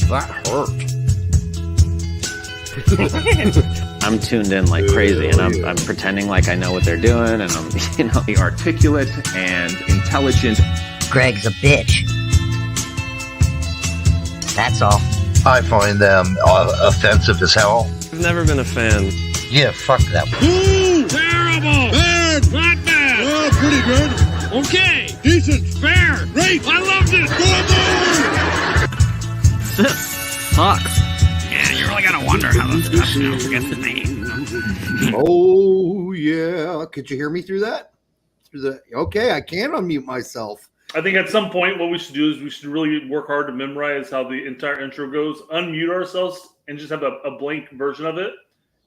That hurt. I'm tuned in like crazy, and I'm pretending like I know what they're doing, and I'm, articulate and intelligent. Greg's a bitch. That's all. I find them offensive as hell. I've never been a fan. Yeah, fuck that. Terrible! Bad! Not bad! Oh, pretty good. Okay. Decent. Fair. Great. I loved it. This sucks. Yeah, you really gotta wonder how the stuff gets to me. Oh, yeah. Could you hear me through that? Okay, I can unmute myself. I think at some point what we should do is we should really work hard to memorize how the entire intro goes, unmute ourselves, and just have a blank version of it,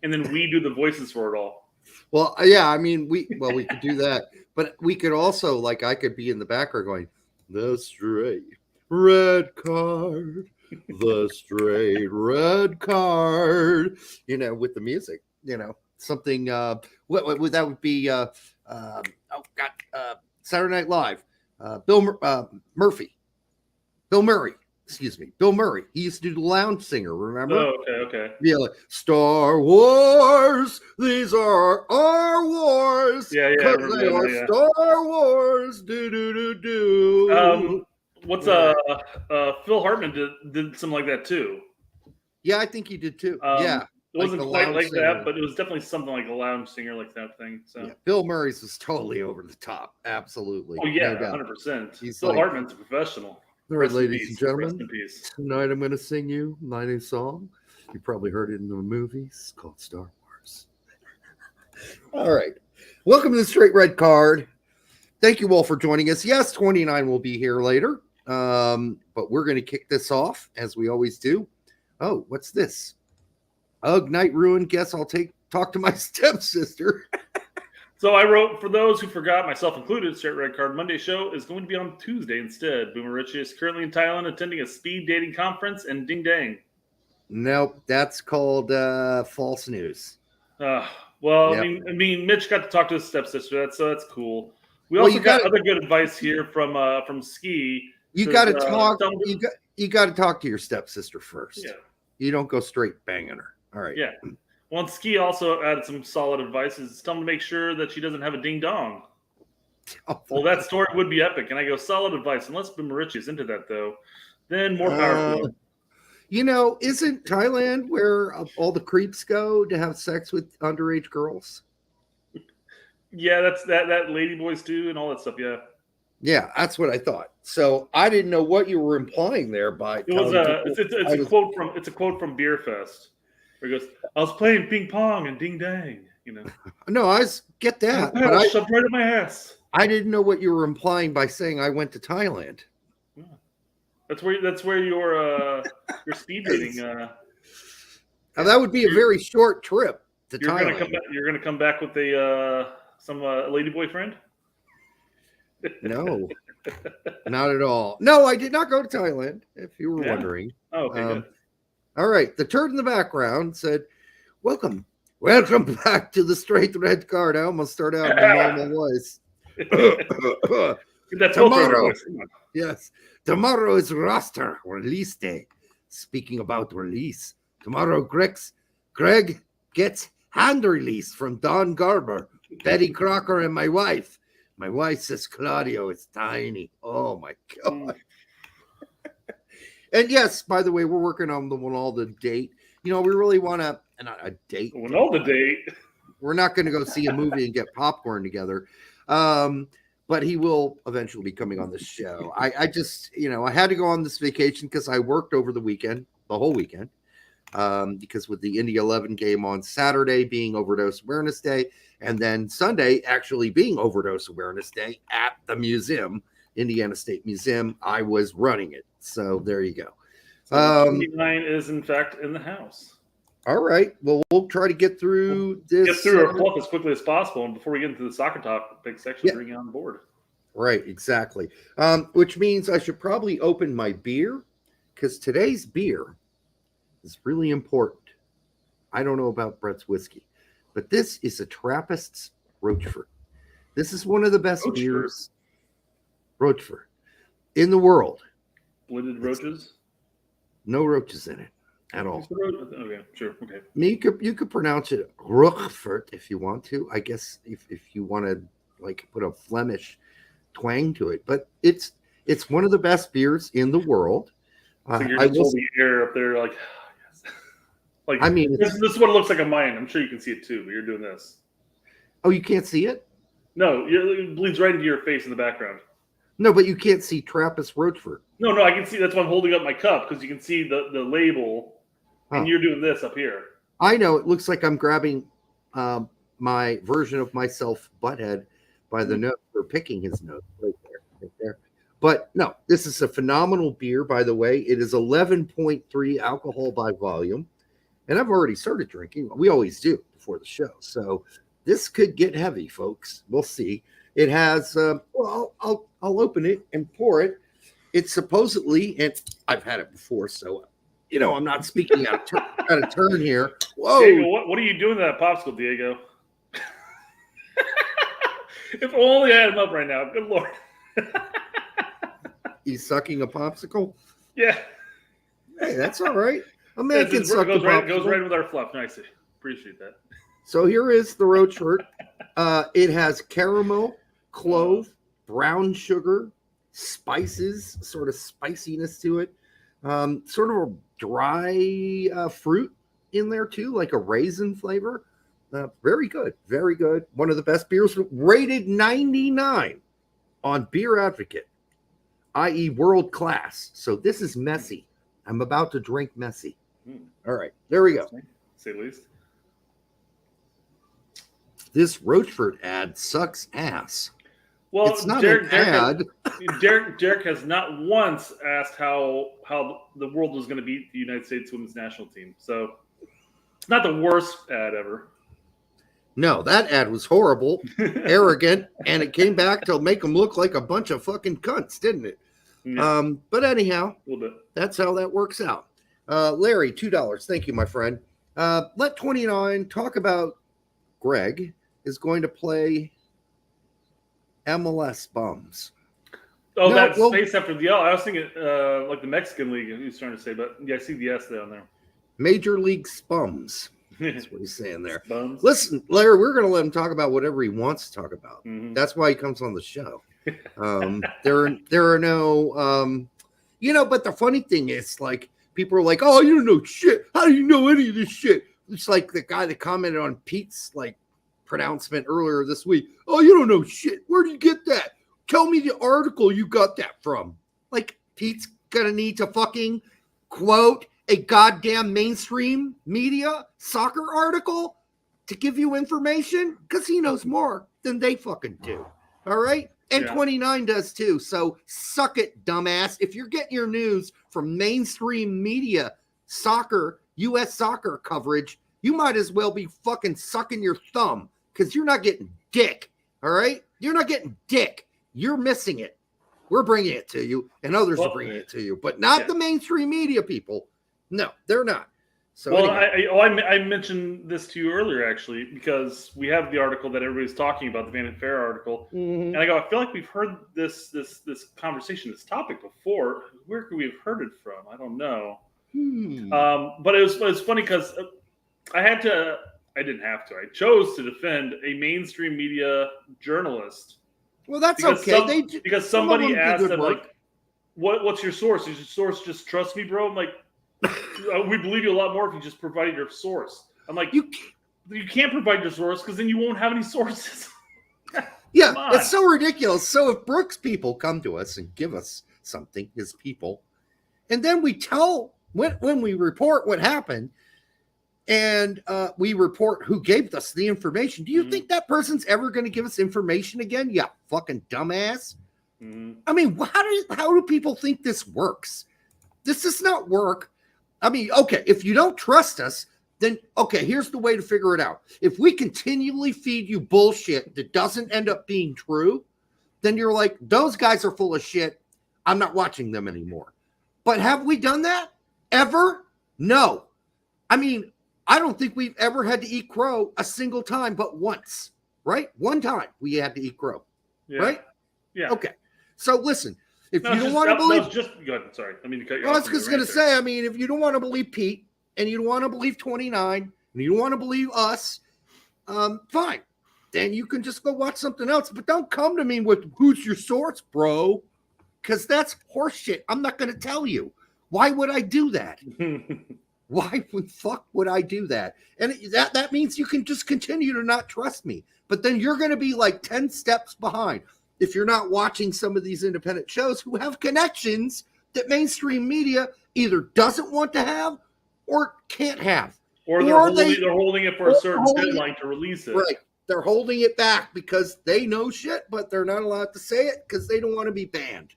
and then we do the voices for it all. Well, yeah, I mean, we could do that, but we could also, like, I could be in the background going, the straight red card, the straight red card, with the music, something. What that would be? Saturday Night Live. Bill Murray. Excuse me, Bill Murray. He used to do the lounge singer. Remember? Oh, okay. Yeah, like Star Wars. These are our wars. Yeah. Because they are Star Wars. Do. What's Phil Hartman did something like that too. Yeah, I think he did too. Yeah. It wasn't quite like singer. that, but it was definitely something like a lounge singer like that thing. So yeah, Bill Murray's was totally over the top. Absolutely. Oh yeah, no 100%. Phil Hartman's a professional. All right, ladies and gentlemen, tonight I'm going to sing you my new song. You probably heard it in the movies called Star Wars. All right. Welcome to the Straight Red Card. Thank you all for joining us. Yes, 29 will be here later, but we're going to kick this off as we always do. Oh, what's this? Ugh, night ruined. Guess I'll talk to my stepsister. So I wrote, for those who forgot, myself included, Straight Red Card Monday show is going to be on Tuesday instead. Boomer Richie is currently in Thailand attending a speed dating conference and ding dang. Nope, that's called false news. Yep. I mean, Mitch got to talk to his stepsister. That's cool. We also got other good advice here from Ski. You got to talk. You got to talk to your stepsister first. Yeah. You don't go straight banging her. All right. Yeah. Well, Ski also added some solid advice. Is tell him to make sure that she doesn't have a ding dong. Oh, well, that story would be epic. And I go, solid advice. Unless Boomer Richie is into that, though, then more powerful. Isn't Thailand where all the creeps go to have sex with underage girls? Yeah, that's that lady boys do and all that stuff. Yeah. Yeah, that's what I thought. So I didn't know what you were implying there by. It was it's a quote from Beer Fest. Where he goes, I was playing ping pong and ding dang, No, I get that. But I shoved right in my ass. I didn't know what you were implying by saying I went to Thailand. Yeah. That's where your speed dating. Now that would be a very short trip to Thailand. You're gonna come back with some lady boyfriend? No, not at all. No, I did not go to Thailand. If you were wondering. Oh, okay. Good. All right. The turd in the background said, welcome back to the Straight Red Card. I almost start out in the normal voice. Tomorrow, yes. Tomorrow is roster release day. Speaking about release, tomorrow Greg gets hand release from Don Garber, Betty Crocker, and my wife. My wife says Claudio is tiny. Oh my God. And yes, by the way, we're working on the Winalda date. We really want to not a date. Winalda date. We're not going to go see a movie and get popcorn together. But he will eventually be coming on the show. I just, I had to go on this vacation because I worked over the whole weekend. Because with the Indy 11 game on Saturday being Overdose Awareness Day, and then Sunday actually being Overdose Awareness Day at the museum, Indiana State Museum, I was running it. So there you go. So 29 is in fact in the house. All right. Well, we'll try to get through this. Get through our fluff as quickly as possible. And before we get into the soccer talk, big section, bring you on board. Right. Exactly. Which means I should probably open my beer because today's beer is really important. I don't know about Brett's whiskey, but this is a Trappist's Rochefort. This is one of the best beers, Rochefort, in the world. Blended roaches? No roaches in it at all. Okay, sure. Okay. I mean, you could pronounce it Rochefort if you want to. I guess if you want to like put a Flemish twang to it, but it's one of the best beers in the world. So you're just holding the air up there, like, yes. Like. I mean, this is what it looks like on mine. I'm sure you can see it too, but you're doing this. Oh, you can't see it? No, it bleeds right into your face in the background. No, but you can't see Trappist Rochefort. No, I can see. That's why I'm holding up my cup because you can see the label, and you're doing this up here. I know. It looks like I'm grabbing my version of myself, Butthead, by the nose or picking his nose right there. But no, this is a phenomenal beer, by the way. It is 11.3 alcohol by volume, and I've already started drinking. We always do before the show, so this could get heavy, folks. We'll see. It has. Well, I'll open it and pour it. It's supposedly, and I've had it before, so I'm not speaking out of turn here. Whoa! Diego, what are you doing to that popsicle, Diego? If only I had him up right now. Good Lord. He's sucking a popsicle? Yeah. Hey, that's all right. A man can suck a popsicle. Goes right with our fluff. Nice. Appreciate that. So here is the Rochefort. It has caramel, clove, brown sugar, spices, sort of spiciness to it. Sort of a dry fruit in there too, like a raisin flavor. Very good. Very good. One of the best beers, rated 99 on Beer Advocate, i.e. world class. So this is messy. I'm about to drink messy. All right. There we go. Say the least. This Rochefort ad sucks ass. Well, it's not an ad. Derek has not once asked how the world was going to beat the United States women's national team. So it's not the worst ad ever. No, that ad was horrible, arrogant, and it came back to make them look like a bunch of fucking cunts, didn't it? Yeah. But anyhow, a little bit. That's how that works out. Larry, $2. Thank you, my friend. Let 29 talk about Greg is going to play MLS bums. Oh, that's space after the L. I was thinking like the Mexican league he was trying to say, but yeah, I see the S down there. Major League Spums. That's what he's saying there. Spums. Listen, Larry, we're going to let him talk about whatever he wants to talk about. Mm-hmm. That's why he comes on the show. There are no, but the funny thing is, like, people are like, oh, you don't know shit. How do you know any of this shit? It's like the guy that commented on Pete's, like, pronouncement earlier this week. Oh, you don't know shit. Where do you get that? Tell me the article you got that from. Like, Pete's going to need to fucking quote a goddamn mainstream media soccer article to give you information because he knows more than they fucking do. All right? And 29 does too. So suck it, dumbass. If you're getting your news from mainstream media soccer, U.S. soccer coverage, you might as well be fucking sucking your thumb because you're not getting dick. All right? You're not getting dick. You're missing it. We're bringing it to you, and others are bringing it to you, but not the mainstream media people. No, they're not. So well, anyway. I mentioned this to you earlier, actually, because we have the article that everybody's talking about, the Van and Fair article. Mm-hmm. And I go, I feel like we've heard this conversation, this topic before. Where could we have heard it from? I don't know. But it was funny because I didn't have to. I chose to defend a mainstream media journalist. Well, that's okay. Because somebody asked them, like, what's your source? Is your source just trust me, bro? I'm like, we believe you a lot more if you just provide your source. I'm like, you can't provide your source because then you won't have any sources. Yeah, it's so ridiculous. So if Brooks people come to us and give us something, his people, and then we tell when we report what happened and we report who gave us the information, do you think that person's ever going to give us information again? Yeah, fucking dumbass. I mean, how do people think this works? This does not work. I mean, okay, if you don't trust us, then, okay, here's the way to figure it out. If we continually feed you bullshit that doesn't end up being true, then you're like, those guys are full of shit. I'm not watching them anymore. But have we done that ever? No. I mean, I don't think we've ever had to eat crow a single time but once, right? One time we had to eat crow, right? Yeah. Okay. So listen, If No, you don't want to believe, go ahead. Sorry, I mean to cut you well, I off. was just going to say, I mean, if you don't want to believe Pete and you don't want to believe 29 and you don't want to believe us, fine. Then you can just go watch something else. But don't come to me with who's your source, bro, because that's horseshit. I'm not going to tell you. Why would I do that? Why the fuck would I do that? And that means you can just continue to not trust me. But then you're going to be like 10 steps behind if you're not watching some of these independent shows who have connections that mainstream media either doesn't want to have or can't have. Or they're holding it for a certain deadline to release it. Right. They're holding it back because they know shit, but they're not allowed to say it because they don't want to be banned.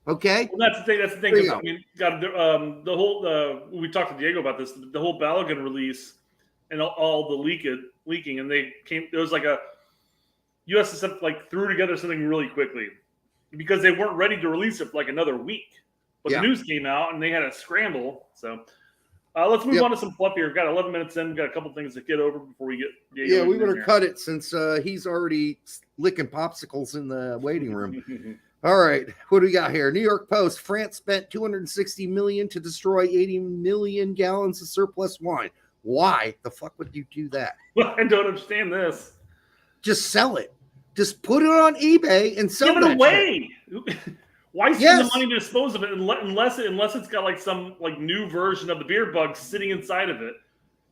Okay? Well, that's the thing. That's the thing. I mean, the whole we talked to Diego about this. The whole Balogun release and all the leaking, and they came. There was like a USSF like threw together something really quickly because they weren't ready to release it for like another week. But the news came out and they had a scramble. So let's move on to some fluff here. We've got 11 minutes in. We've got a couple things to get over before we get Diego. Yeah, we better cut it since he's already licking popsicles in the waiting room. All right, what do we got here? New York Post: France spent $260 million to destroy 80 million gallons of surplus wine. Why the fuck would you do that? I don't understand this. Just sell it. Just put it on eBay and sell it. Give it away. Why spend the money to dispose of it unless it's got like some like new version of the beer bug sitting inside of it?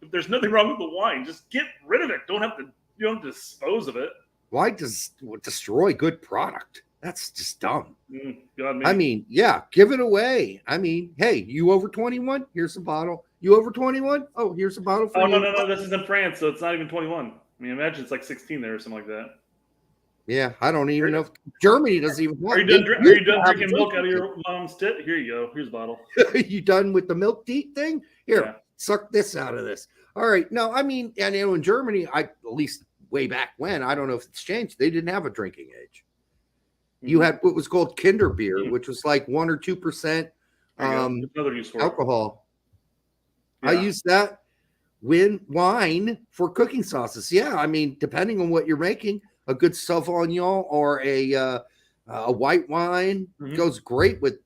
If there's nothing wrong with the wine, just get rid of it. You don't have to dispose of it. Why destroy good product? That's just dumb. God, I mean, yeah, give it away. I mean, hey, you over 21? Here's a bottle. You over 21? Oh, here's a bottle for you. No. This is in France, so it's not even 21. I mean, imagine it's like 16 there or something like that. Yeah, I don't even know if Germany doesn't even. Are you done drinking milk out of your mom's tit? Here you go. Here's a bottle. You done with the milk teat thing? Here, suck this out of this. All right. No, I mean, and in Germany, at least way back when, I don't know if it's changed. They didn't have a drinking age. You had what was called Kinder beer, which was like 1 or 2% another use for alcohol. Yeah. I use that wine for cooking sauces. Yeah, I mean, depending on what you're making, a good Sauvignon or a white wine goes great with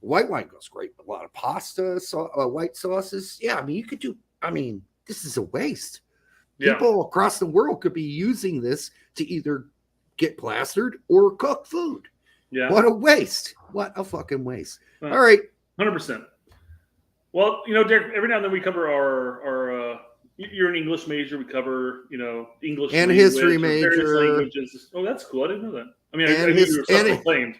white wine. Goes great with a lot of pasta, white sauces. Yeah, I mean, you could do. I mean, this is a waste. Yeah. People across the world could be using this to either get plastered or cook food. Yeah. What a waste. What a fucking waste. All right. 100%. Well, Derek, every now and then we cover our you're an English major. We cover, English and history major. Languages. Oh, that's cool. I didn't know that. I mean, I knew you were self-proclaimed.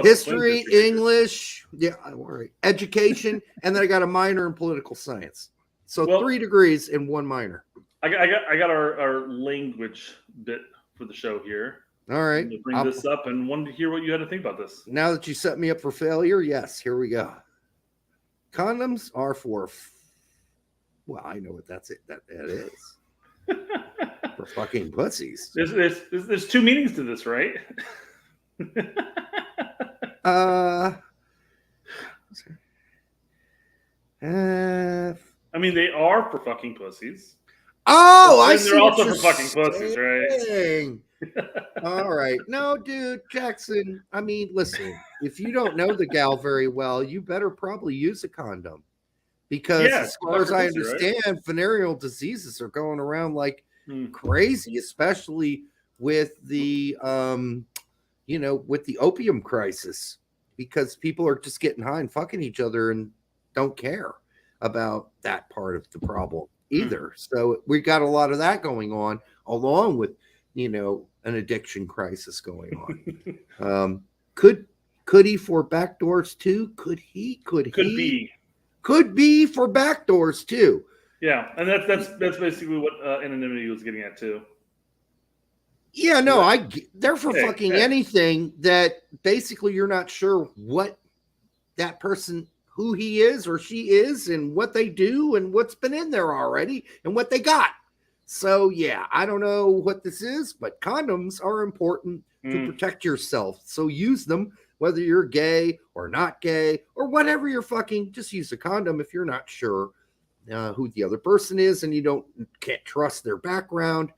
History, English, all right. Education, and then I got a minor in political science. So 3 degrees in 1 minor. I got our language bit for the show here. All right. To bring this up and wanted to hear what you had to think about this. Now that you set me up for failure, yes, here we go. Condoms are for, well, I know what that is. For fucking pussies. There's 2 meanings to this, right? I mean, they are for fucking pussies. Oh, I see. They're also for fucking pussies, right? All right. No, dude, Jackson. I mean, listen, if you don't know the gal very well, you better probably use a condom. Because as far as I understand, venereal diseases are going around like crazy, especially with the with the opium crisis, because people are just getting high and fucking each other and don't care about that part of the problem either. So we got a lot of that going on, along with an addiction crisis going on. Could he for backdoors too? Could be for backdoors too. Yeah, and that's basically what anonymity was getting at too. Yeah, no, they're for fucking anything that basically you're not sure what that person, who he is or she is, and what they do and what's been in there already and what they got. So, yeah, I don't know what this is, but condoms are important to protect yourself. So use them, whether you're gay or not gay or whatever you're fucking. Just use a condom if you're not sure who the other person is and you can't trust their background.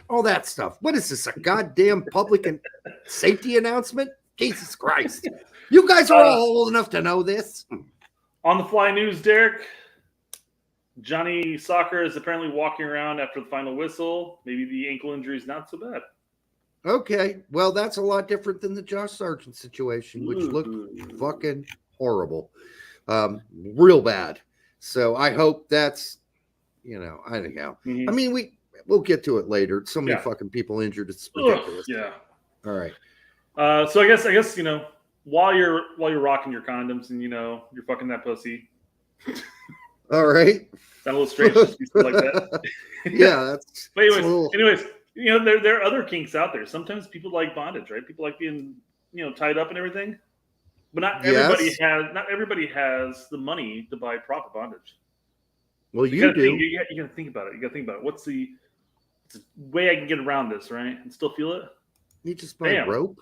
All that stuff. What is this, a goddamn public and safety announcement? Jesus Christ. You guys are all old enough to know this. On the fly news, Derek. Johnny Soccer is apparently walking around after the final whistle. Maybe the ankle injury is not so bad. Okay, well, that's a lot different than the Josh Sargent situation, which looked fucking horrible, real bad. So I hope that's, anyhow. I mean, we'll get to it later. So many fucking people injured, it's ridiculous. Yeah. All right. So I guess while you're rocking your condoms and you're fucking that pussy. All right. That a little strange to like that. Yeah, that's. But anyways, there are other kinks out there. Sometimes people like bondage, right? People like being tied up and everything. But not everybody has the money to buy proper bondage. Well, you do. You gotta think about it. What's the way I can get around this, right? And still feel it? You just buy rope.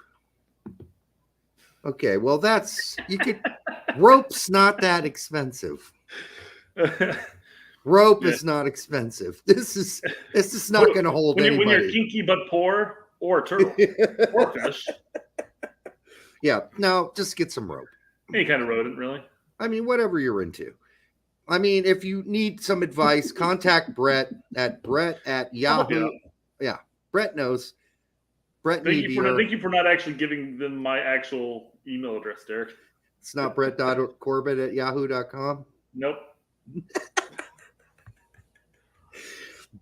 Okay, well rope's not that expensive. Rope is not expensive. This is not going to hold anybody. When you're kinky but poor, or a turtle, or a fish. Yeah, no, just get some rope. Any kind of rodent, really. I mean, whatever you're into. I mean, if you need some advice, contact Brett at Yahoo. Yeah, Brett knows. Brett, thank you for not actually giving them my actual email address, Derek. It's not brett.corbett@yahoo.com. Nope.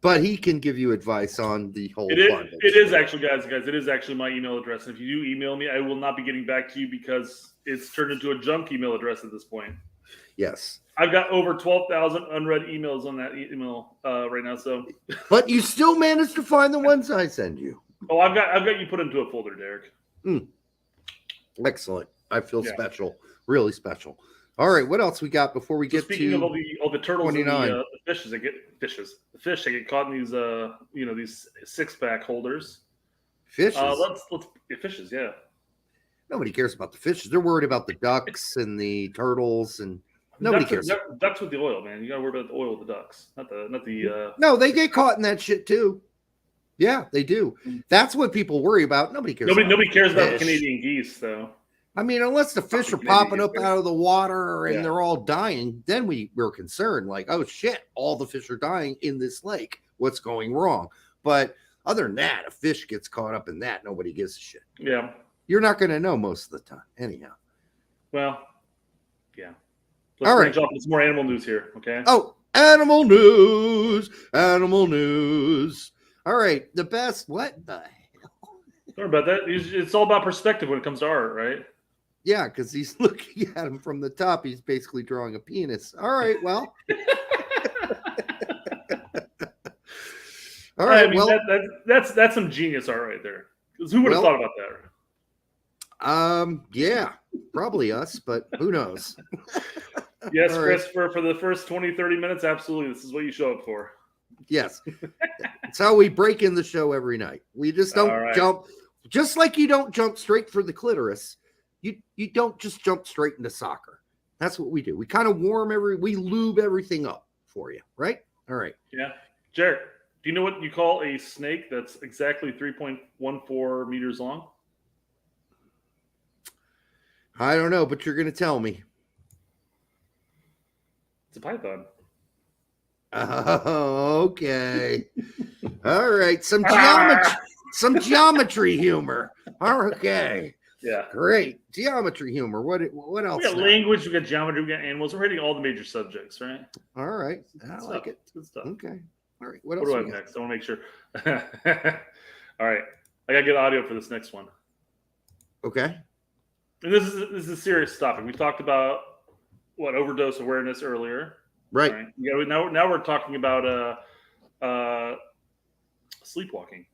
But he can give you advice on the whole. It is actually, guys. It is actually my email address. And if you do email me, I will not be getting back to you because it's turned into a junk email address at this point. Yes. I've got over 12,000 unread emails on that email right now. So, but you still managed to find the ones I send you. Oh, I've got you put into a folder, Derek. Excellent. I feel special, really special. All right, what else we got before we get speaking to of all the turtles 29. and the fishes? The fish that get caught in these these 6-pack holders. Fishes. Fishes. Yeah. Nobody cares about the fishes. They're worried about the ducks and the turtles, and nobody cares. Ducks with the oil, man. You got to worry about the oil with the ducks, not the. No, they get caught in that shit too. Yeah, they do. That's what people worry about. Nobody cares. Nobody cares about the Canadian geese, though. I mean, unless the fish are popping up out of the water and they're all dying, then we're concerned. Like, oh shit, all the fish are dying in this lake. What's going wrong? But other than that, a fish gets caught up in that, nobody gives a shit. Yeah, you're not going to know most of the time, anyhow. Well, yeah. Let's branch off. It's more animal news here, okay? Oh, animal news. All right, the best. What the hell? Sorry about that. It's all about perspective when it comes to art, right? Yeah, because he's looking at him from the top. He's basically drawing a penis. All right, well. All right, I mean, that's some genius art right there. Because who would have thought about that? Yeah, probably us, but who knows? Yes, Christopher, for the first 20, 30 minutes, absolutely. This is what you show up for. Yes. It's how we break in the show every night. We just don't jump. Just like you don't jump straight for the clitoris, you don't just jump straight into soccer. That's what we do. We kind of we lube everything up for you, right? All right. Yeah. Jared, do you know what you call a snake that's exactly 3.14 meters long? I don't know, but you're going to tell me. It's a python. Oh, okay. All right. Some geometry humor. Okay. Yeah. Great. Geometry humor. What else? We got language, we got geometry, we got animals. We're hitting all the major subjects, right? All right. I like it. Good stuff. Okay. All right. What do I have next? I want to make sure. All right. I got to get audio for this next one. Okay. And this is a serious topic. We talked about overdose awareness earlier. Right. Yeah. Now we're talking about sleepwalking.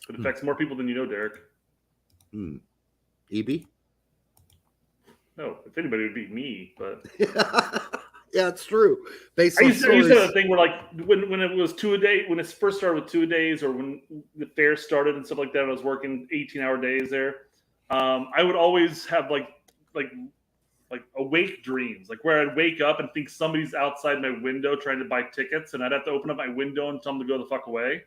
It affects more people than you know, Derek. EB? No, if anybody, it would be me. But yeah, it's true. I used to have a thing where, like, when it was 2 a day, when it first started with 2 a days, or when the fair started and stuff like that, I was working 18-hour days there. I would always have like awake dreams, like where I'd wake up and think somebody's outside my window trying to buy tickets, and I'd have to open up my window and tell them to go the fuck away.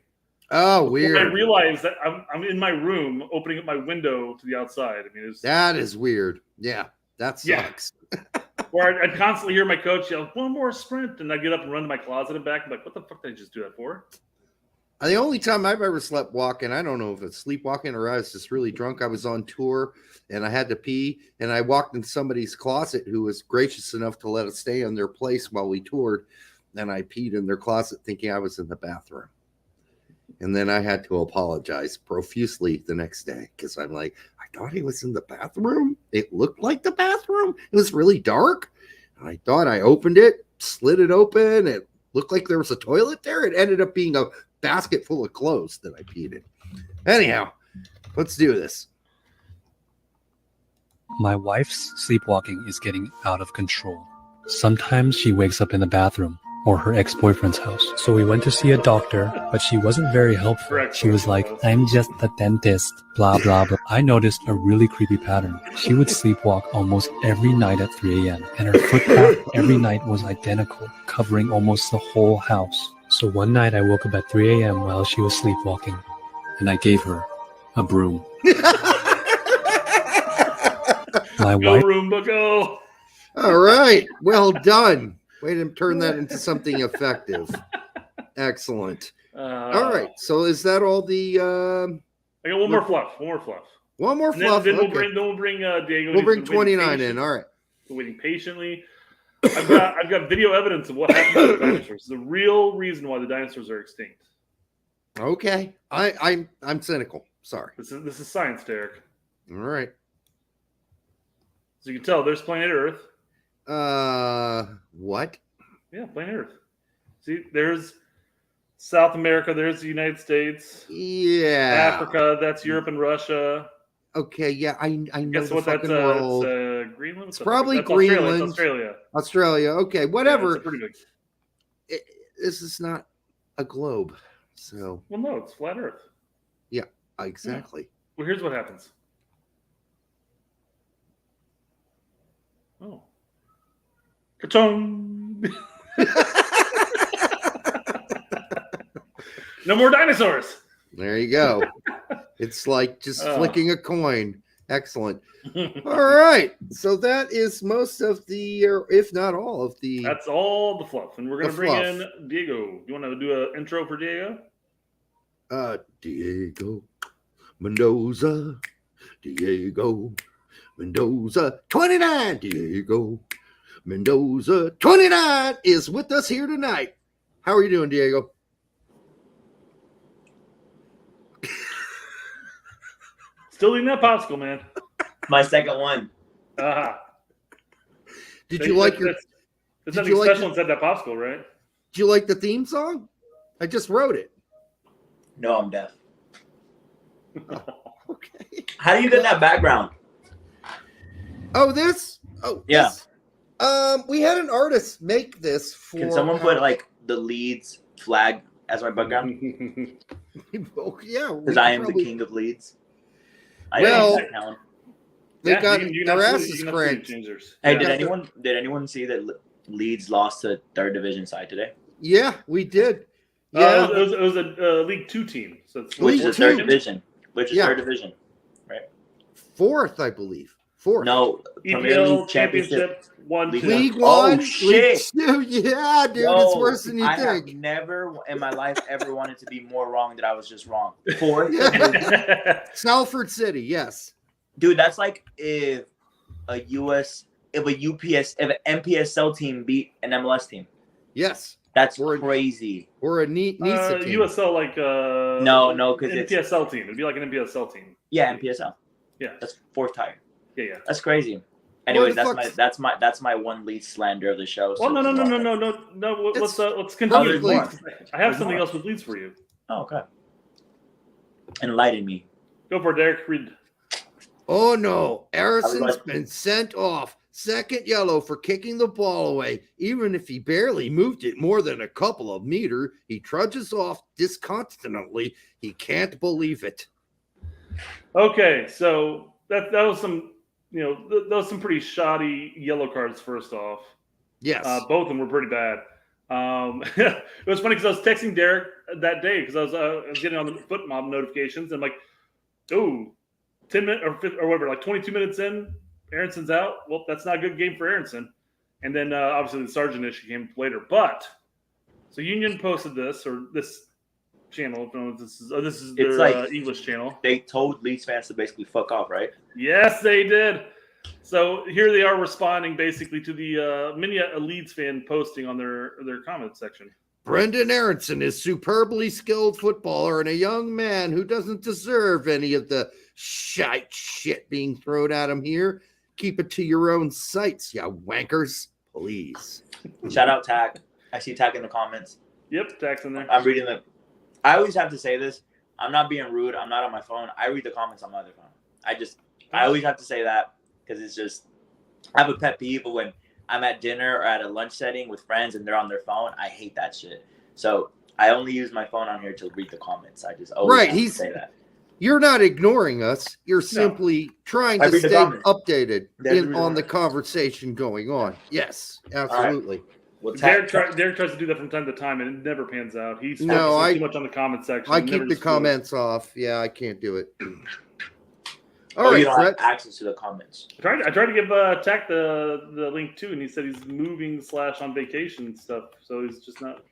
Oh, When I weird. realized that I'm in my room, opening up my window to the outside. I mean, it was, That is weird. Yeah, that Yeah. sucks. where I'd constantly hear my coach yell, "One more sprint," and I get up and run to my closet and back. I'm like, "What the fuck did I just do that for?" The only time I've ever slept walking, I don't know if it's sleepwalking or I was just really drunk. I was on tour and I had to pee, and I walked in somebody's closet who was gracious enough to let us stay in their place while we toured. And I peed in their closet thinking I was in the bathroom. And then I had to apologize profusely the next day because I'm like, I thought he was in the bathroom. It looked like the bathroom. It was really dark. And I thought I opened it, slid it open. It looked like there was a toilet there. It ended up being a basket full of clothes that I peed in. Anyhow, let's do this. My wife's sleepwalking is getting out of control. Sometimes she wakes up in the bathroom or her ex-boyfriend's house. So we went to see a doctor, but she wasn't very helpful. She was like, I'm just the dentist, blah, blah, blah. I noticed a really creepy pattern. She would sleepwalk almost every night at 3 a.m. and her footpath every night was identical, covering almost the whole house. So one night I woke up at 3 a.m. while she was sleepwalking and I gave her a broom. My Go wife. Roomba, go. All right. Well done. Way to turn that into something effective. Excellent. All right. So is that all the I got one more fluff. One more fluff. one more And fluff? Then Okay. we'll bring Diego. We'll He's bring been waiting 29 in. All right. waiting patiently. I've got video evidence of what happened to the dinosaurs. The real reason why the dinosaurs are extinct. Okay. I'm cynical. Sorry. This is science, Derek. All right. So you can tell there's planet Earth. What? Yeah, planet Earth. See, there's South America. There's the United States. Yeah. Africa. That's Europe and Russia. Okay. Yeah. I know Guess the what? That's fucking world. Greenland. It's probably That's Australia. Greenland. It's Australia. Australia. Okay. Yeah, Whatever. it's pretty big. This is not a globe. So Well, no, it's flat Earth. exactly. Well, here's what happens. Oh. Ka-chong! No more dinosaurs. There you go. It's like just Oh. flicking a coin. Excellent. All right. So that is most of the, or if not all of the. That's all the fluff. And we're going The to bring fluff. in Diego. You want to do an intro for Diego? Diego Mendoza. Diego Mendoza. 29. Diego Mendoza. 29 is with us here tonight. How are you doing, Diego? Still eating that popsicle, man. My second one. Aha. Did you like your? There's did nothing you like special your- inside that popsicle, right? Did you like the theme song? I just wrote it. No, I'm deaf. Okay. How do you get that background? Oh, this? Oh, Yeah. this? We had an artist make this for. Can someone put like the Leeds flag as my background? Oh, yeah, Because I am the king of Leeds. I Well, am that talent. They Yeah, got you can their absolutely- asses you can absolutely cranked. change theirs. Hey, Yeah. did anyone see that Leeds lost to third division side today? Yeah, we did. Yeah, It was a League Two team. So it's Which League is third Two. division. Which is Yeah. third division. fourth, I believe. Fourth. No, Premier EPL League Championship. Championship one. League two. League Oh, One. shit. League Two. Yeah, dude, it's worse than you I have think. never in my life ever wanted to be more wrong that I was just wrong. Fourth. Yeah. Salford City, yes. Dude, that's like if a an MPSL team beat an MLS team. Yes. That's Or- crazy. Or a NISA team. USL like No, 'cause it's- NPSL team. It'd be like an NPSL team. Yeah, MPSL. Yeah, That's fourth tier. yeah. That's crazy. Anyway, the fuck's- that's my one lead slander of the show. Well, so- no. It's Let's continue. there's more. I have There's something more. else with Leeds for you. Oh, okay. Enlighten me. Go for it, Derek. Read. Oh no, Harrison's like- been sent off. Second yellow for kicking the ball away. Even if he barely moved it more than a couple of meters, he trudges off disconsolately. He can't believe it. Okay, so that was some, that was some pretty shoddy yellow cards. First off, Yes. both of them were pretty bad. It was funny because I was texting Derek that day because I was getting on the foot mob notifications. And I'm like, oh, 10 minutes or whatever, like 22 minutes in, Aaronson's out. Well, that's not a good game for Aaronson. And then obviously the Sargent issue came later. But so Union posted this channel. This is their like, English channel. They told Leeds fans to basically fuck off, right? Yes, they did. So here they are responding basically to the many a Leeds fan posting on their comment section. Brendan Aronson is superbly skilled footballer and a young man who doesn't deserve any of the shit being thrown at him here. Keep it to your own sights, ya wankers, please. Shout out Tack. I see Tack in the comments. Yep, Tack's in there. I'm reading them. I always have to say this. I'm not being rude. I'm not on my phone. I read the comments on my other phone. I always have to say that because it's just, I have a pet peeve when I'm at dinner or at a lunch setting with friends and they're on their phone. I hate that shit. So I only use my phone on here to read the comments. I just always have to say that. You're not ignoring us. You're simply trying to stay updated on the conversation going on. Yes, absolutely. Well, Derek tries to do that from time to time, and it never pans out. He's focusing too much on the comment section. I keep the comments off. Yeah, I can't do it. All right, you don't have access to the comments. I tried to give Tack the link too, and he said he's moving / on vacation and stuff, so he's just not.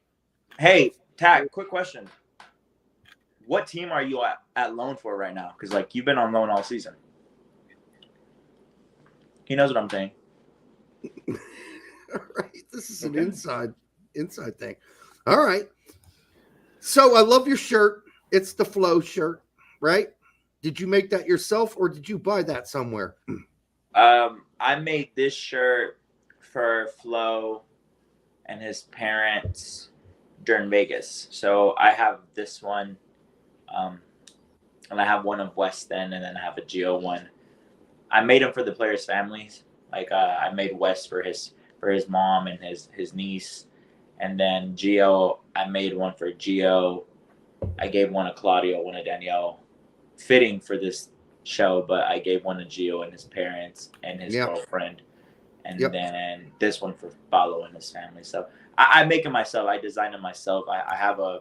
Hey, Tack, quick question. What team are you at loan for right now? Because like you've been on loan all season. He knows what I'm saying. All right, this is an inside thing. All right. So I love your shirt. It's the Flow shirt, right? Did you make that yourself or did you buy that somewhere? I made this shirt for Flo and his parents during Vegas. So I have this one. And I have one of West End, and then I have a Gio one. I made them for the players' families. Like I made West for his mom and his niece, and then Gio, I made one for Gio. I gave one to Claudio, one to Danielle, fitting for this show, but I gave one to Gio and his parents and his girlfriend, and then this one for Paulo and his family. So I make it myself. I design it myself. I have a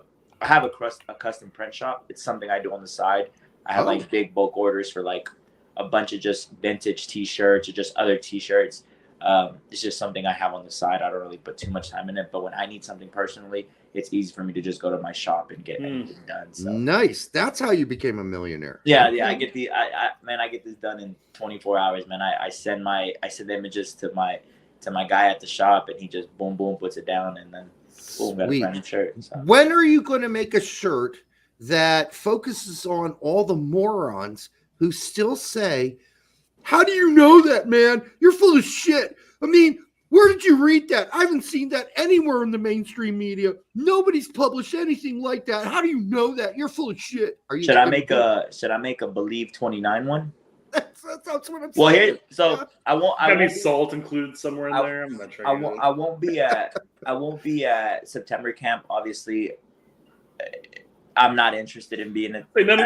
custom print shop. It's something I do on the side. I have like big bulk orders for like a bunch of just vintage t-shirts or just other t-shirts. It's just something I have on the side. I don't really put too much time in it, but when I need something personally, it's easy for me to just go to my shop and get anything done. So. Nice. That's how you became a millionaire. Yeah. I get I get this done in 24 hours, man. I send the images to my guy at the shop, and he just boom puts it down, and then boom, got a brand new shirt. So. When are you going to make a shirt that focuses on all the morons who still say, "How do you know that, man? You're full of shit." I mean, where did you read that? I haven't seen that anywhere in the mainstream media. Nobody's published anything like that. How do you know that? You're full of shit. Should I make a Believe 29 one? That's what I'm saying. Well, here, so I won't. I won't be salt included somewhere in there. I'm not sure. I won't be at September camp. Obviously, I'm not interested in being. None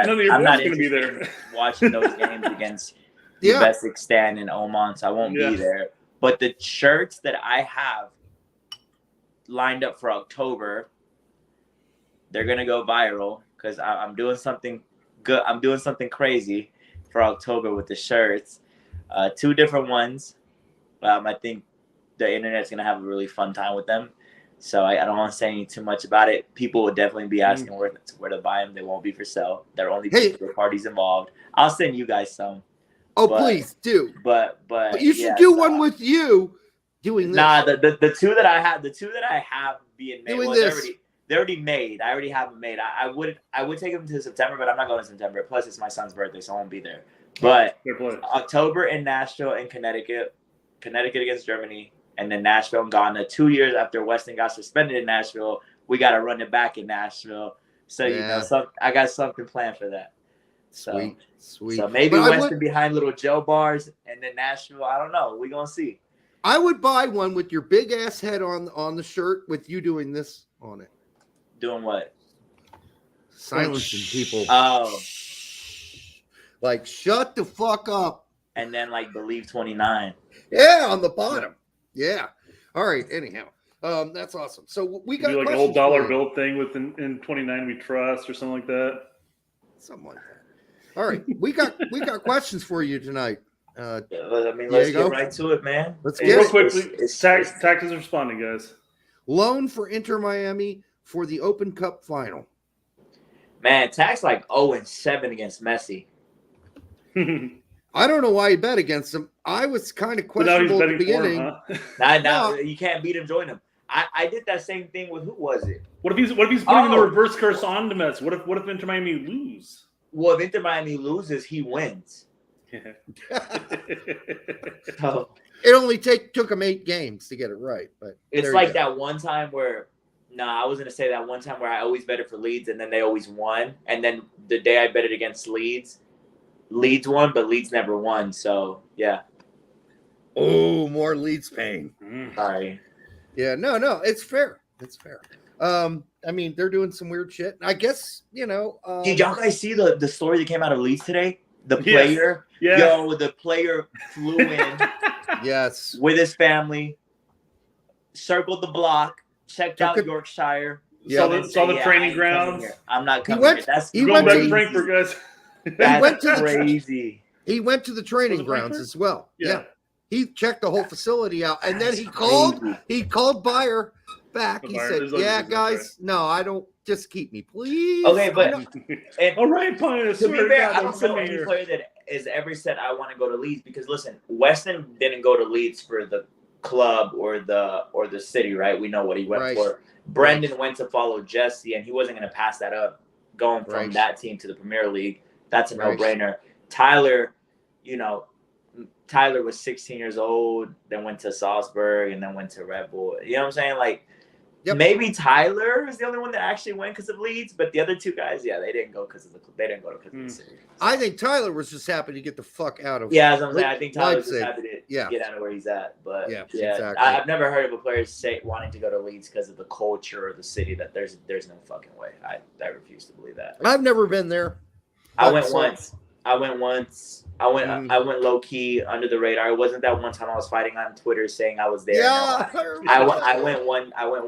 of your I'm not going to be there. Watching those games against Uzbekistan and Oman, so I won't be there. But the shirts that I have lined up for October, they're gonna go viral because I'm doing something good. I'm doing something crazy for October with the shirts. 2 different ones. I think the internet's gonna have a really fun time with them. So I don't want to say too much about it. People will definitely be asking where to buy them. They won't be for sale. There are only the parties involved. I'll send you guys some. Oh, please do. But you should do one with you doing this. Nah, the two that I have being made. They're already made. I already have them made. I would take them to September, but I'm not going to September. Plus, it's my son's birthday, so I won't be there. But October in Nashville and Connecticut against Germany, and then Nashville and Ghana. 2 years after Weston got suspended in Nashville, we got to run it back in Nashville. So I got something planned for that. So, Sweet. So maybe Weston behind little Joe bars, and then Nashville. I don't know. We're gonna see. I would buy one with your big ass head on the shirt with you doing this on it. Doing what? Silencing people. Oh. Like, shut the fuck up. And then, like, Believe 29. Yeah, on the bottom. Yeah. All right. Anyhow. That's awesome. So we got Do like an questions old dollar for you. bill thing with in 29 we trust or something like that. Something like that. All right, we got questions for you tonight. I mean, let's get right to it, man. Let's Hey, get real it. quickly. Tax is responding, guys. Loan for Inter Miami for the Open Cup final. Man, Tax like 0-7 against Messi. I don't know why he bet against him. I was kind of But now he's questionable at the betting for beginning. him, huh? Now you can't beat him, join him. I did that same thing with who was it? What if he's putting the reverse curse on to Messi? What if Inter Miami lose? Well, if Inter Miami loses, he wins. Yeah. So, It only took him 8 games to get it right, but it's like that one time where I was gonna say that one time where I always betted for Leeds and then they always won, and then the day I betted against Leeds won, but Leeds never won. So yeah. Oh, more Leeds pain. Sorry. Yeah, no, it's fair. It's fair. I mean, they're doing some weird shit. I guess, Did y'all guys see the story that came out of Leeds today? The player, the player flew in yes, with his family, circled the block, checked out Yorkshire. Saw the training grounds. I'm not coming here. He going went back to to Frankfurt, guys. That's crazy. He went to the training grounds as well. Yeah. He checked the whole facility out, and then he called Bayer back. He said, "Yeah, guys, no, I don't. Just keep me, please." Okay, but all right, Pius. To be fair, I don't know any player that has ever said I want to go to Leeds, because listen, Weston didn't go to Leeds for the club or the city, right? We know what he went for. Brendan went to follow Jesse, and he wasn't going to pass that up going from that team to the Premier League. That's a no-brainer. Tyler, Tyler was 16 years old, then went to Salzburg, and then went to Red Bull. You know what I'm saying? Like, maybe Tyler is the only one that actually went because of Leeds, but the other two guys, they didn't go because of the city. I think Tyler was just happy to get the fuck out of. Yeah, as I'm saying, I think Tyler was just happy to get out of where he's at. But exactly. I've never heard of a player wanting to go to Leeds because of the culture or the city. That there's no fucking way. I refuse to believe that. I've never been there. I went once. I went low key under the radar. It wasn't that one time I was fighting on Twitter saying I was there. Yeah, no, I went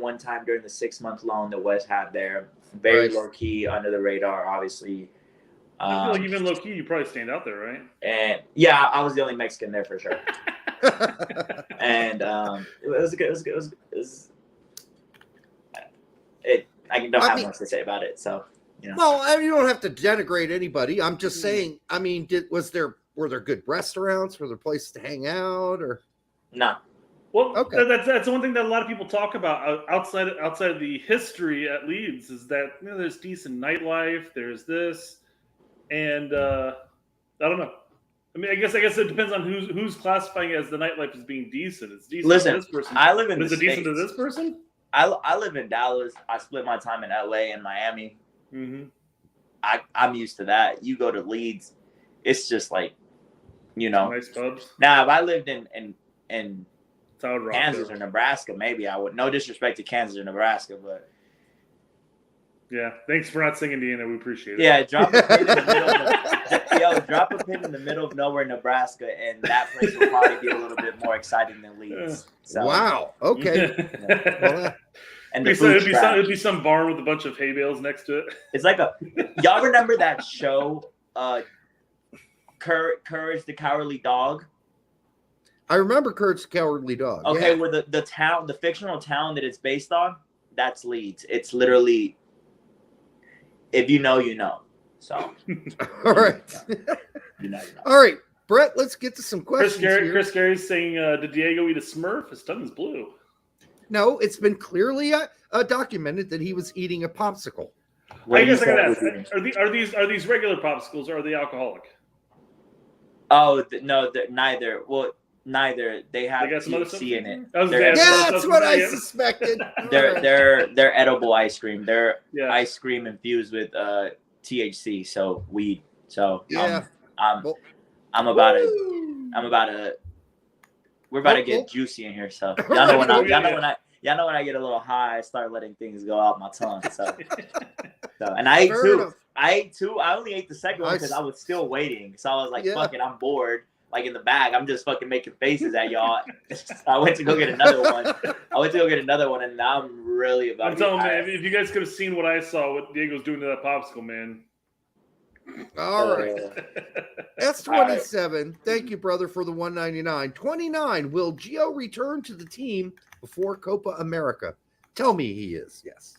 one time during the 6-month loan that West had there. Very low key, under the radar, obviously. I feel like even low key, you probably stand out there, right? And yeah, I was the only Mexican there for sure. And it was good. I don't have much to say about it, so. Well, you don't have to denigrate anybody. I'm just saying. I mean, were there good restaurants? Were there places to hang out? Or no? Well, that's one thing that a lot of people talk about outside of the history at Leeds is that there's decent nightlife. There's this, and I don't know. I mean, I guess it depends on who's classifying as the nightlife as being decent. It's decent to this person. I live in is it decent to this person? I live in Dallas. I split my time in LA and Miami. Mm-hmm. I'm used to that. You go to Leeds, it's just like, nice pubs. Now, if I lived in Kansas or Nebraska, maybe I would. No disrespect to Kansas or Nebraska, but yeah, thanks for not singing, Deanna. We appreciate it. Yeah, drop a pin in the middle. Drop a pin in the middle of nowhere, Nebraska, and that place will probably be a little bit more exciting than Leeds. So, wow. Okay. Yeah. And it'd be some barn with a bunch of hay bales next to it. It's like y'all remember that show, Courage the Cowardly Dog? I remember Courage the Cowardly Dog. Okay, where the fictional town that it's based on, that's Leeds. It's literally, if you know, you know. So. All right. You know. All right, Brett, let's get to some questions. Chris Gary's saying, did Diego eat a Smurf? His tongue's blue. No, it's been clearly documented that he was eating a popsicle. I guess I gotta ask: are these regular popsicles or are they alcoholic? Oh no, neither. Well, neither. They have THC in it. That's what I suspected. They're edible ice cream. They're ice cream infused with THC. So weed. So I'm about to. We're about to get juicy in here, so y'all know when I get a little high, I start letting things go out my tongue. So and I ate two. I only ate the second one because I was still waiting. So I was like, "Fuck it, I'm bored. like in the bag. I'm just fucking making faces at y'all. I went to go get another one. And now I'm really about. I'm telling you, man, if you guys could have seen what I saw, what Diego's doing to that popsicle, man. All right. S27. Thank you, brother, for the 199. 29. Will Gio return to the team before Copa America? Tell me he is. Yes.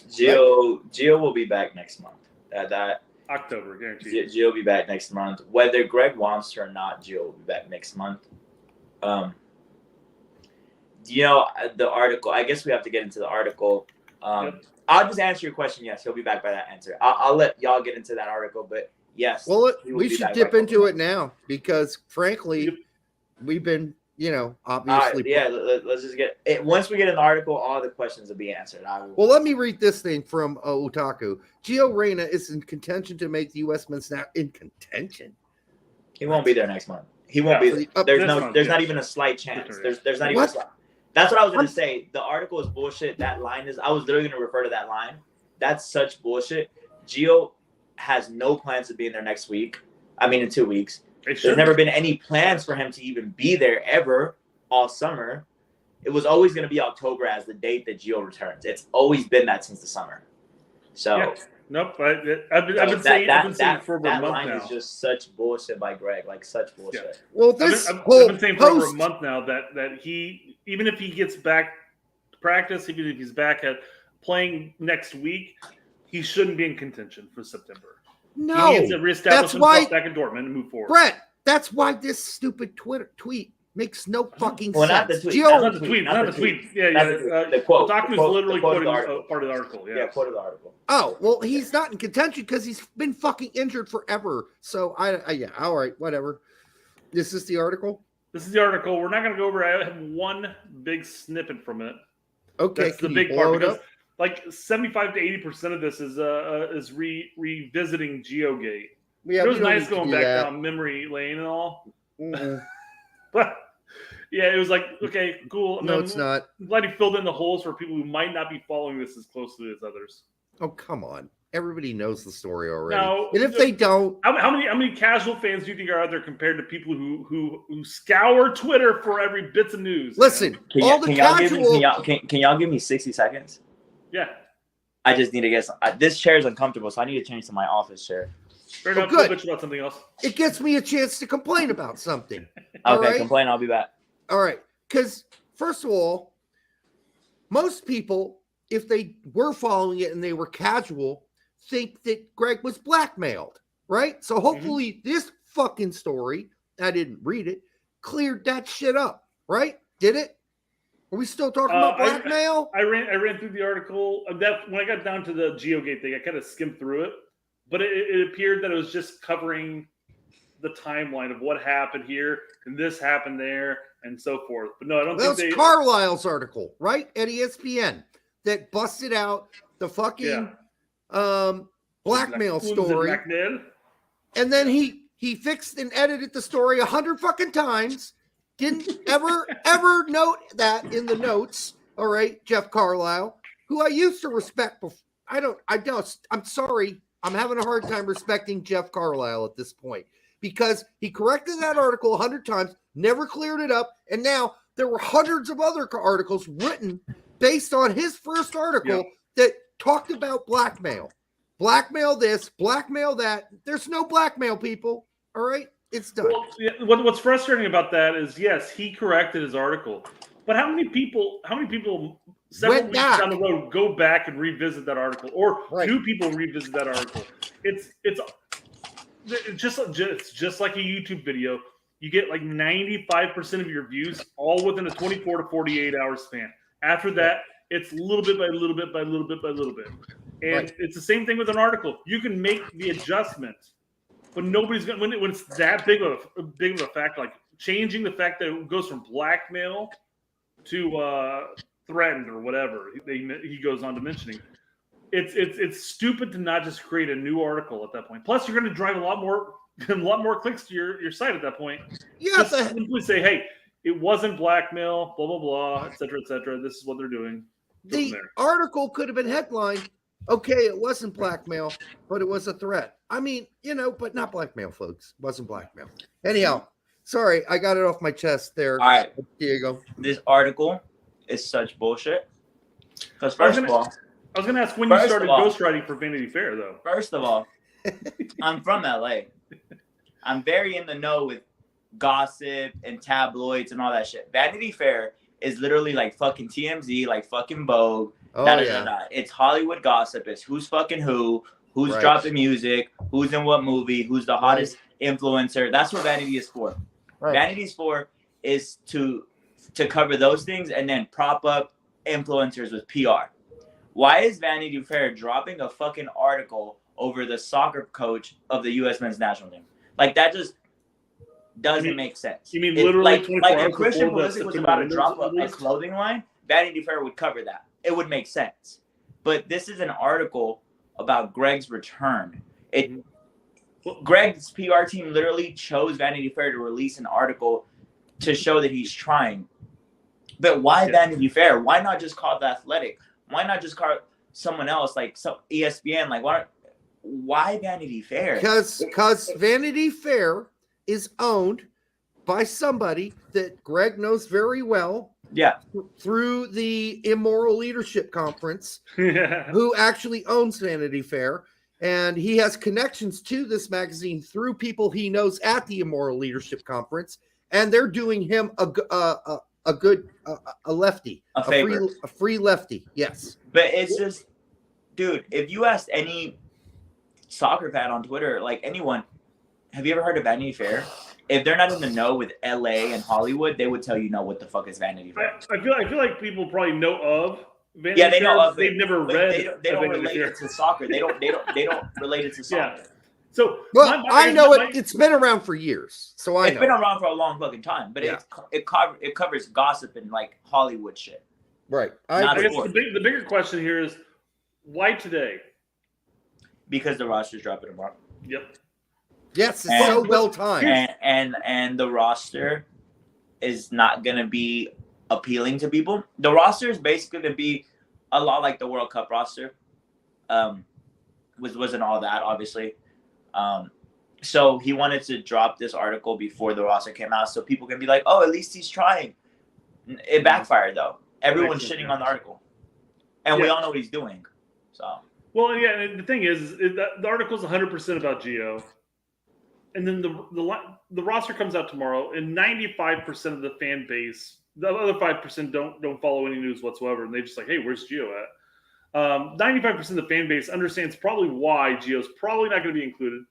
Gio will be back next month. That October, guaranteed. Gio will be back next month. Whether Greg wants to or not, Gio will be back next month. The article. I guess we have to get into the article. I'll just answer your question. Yes, he'll be back by that answer. I'll let y'all get into that article, but yes. Well, we should dip into it now because, frankly, we've been, obviously. Right, let's just get it. Once we get an article, all the questions will be answered. Well, let me read this thing from Otaku. Gio Reyna is in contention to make the U.S. men's now in contention. He won't be there next month. He won't be there. There's not even a slight chance. There's not even a slight. That's what I was going to say. The article is bullshit. That line is – I was literally going to refer to that line. That's such bullshit. Gio has no plans to be in there next week. In 2 weeks. There's never been any plans for him to even be there ever all summer. It was always going to be October as the date that Gio returns. It's always been that since the summer. So yeah. Nope. I've been saying for over a month now. That line is just such bullshit by Greg. Like, such bullshit. Yeah. Well, I've been saying for over a month now that he, even if he gets back to practice, even if he's back at playing next week, he shouldn't be in contention for September. No. He needs to reestablish himself back in Dortmund and move forward. Brett, that's why this stupid tweet makes no fucking sense. Not the tweet. Not the tweet. The quote. The document's literally quoting part of the article. Yeah, quote of the article. Oh, well, he's not in contention because he's been fucking injured forever. So, all right, whatever. This is the article? This is the article. We're not going to go over it. I have one big snippet from it. Okay, that's the big part because like 75 to 80% of this is revisiting GeoGate. Yeah, it was nice going back down memory lane and all. But yeah, it was like, okay, cool. No, it's not. I'm glad he filled in the holes for people who might not be following this as closely as others. Oh, come on. Everybody knows the story already. No, and if they don't, how many casual fans do you think are out there compared to people who scour Twitter for every bits of news? Listen, can y'all give me 60 seconds? Yeah. I just need to get some. This chair is uncomfortable, so I need to change to my office chair. Fair enough. Good. Bitch about something else. It gets me a chance to complain about something. Okay, complain. I'll be back. All right. Because, first of all, most people, if they were following it and they were casual, think that Greg was blackmailed, right? So hopefully this fucking story, I didn't read it, cleared that shit up, right? Did it? Are we still talking about blackmail? I ran through the article. When I got down to the GeoGate thing, I kind of skimmed through it. But it appeared that it was just covering the timeline of what happened here and this happened there and so forth. But no, I don't think that was Carlisle's article, right? At ESPN that busted out the fucking blackmail story. And then he fixed and edited the story 100 fucking times. Didn't ever note that in the notes. All right, Jeff Carlisle, who I used to respect before. I'm sorry. I'm having a hard time respecting Jeff Carlisle at this point because he corrected that article 100 times, never cleared it up, and now there were hundreds of other articles written based on his first article that talked about blackmail. Blackmail this, blackmail that. There's no blackmail, people. All right? It's done. Well, what's frustrating about that is, yes, he corrected his article, but how many people several weeks down the road go back and revisit that article, or do people revisit that article? It's just like a YouTube video. You get like 95% of your views all within a 24 to 48 hour span. After that, it's little bit by little bit by little bit by little bit, and it's the same thing with an article. You can make the adjustment, but nobody's gonna when it's that big of a fact, like changing the fact that it goes from blackmail to threatened or whatever he goes on to mentioning. It's stupid to not just create a new article at that point. Plus, you're going to drive a lot more clicks to your site at that point. Yeah, just simply say, hey, it wasn't blackmail, blah blah blah, etc. This is what they're doing. The article could have been headlined, okay, it wasn't blackmail, but it was a threat. I mean, but not blackmail, folks. It wasn't blackmail. Anyhow, Sorry, I got it off my chest there. All right. Diego. This article is such bullshit. Because first of all, I was going to ask when you started ghostwriting for Vanity Fair, though. First of all, I'm from LA. I'm very in the know with gossip and tabloids and all that shit. Vanity Fair is literally like fucking TMZ, like fucking Vogue. It's Hollywood gossip. It's who's fucking who's dropping music, who's in what movie, who's the hottest influencer. That's what Vanity is for. Right. Vanity is for is to cover those things and then prop up influencers with PR. Why is Vanity Fair dropping a fucking article over the soccer coach of the U.S. men's national team? Like, that just doesn't make sense. You mean literally 24 like hours if Christian before Pulisic was about to drop a clothing line, Vanity Fair would cover that. It would make sense. But this is an article about Greg's return. Greg's PR team literally chose Vanity Fair to release an article to show that he's trying. But why Vanity Fair? Why not just call it The Athletic? Why not just call it someone else, like some ESPN? Like, why Vanity Fair? Because Vanity Fair is owned by somebody that Greg knows very well. Yeah. Through the Immoral Leadership Conference, who actually owns Vanity Fair. And he has connections to this magazine through people he knows at the Immoral Leadership Conference. And they're doing him a lefty, a favor. A free lefty. Yes. But it's just, dude, if you asked any soccer fan on Twitter, like anyone, have you ever heard of Vanity Fair? If they're not in the know with LA and Hollywood, they would tell you, no, what the fuck is Vanity Fair? I feel like people probably know of Vanity Fair. Know of it. They've never read. They don't relate it to soccer. They don't relate it to soccer. Yeah. So I know it. It's been around for years, so I know. It's been around for a long fucking time, but it covers gossip and like Hollywood shit. Right. I guess the bigger question here is why today? Because the roster's dropping tomorrow. Yep. Yes, it's so well timed. And the roster is not going to be appealing to people. The roster is basically going to be a lot like the World Cup roster. Wasn't all that, obviously. So he wanted to drop this article before the roster came out so people can be like, oh, at least he's trying. It backfired, though. Everyone's shitting on the article. And we all know what he's doing. So. Well, yeah, and the thing is the article's 100% about Gio. And then the roster comes out tomorrow, and 95% of the fan base, the other 5% don't follow any news whatsoever, and they just like, hey, where's Gio at? 95% of the fan base understands probably why Gio's probably not going to be included.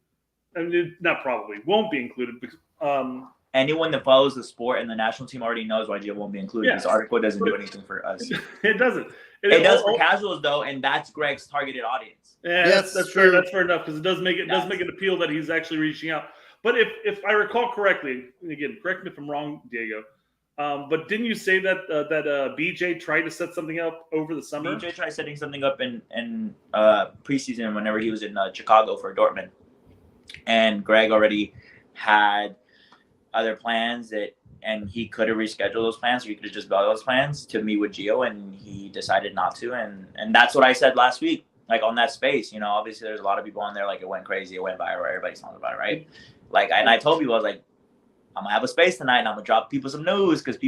I mean, not probably, won't be included. Because, anyone that follows the sport and the national team already knows why Gio won't be included. This article doesn't do anything for us. It doesn't. It does for casuals though, and that's Greg's targeted audience. Yeah, that's fair. That's fair enough because it does make it appeal that he's actually reaching out. But if I recall correctly, and again, correct me if I'm wrong, Diego. But didn't you say that BJ tried to set something up over the summer? BJ tried setting something up in preseason whenever he was in Chicago for Dortmund, and Greg already had other plans and he could have rescheduled those plans, or he could have just built those plans to meet with Gio, and he decided not to. And that's what I said last week, like on that space. You know, obviously there's a lot of people on there, like it went crazy, it went viral, everybody's talking about it, right? Like, and I told people, I was like, I'm gonna have a space tonight, and I'm gonna drop people some news because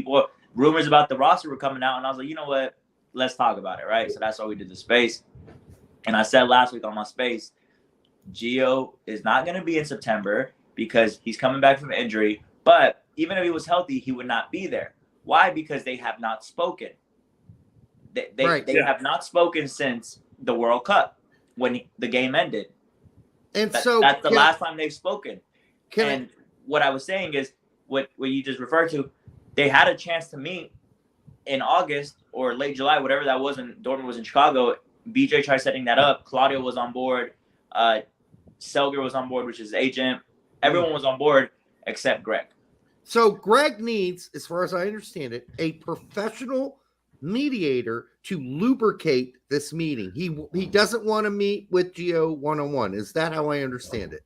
rumors about the roster were coming out, and I was like, you know what? Let's talk about it, right? So that's why we did the space. And I said last week on my space, Gio is not gonna be in September because he's coming back from injury. But even if he was healthy, he would not be there. Why? Because they have not spoken. They have not spoken since the World Cup when the game ended. And that's the last time they've spoken. What I was saying is what you just referred to, they had a chance to meet in August or late July, whatever that was, when Dortmund was in Chicago. BJ tried setting that up. Claudio was on board. Selger was on board, which is his agent. Everyone was on board except Greg. So Greg needs, as far as I understand it, a professional mediator to lubricate this meeting. He doesn't want to meet with Gio one-on-one. Is that how I understand it?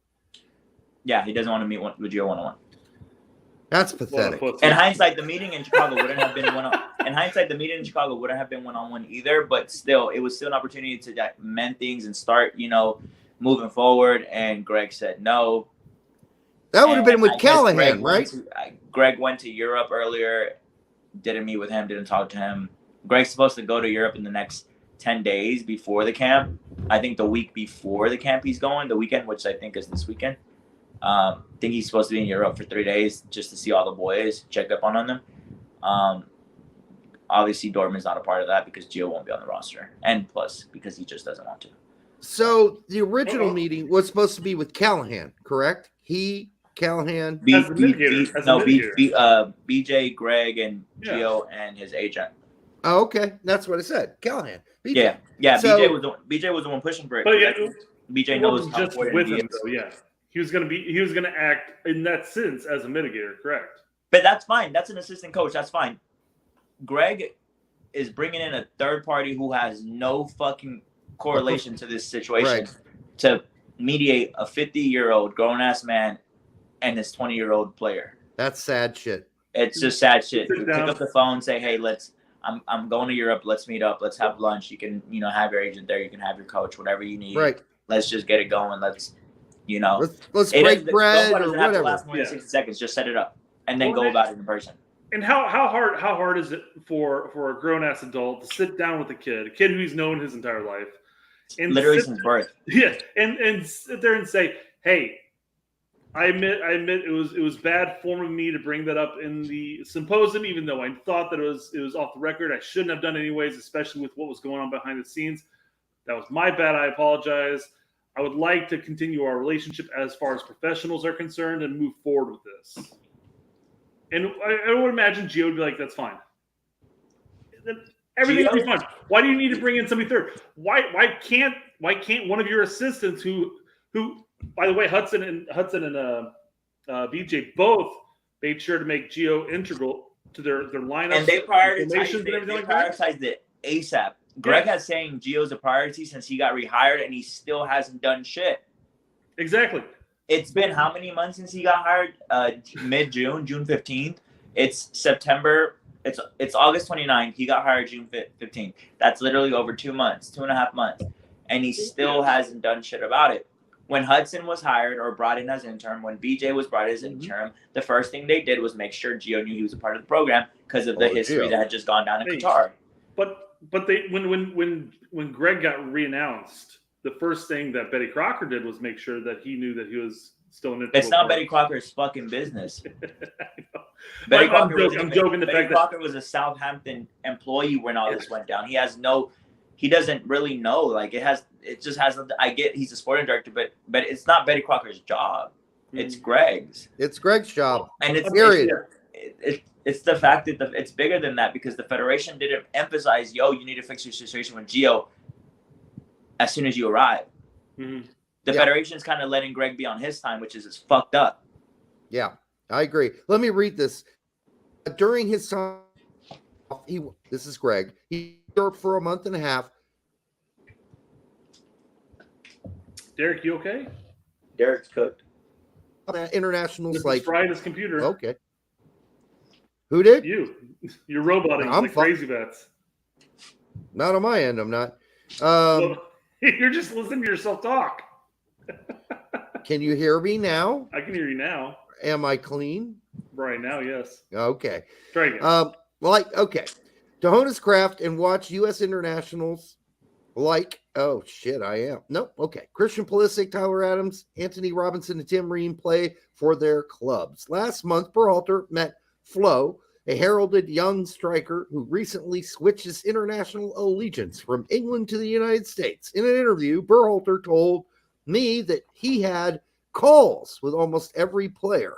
Yeah, he doesn't want to meet with Gio one-on-one. That's pathetic. In hindsight, the meeting in Chicago wouldn't have been one-on-one either. But still, it was still an opportunity to mend things and start, moving forward. And Greg said no. That would have been with Callahan, right? Greg went to Europe earlier. Didn't meet with him. Didn't talk to him. Greg's supposed to go to Europe in the next 10 days before the camp. I think the week before the camp he's going, the weekend, which I think is this weekend. I think he's supposed to be in Europe for 3 days just to see all the boys, check up on them. Obviously, Dortmund's not a part of that because Gio won't be on the roster. And plus, because he just doesn't want to. So the original meeting was supposed to be with Callahan, correct? Callahan. BJ, Greg, and Gio and his agent. Oh, okay. That's what I said. Callahan. BJ. Yeah. So, BJ was the one pushing for it. But yeah, BJ knows how just with him, though. Yeah, he was gonna act in that sense as a mitigator, correct? But that's fine. That's an assistant coach. That's fine. Greg is bringing in a third party who has no fucking correlation to this situation to mediate a 50-year-old grown-ass man and this 20-year-old player. That's sad shit. It's just sad shit. Pick up the phone, say, hey, I'm going to Europe. Let's meet up. Let's have lunch. You can, have your agent there. You can have your coach, whatever you need. Right. Let's just get it going. Let's break bread or whatever. Last more than 60 seconds. Just set it up and then go about it in person. And how hard is it for a grown ass adult to sit down with a kid who he's known his entire life, and literally since birth? Yeah, and sit there and say, hey, I admit it was bad form of me to bring that up in the symposium, even though I thought that it was off the record. I shouldn't have done it anyways, especially with what was going on behind the scenes. That was my bad. I apologize. I would like to continue our relationship as far as professionals are concerned and move forward with this. And I would imagine Gio would be like, that's fine. Everything will be fine. Why do you need to bring in somebody third? Why can't one of your assistants who by the way, Hudson and BJ both made sure to make Gio integral to their lineup. And they prioritized it ASAP. Greg has saying Gio's a priority since he got rehired and he still hasn't done shit. Exactly. It's been how many months since he got hired? Mid-June, June 15th. It's September. It's August 29th. He got hired June 15th. That's literally over 2 months, 2.5 months. And he still hasn't done shit about it. When Hudson was hired or brought in as intern, when BJ was brought in as intern, the first thing they did was make sure Gio knew he was a part of the program because of the history that had just gone down in Qatar. But they when Greg got reannounced, the first thing that Betty Crocker did was make sure that he knew that he was still in it. It's not Betty Crocker's fucking business. I'm joking. Betty Crocker was a Southampton employee when all this went down. He doesn't really know. Like it just has. I get he's a sporting director, but it's not Betty Crocker's job. It's Greg's. It's Greg's job. And it's the fact that it's bigger than that because the federation didn't emphasize, you need to fix your situation with Gio as soon as you arrive. Mm-hmm. The federation's kind of letting Greg be on his time, which is fucked up. Yeah, I agree. Let me read this. During his time, this is Greg. He worked for a month and a half. Derek, you okay? Derek's cooked. Internationals like fried his computer. Okay. Who did? You're roboting like crazy bets. Not on my end. I'm not. You're just listening to yourself talk. Can you hear me now? I can hear you now. Am I clean? Right now, yes. Okay. Try again. Okay. To hone his craft and watch U.S. internationals oh, shit, I am. Nope. Okay. Christian Pulisic, Tyler Adams, Anthony Robinson, and Tim Ream play for their clubs. Last month, Berhalter met Flo, a heralded young striker who recently switched his international allegiance from England to the United States. In an interview, Berhalter told me that he had calls with almost every player.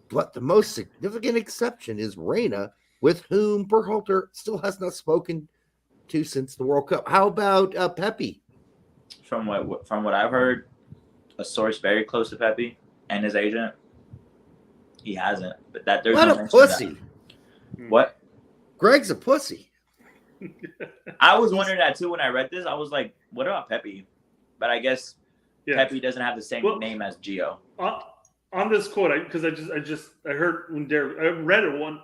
But the most significant exception is Reyna, with whom Berhalter still has not spoken to since the World Cup. How about Pepe? From what I've heard, a source very close to Pepe and his agent, he hasn't. But there's what a pussy. What? Greg's a pussy. I was wondering that too when I read this. I was like, what about Pepe? But I guess Pepe doesn't have the same name as Gio. On this quote, because I heard when Derek, I read it one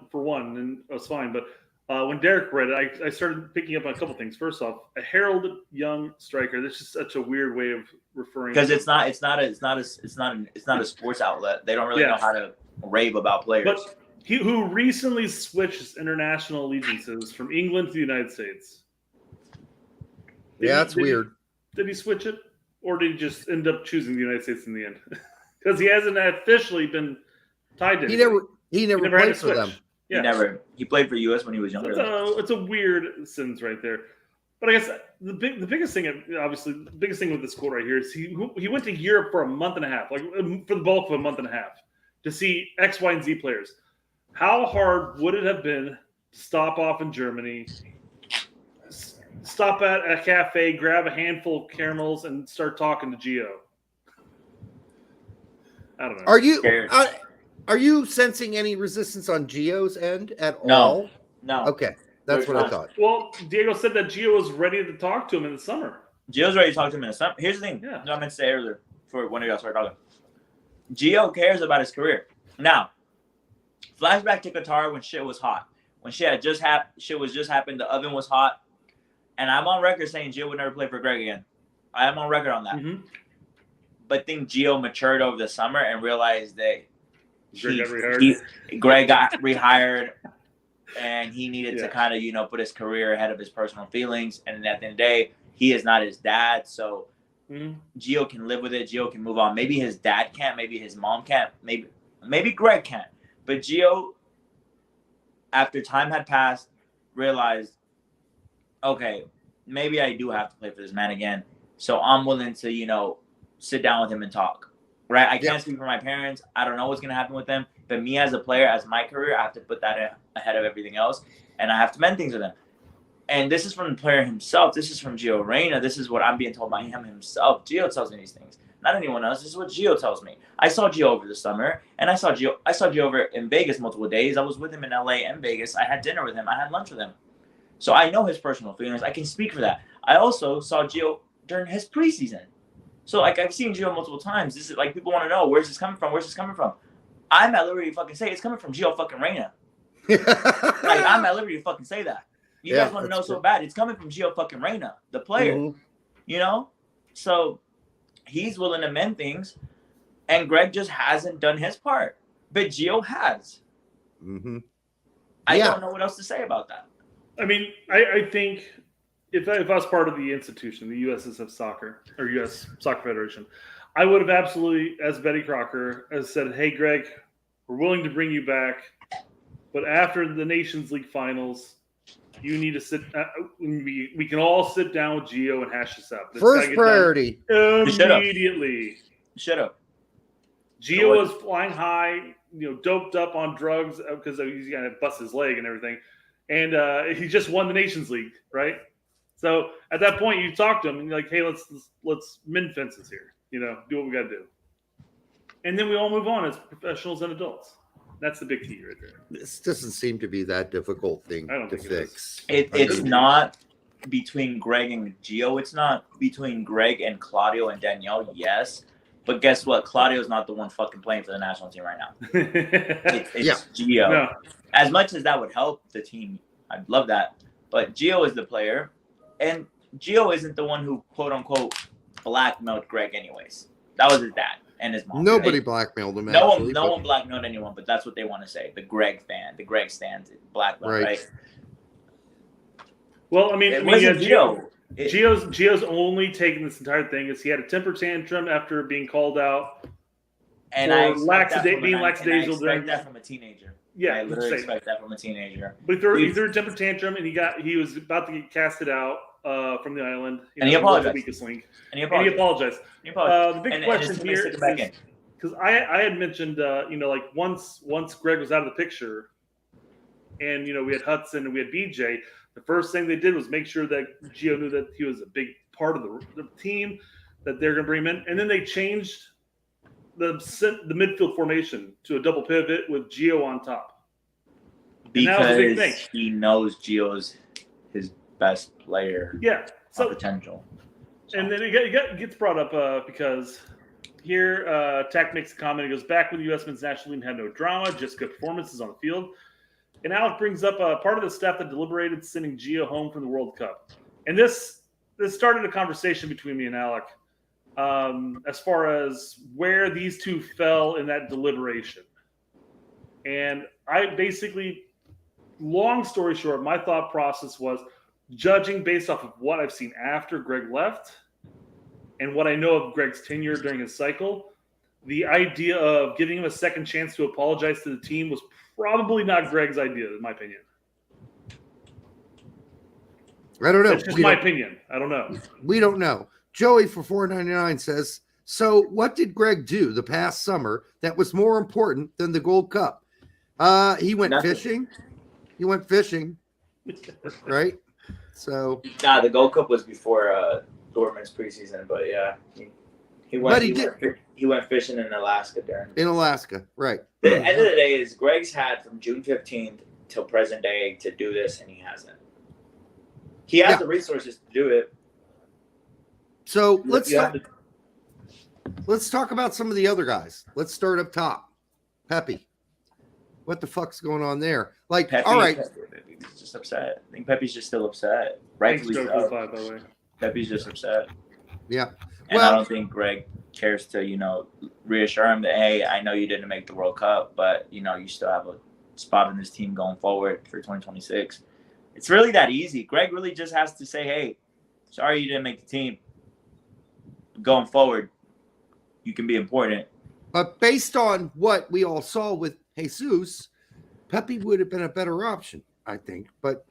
and it was fine, but when Derek read it, I started picking up on a couple things. First off, a heralded young striker. This is such a weird way of referring because it's not a sports outlet. They don't really know how to rave about players. But who recently switched his international allegiances from England to the United States. That's weird. Did he switch it, or did he just end up choosing the United States in the end? Because he hasn't officially been tied to. He never played for them. Yeah. He played for US when he was younger. It's a weird sentence right there. But I guess the biggest thing, obviously, the biggest thing with this quote right here is he went to Europe for a month and a half, like for the bulk of a month and a half, to see X, Y, and Z players. How hard would it have been to stop off in Germany, stop at a cafe, grab a handful of caramels, and start talking to Gio? I don't know. Are you sensing any resistance on Gio's end at all? No. Okay, that's what I thought. Well, Diego said that Gio was ready to talk to him in the summer. Gio's ready to talk to him in the summer. Here's the thing. Yeah. I meant to say earlier before one of y'all started talking. Gio cares about his career. Now, flashback to Qatar when shit was hot. When shit was just happened, the oven was hot. And I'm on record saying Gio would never play for Greg again. I am on record on that. Mm-hmm. But I think Gio matured over the summer and realized that Greg got rehired and he needed to kind of, put his career ahead of his personal feelings. And at the end of the day, he is not his dad. So Gio can live with it. Gio can move on. Maybe his dad can't. Maybe his mom can't. Maybe Greg can't. But Gio, after time had passed, realized, okay, maybe I do have to play for this man again. So I'm willing to, sit down with him and talk. Right? I can't speak for my parents. I don't know what's going to happen with them. But me as a player, as my career, I have to put that ahead of everything else. And I have to mend things with him. And this is from the player himself. This is from Gio Reyna. This is what I'm being told by him himself. Gio tells me these things. Not anyone else. This is what Gio tells me. I saw Gio over the summer. And I saw Gio over in Vegas multiple days. I was with him in LA and Vegas. I had dinner with him. I had lunch with him. So I know his personal feelings. I can speak for that. I also saw Gio during his preseason. So, I've seen Gio multiple times. This is, people want to know, where's this coming from? Where's this coming from? I'm at liberty to fucking say it's coming from Gio fucking Reyna. I'm at liberty to fucking say that. You guys want to know so bad. It's coming from Gio fucking Reyna, the player. Mm-hmm. So, he's willing to mend things, and Greg just hasn't done his part. But Gio has. Mm-hmm. I don't know what else to say about that. I mean, I think if I was part of the institution, the USSF Soccer or U.S. Soccer Federation, I would have absolutely, as Betty Crocker, has said, "Hey, Greg, we're willing to bring you back, but after the Nations League finals, you need to sit. We can all sit down with Gio and hash this out. First priority immediately. Shut up. Gio was flying high, doped up on drugs because he's gonna bust his leg and everything, and he just won the Nations League, right? So at that point, you talk to him and you're like, "Hey, let's mend fences here. Do what we got to do." And then we all move on as professionals and adults. That's the big key right there. This doesn't seem to be that difficult thing to fix. It's not between Greg and Gio. It's not between Greg and Claudio and Danielle, yes. But guess what? Claudio's not the one fucking playing for the national team right now. It's Gio. No. As much as that would help the team, I'd love that. But Gio is the player. And Gio isn't the one who, quote unquote, blackmailed Greg anyways. That was his dad and his mom. Nobody blackmailed him. No one blackmailed anyone, but that's what they want to say. The Greg stands blackmail, right? Well, I mean, Gio. Gio's only taken this entire thing is he had a temper tantrum after being called out. And I expect that from a teenager. Yeah, I literally expect that from a teenager. But he threw a temper tantrum, and he was about to get casted out from the island. And he apologized. And he apologized. The big question here is because I had mentioned, once Greg was out of the picture, and we had Hudson and we had BJ. The first thing they did was make sure that Gio knew that he was a big part of the team, that they're going to bring him in, and then they changed the midfield formation to a double pivot with Gio on top. Because he knows Gio's his best player. Yeah. So potential. So. And then it gets brought up because here Tack makes a comment. He goes, back when the U.S. men's national team had no drama, just good performances on the field. And Alec brings up part of the staff that deliberated sending Gio home from the World Cup. And this started a conversation between me and Alec as far as where these two fell in that deliberation. And I basically, long story short, my thought process was judging based off of what I've seen after Greg left and what I know of Greg's tenure during his cycle, the idea of giving him a second chance to apologize to the team was probably not Greg's idea, in my opinion. I don't know. That's just my opinion. I don't know. We don't know. Joey for $4.99 says, so what did Greg do the past summer that was more important than the Gold Cup? He went fishing. He went fishing, right? So the Gold Cup was before Dortmund's preseason, but yeah, he went fishing in Alaska in Alaska, right? The end of the day is Greg's had from June 15th till present day to do this, and he hasn't. He has the resources to do it. So let's talk about some of the other guys. Let's start up top. Pepe. What the fuck's going on there? Like, Pepe, all right. Pepe's just upset. I think Pepe's just still upset. Rightfully so. By the way. Pepe's just upset. Yeah. And I don't think Greg cares to, reassure him that, hey, I know you didn't make the World Cup, but, you still have a spot in this team going forward for 2026. It's really that easy. Greg really just has to say, hey, sorry you didn't make the team. Going forward, you can be important. But based on what we all saw with Jesus, Pepe would have been a better option, I think. But,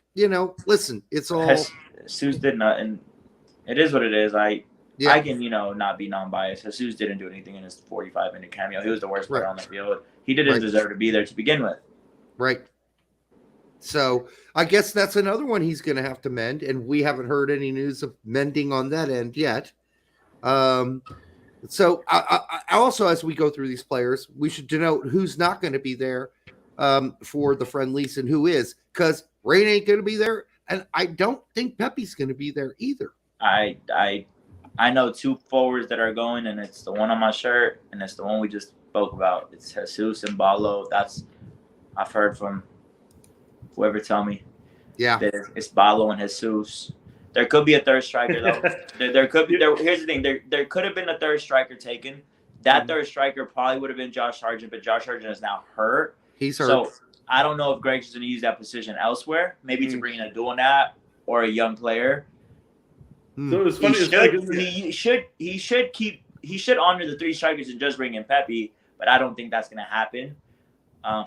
listen, it's all... Jesus did not, and it is what it is. I can, not be non-biased. Jesus didn't do anything in his 45-minute cameo. He was the worst player on the field. He didn't deserve to be there to begin with. Right. So I guess that's another one he's going to have to mend, and we haven't heard any news of mending on that end yet. So I also, as we go through these players, we should denote who's not going to be there for the friendlies and who is, because Reyna ain't going to be there, and I don't think Pepe's going to be there either. I know two forwards that are going, and it's the one on my shirt, and it's the one we just spoke about. It's Jesus and Balo. I've heard from whoever tell me. Yeah, that it's Balo and Jesus. There could be a third striker though. Here's the thing. There could have been a third striker taken. That third striker probably would have been Josh Sargent, but Josh Sargent is now hurt. He's hurt. So I don't know if Greg's going to use that position elsewhere. Maybe to bring in a dual nap or a young player. So it was funny. He should honor the three strikers and just bring in Pepe, but I don't think that's going to happen.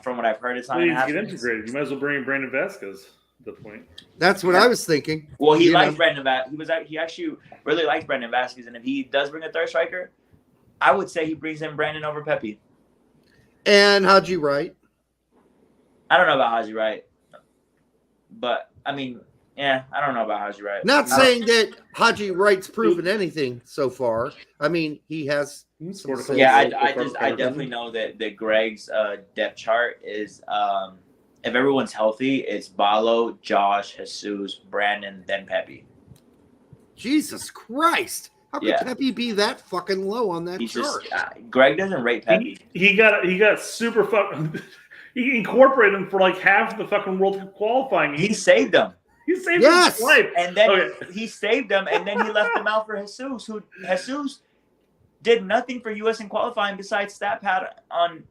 From what I've heard, it's not going to happen. Get integrated. You might as well bring in Brandon Vasquez. The point. That's what I was thinking. Well, he likes Brandon Vasquez. He actually really likes Brandon Vasquez, and if he does bring a third striker, I would say he brings in Brandon over Pepe. And Haji Wright. I don't know about Haji Wright, but I mean, I don't know about Haji Wright. Not saying that Haji Wright's proven anything so far. I mean, he has. I definitely know that Greg's depth chart is. If everyone's healthy, it's Balo, Josh, Jesus, Brandon, then Pepe. Jesus Christ. How could Pepe be that fucking low on that chart? Greg doesn't rate Pepe. He got super fucking... He incorporated him for like half the fucking World Cup qualifying. He saved them. He saved his life. And then he saved them, and then he left them out for Jesus, who Jesus did nothing for US in qualifying besides stat pad on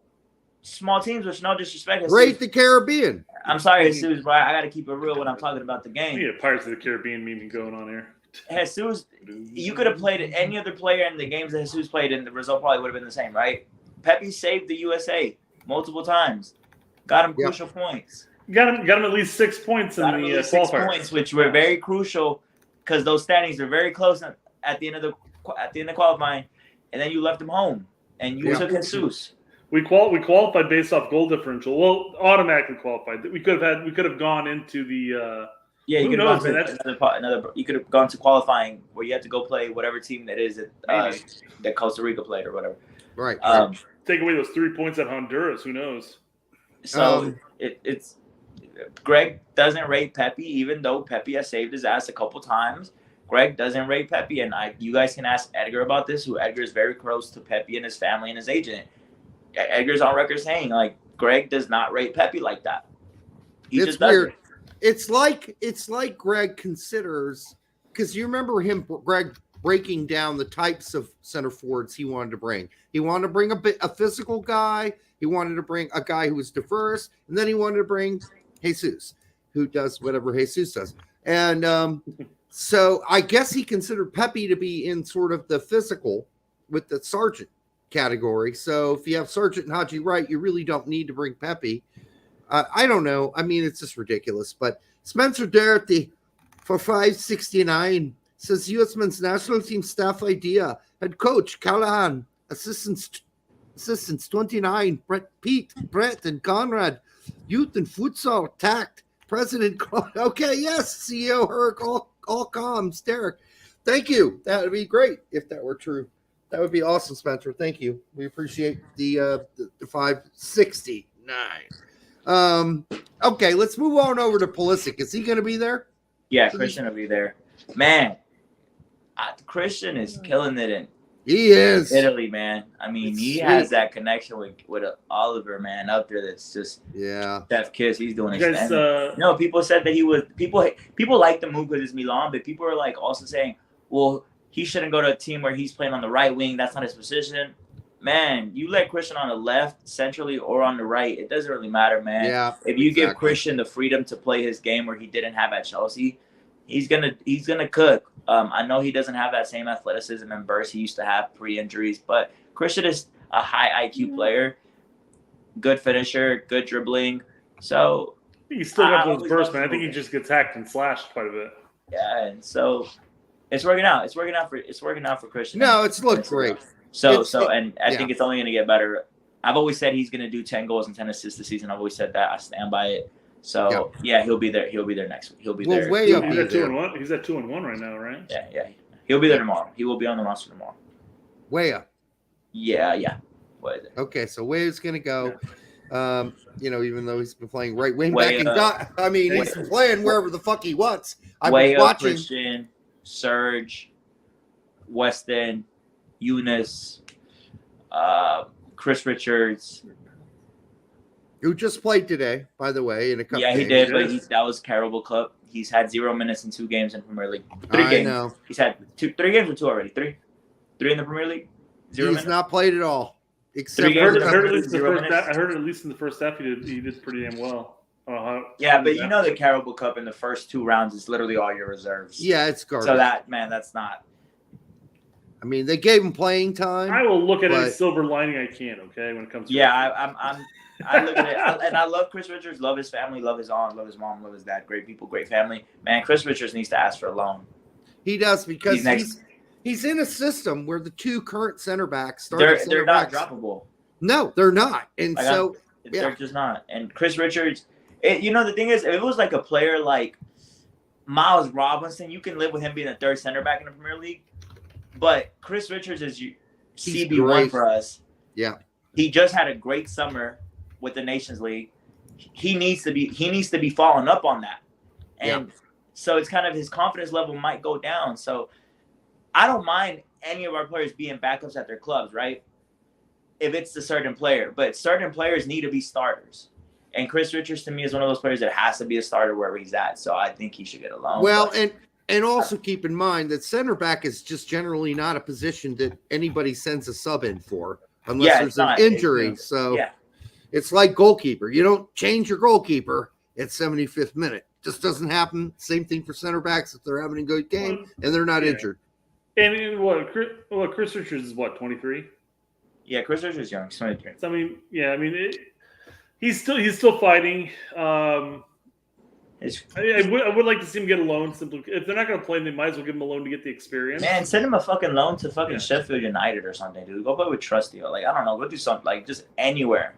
small teams, which no disrespect. Rate the Caribbean. I'm sorry, Jesus, but I got to keep it real when I'm talking about the game. We need a Pirates of the Caribbean meme going on here. Jesus, you could have played any other player in the games that Jesus played, and the result probably would have been the same, right? Pepe saved the USA multiple times, got him crucial points. Got him at least 6 points in the qualifier. 6 points, which were very crucial because those standings are very close at the end of qualifying, and then you left him home and you took Jesus. We qualified based off goal differential. Well, automatically qualified. We could have gone into the. You could have gone to You could have gone to qualifying where you had to go play whatever team that is that Costa Rica played or whatever. Right. Take away those 3 points at Honduras. Who knows? So it's Greg doesn't rate Pepe, even though Pepe has saved his ass a couple times. Greg doesn't rate Pepe, and you guys can ask Edgar about this. Who Edgar is very close to Pepe and his family and his agent. Edgar's on record saying, like, Greg does not rate Pepe like that. He it's just does weird. it. It's like Greg considers, because you remember Greg breaking down the types of center forwards he wanted to bring. He wanted to bring a physical guy. He wanted to bring a guy who was diverse, and then he wanted to bring Jesus, who does whatever Jesus does. And so I guess he considered Pepe to be in sort of the physical with the Sargent category. So if you have Sargent and Haji Wright, you really don't need to bring Pepe. I don't know. I mean, it's just ridiculous. But Spencer Doherty for 569 says U.S. men's national team staff idea. Head coach Callahan, assistants 29, Brett and Conrad, youth and futsal, tact, president. Okay, yes, CEO Herc, all comms, Derek. Thank you. That would be great if that were true. That would be awesome, Spencer. Thank you. We appreciate the 569. Okay, let's move on over to Pulisic. Is he going to be there? Yeah, Christian will be there. Man, Christian is killing it in He is. Italy, man. I mean, he has that connection with Oliver, man, up there. That's just Chef Kiss. He's doing his thing. No, people said that he was people like the move because it's Milan, but people are like also saying, well, he shouldn't go to a team where he's playing on the right wing. That's not his position. Man, you let Christian on the left, centrally, or on the right, it doesn't really matter, man. Yeah, if you give Christian the freedom to play his game where he didn't have at Chelsea, he's gonna cook. I know he doesn't have that same athleticism and burst he used to have pre-injuries, but Christian is a high IQ player, good finisher, good dribbling. So he's still got those bursts, man. I think he just gets hacked and slashed quite a bit. Yeah, and so it's working out. It's working out for Christian. No, it's looked great. And I think it's only going to get better. I've always said he's going to do 10 goals and 10 assists this season. I've always said that. I stand by it. So yeah, he'll be there. He'll be there next week. He'll be there. Way up he's at 2-1. He's at 2-1 right now, right? Yeah. He'll be there tomorrow. He will be on the roster tomorrow. Way up. Yeah. What is it? Okay, so Wave's going to go. Even though he's been playing right wing back, he's playing wherever the fuck he wants. I was watching Christian, Serge, Weston, Eunice, Chris Richards, who just played today, by the way, in a couple. Yeah, he did, but that was Carabao Cup. He's had 0 minutes in 2 games in Premier League. 3 games. Know. He's had 3 games or 2 already. 3 in the Premier League. 0 minutes. He's not played at all. Except I heard at least in the first half he did pretty damn well. Yeah, but you know the Carabao Cup in the first 2 rounds is literally all your reserves. Yeah, it's garbage. So that's not. I mean, they gave him playing time. I will look at any silver lining I can. Okay, when it comes to I look at it, and I love Chris Richards. Love his family. Love his aunt. Love his mom. Love his dad. Great people. Great family. Man, Chris Richards needs to ask for a loan. He does because he's in a system where the 2 current center backs they're not droppable. No, they're not, and they're just not. And Chris Richards, the thing is, if it was like a player like Miles Robinson, you can live with him being a 3rd center back in the Premier League. But Chris Richards is CB1 for us. Yeah, he just had a great summer with the Nations League. He needs to be following up on that, and so it's kind of his confidence level might go down. So I don't mind any of our players being backups at their clubs, right? If it's a certain player, but certain players need to be starters. And Chris Richards to me is one of those players that has to be a starter wherever he's at. So I think he should get a loan. Well, and also keep in mind that center back is just generally not a position that anybody sends a sub in for unless there's an injury. It's like goalkeeper. You don't change your goalkeeper at 75th minute. Just doesn't happen. Same thing for center backs if they're having a good game and they're not injured. And Chris Richards is 23? Yeah, Chris Richards is young. He's 23. So, he's still fighting. I would like to see him get a loan. Simply, if they're not going to play him, they might as well give him a loan to get the experience. Man, send him a fucking loan to fucking Sheffield United or something, dude. Go play with Trusty. Like, I don't know. Go do something. Like, just anywhere.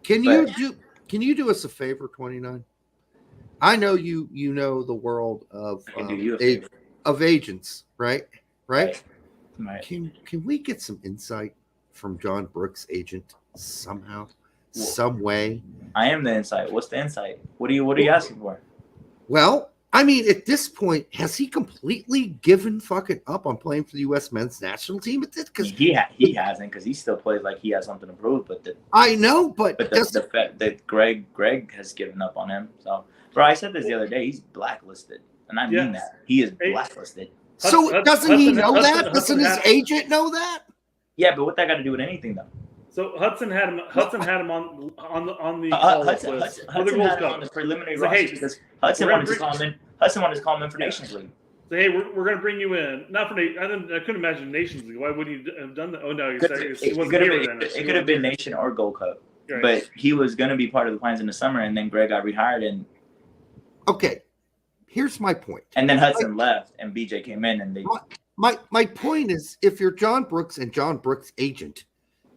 Can you do us a favor, 29? I know you know the world of agents, right? Right. Can we get some insight from John Brooks' agent somehow, some way? I am the insight. What's the insight? What are you asking for? Well, I mean, at this point, has he completely given fucking up on playing for the U.S. men's national team? Because he hasn't, because he still plays like he has something to prove. But I know, but the fact that Greg has given up on him. So, bro, I said this the other day. He's blacklisted, and I mean that he is blacklisted. So doesn't he know that? Doesn't his agent know that? Yeah, but what that got to do with anything, though? So Hudson had him on the Hudson had him on the preliminary roster because Hudson wanted to call him in. Hudson wanted to call him in for Nations League. So hey, we're going to bring you in. Not for I couldn't imagine Nations League. Why would he have done that? Oh no, he it could have been Nation or Gold Cup, right. But he was going to be part of the plans in the summer, and then Greg got rehired. And okay, here's my point. And then Hudson left, and BJ came in, and they. My point is, if you're John Brooks and John Brooks' agent,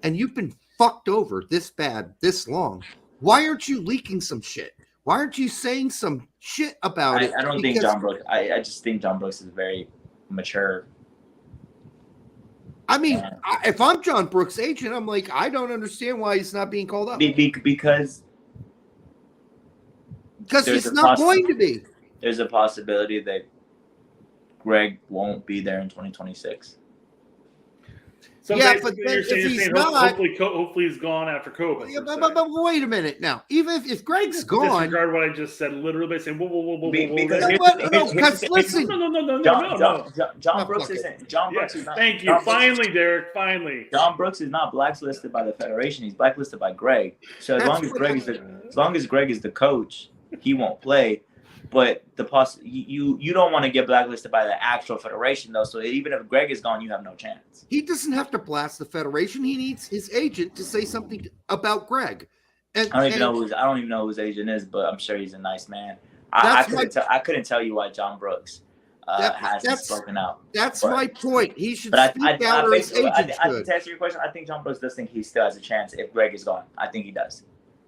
and you've been fucked over this bad, this long, why aren't you leaking some shit? Why aren't you saying some shit about it? I don't think John Brooks. I just think John Brooks is very mature. I mean, if I'm John Brooks' agent, I'm like, I don't understand why he's not being called up. Because he's not going to be. There's a possibility that Greg won't be there in 2026. So yeah, but then if he's not, hopefully he's gone after Copa. Yeah, but wait a minute now. Even if Greg's gone, disregard what I just said. Literally by saying whoa. Because listen, no. John Brooks isn't. John Brooks is not. Thank you. Finally, Derek. Finally. John Brooks is not blacklisted by the federation. He's blacklisted by Greg. So as long as Greg is the coach, he won't play. But you don't want to get blacklisted by the actual federation, though. So even if Greg is gone, you have no chance. He doesn't have to blast the federation. He needs his agent to say something about Greg. And, I don't even know who his agent is, but I'm sure he's a nice man. I couldn't tell you why John Brooks hasn't spoken out. That's my point. He should speak out, or his agent should. To answer your question, I think John Brooks does think he still has a chance if Greg is gone. I think he does.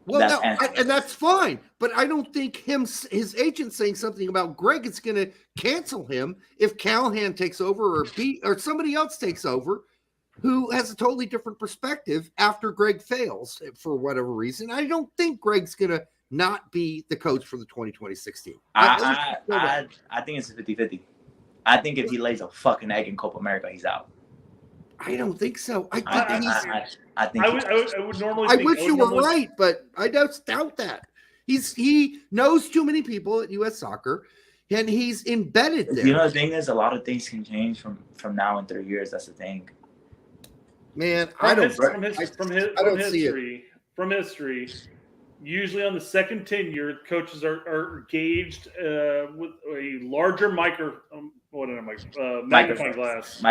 Well, and that's fine, but I don't think his agent saying something about Greg is going to cancel him if Callahan takes over or somebody else takes over who has a totally different perspective after Greg fails for whatever reason. I don't think Greg's going to not be the coach for the 2026 team. I think it's a 50-50. I think if he lays a fucking egg in Copa America, he's out. I don't think so. I would normally. I wish you were right, but I doubt that. He knows too many people at U.S. Soccer, and he's embedded there. You know, the thing is, a lot of things can change from now in 3 years. That's the thing. Man, from history. Usually on the second tenure, coaches are gauged with a larger magnifying glass.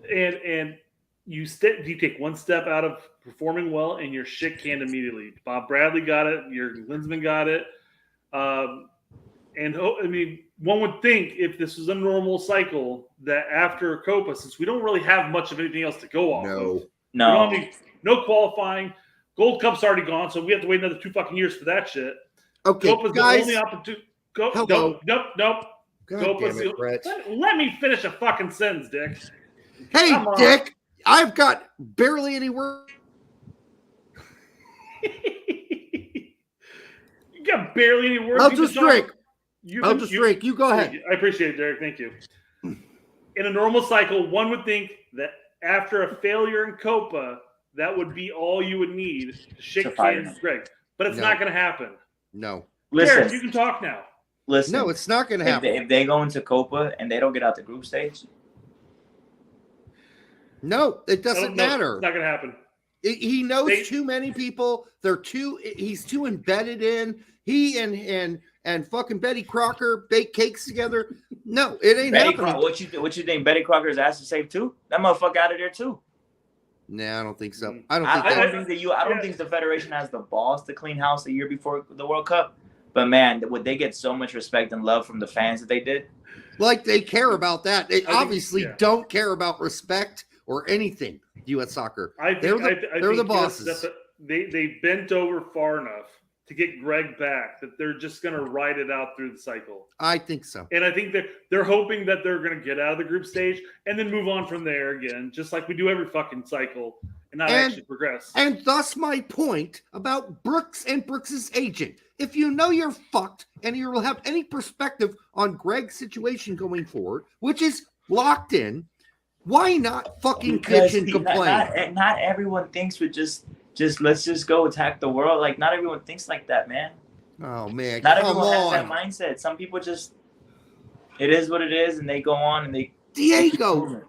And you take one step out of performing well, and you're shit canned immediately. Bob Bradley got it. Jurgen Klinsmann got it. One would think if this was a normal cycle that after Copa, since we don't really have much of anything else to go off of, no qualifying. Gold Cup's already gone, so we have to wait another 2 fucking years for that shit. Okay, Copa's guys. The only opportunity. Hello. Nope. Damn it, Brett. Let me finish a fucking sentence, Dick. Hey, Dick, I've got barely any words. You got barely any words. I'll just drink. You go ahead. I appreciate it, Derek. Thank you. In a normal cycle, one would think that after a failure in Copa, that would be all you would need to shake hands, Greg. But it's not going to happen. No. Listen, Derek, you can talk now. Listen. No, it's not going to happen. If they go into Copa and they don't get out the group stage. No, it doesn't matter. It's not going to happen. He knows too many people. He's too embedded in. He and fucking Betty Crocker bake cakes together. No, it ain't happening. What you think? Betty Crocker's ass is safe too? That motherfucker out of there too. Nah, I don't think so. I don't think the federation has the balls to clean house a year before the World Cup. But man, would they get so much respect and love from the fans that they did? Like they care about that. They obviously don't care about respect or anything. U.S. Soccer. They're the bosses. They bent over far enough to get Greg back that they're just going to ride it out through the cycle. I think so. And I think they're hoping that they're going to get out of the group stage and then move on from there again, just like we do every fucking cycle, and not actually progress. And thus my point about Brooks and Brooks's agent. if you know you're fucked and you'll have any perspective on Greg's situation going forward, which is locked in, why not fucking Because bitch and complain? not everyone thinks with just let's just go attack the world. Like, not everyone thinks like that, man. Oh man, Not come everyone on. has that mindset. Some people just, it is what it is, and they go on and they. Diego,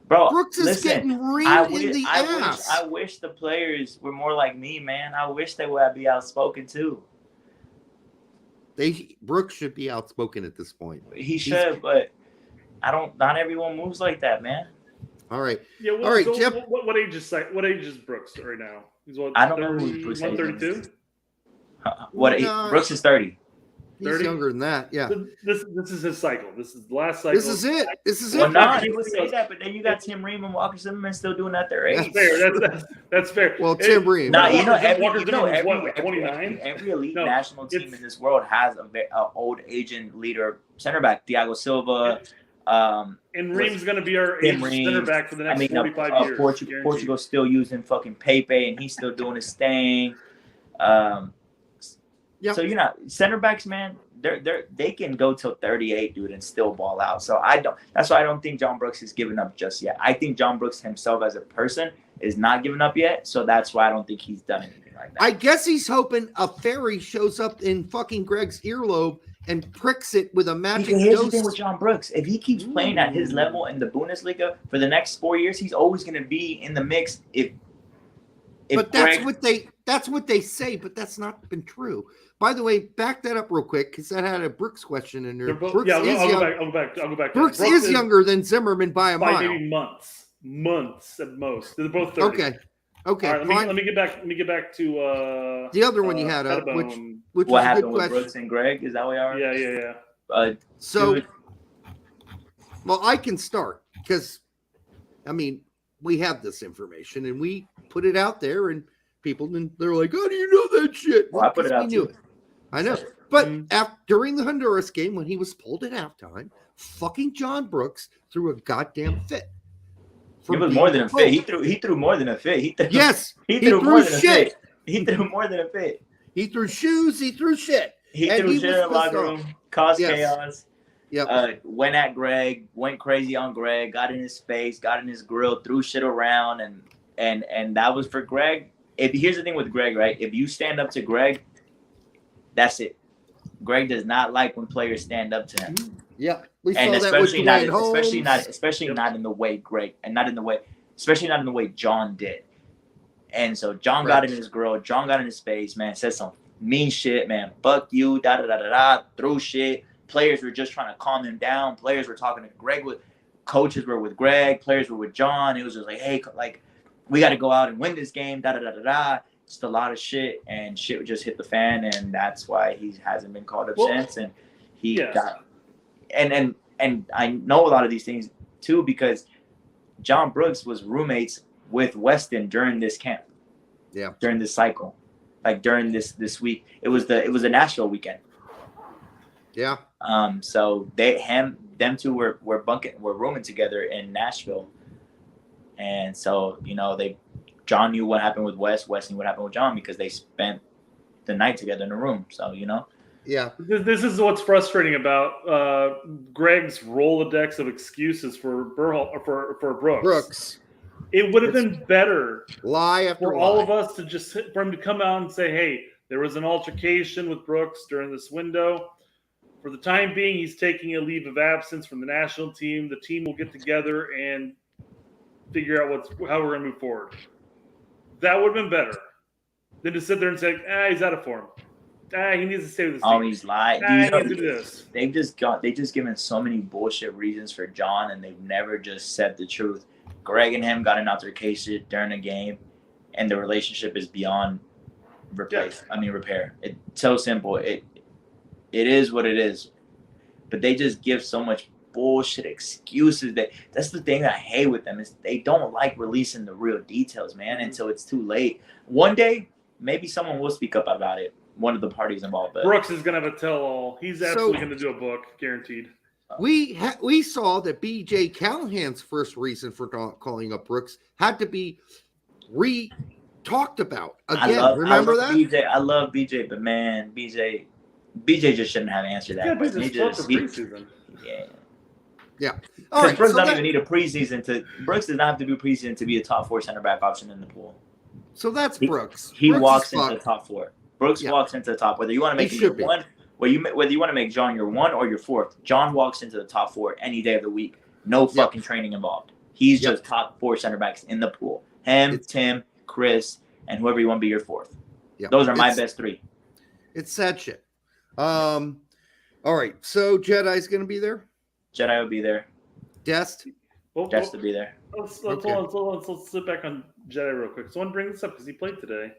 bro, Brooks is listen, getting reamed in the I ass. wish the players were more like me, man. I wish they would be outspoken too. Brooks should be outspoken at this point. He should, but I don't. Not everyone moves like that, man. All right. Yeah. All right, so Jeff. What age is Brooks right now? He's what? I don't know who Brooks is. 132. Brooks is 30. He's 30? younger than that. Yeah. This is his cycle. This is the last cycle. This is it. This is Well, it. no, people say that, but then you got Tim Ream and Walker Zimmerman still doing that at their age. That's fair. That's fair. Well, Tim Ream. Nah, you know, Walker every elite national team in this world has an old agent leader center back, Thiago Silva. And Ream's going to be our center back for the next 45 years. Portugal's still using fucking Pepe, and he's still doing his thing. Yep. So center backs, man, they can go till 38, dude, and still ball out. So that's why I don't think John Brooks is giving up just yet. I think John Brooks himself as a person is not giving up yet. So that's why I don't think he's done anything like that. I guess he's hoping a fairy shows up in fucking Greg's earlobe and pricks it with a magic Here's dose. the thing with John Brooks. If he keeps playing at his level in the Bundesliga for the next 4 years, he's always going to be in the mix. But that's what they say, but that's not been true. By the way, back that up real quick because that had a Brooks question in there. I'll go back. Brooks is younger than Zimmerman by a mile. Maybe months at most. They're both 30. Okay. All right, let me get back to the other one you had up, which what was happened a good with question. Brooks and Greg? Is that what you are? Yeah. Well, I can start because, I mean, we have this information and we put it out there, and people, and they're like, "How do you know that shit?" Well, I put it out too. I know, but during the Honduras game when he was pulled at halftime, fucking John Brooks threw a goddamn fit. It was more than a fit. He threw more than a fit. He threw more than a fit. He threw more than a fit. He threw shoes. He threw shit. He threw shit in the locker room. Caused chaos. Yep. Went at Greg. Went crazy on Greg. Got in his face. Got in his grill. Threw shit around. And that was for Greg. Here's the thing with Greg, right? If you stand up to Greg, that's it. Greg does not like when players stand up to him. Yeah, we saw and that with Dwayne Holmes. especially not in the way Greg, and not in the way, especially not in the way John did. And so John got in his grill. John got in his face, man. Said some mean shit, man. Fuck you, da da da da da. Threw shit. Players were just trying to calm him down. Players were talking to Greg. Coaches were with Greg. Players were with John. It was just like, hey, like, we got to go out and win this game. Da da da da da. Just a lot of shit, and shit would just hit the fan, and that's why he hasn't been called up since. And he got, and I know a lot of these things too because John Brooks was roommates with Weston during this camp. Yeah. During this cycle, like during this week, it was a Nashville weekend. Yeah. So them two were rooming together in Nashville, and so John knew what happened with Wes knew what happened with John because they spent the night together in a room. So, Yeah. This is what's frustrating about Greg's Rolodex of excuses for for Brooks. It would have been better for all of us for him to come out and say, hey, there was an altercation with Brooks during this window. For the time being, he's taking a leave of absence from the national team. The team will get together and figure out how we're going to move forward. That would have been better than to sit there and say, he's out of form. He needs to stay with his team. Oh, he's lying. He needs to do this. They just given so many bullshit reasons for John, and they've never just said the truth. Greg and him got an altercation during a game, and the relationship is beyond repair. It's so simple. It is what it is. But they just give so much bullshit excuses. That's the thing I hate with them is they don't like releasing the real details, man, until it's too late. One day, maybe someone will speak up about it. One of the parties involved. But Brooks is going to have a tell-all. He's absolutely going to do a book, guaranteed. We saw that B.J. Callahan's first reason for calling up Brooks had to be talked about I again. Remember that? BJ, I love BJ, but man, BJ just shouldn't have answered that. Yeah, but question. it's preseason. Yeah. All right. Brooks So don't even need a preseason to. Brooks does not have to do preseason to be a top 4 center back option in the pool. So that's Brooks. He Brooks walks is into the top 4. Brooks walks into the top. Whether you want to make him your one, whether you want to make John your 1 or your 4th, John walks into the top 4 any day of the week. No fucking training involved. He's just top 4 center backs in the pool. Tim, Chris, and whoever you want to be your 4th. Those are my best 3. It's sad shit. All right. So Jedi's going to be there. Jedi will be there. Dest. Dest will be there. Let's sit back on Jedi real quick. Someone bring this up because he played today.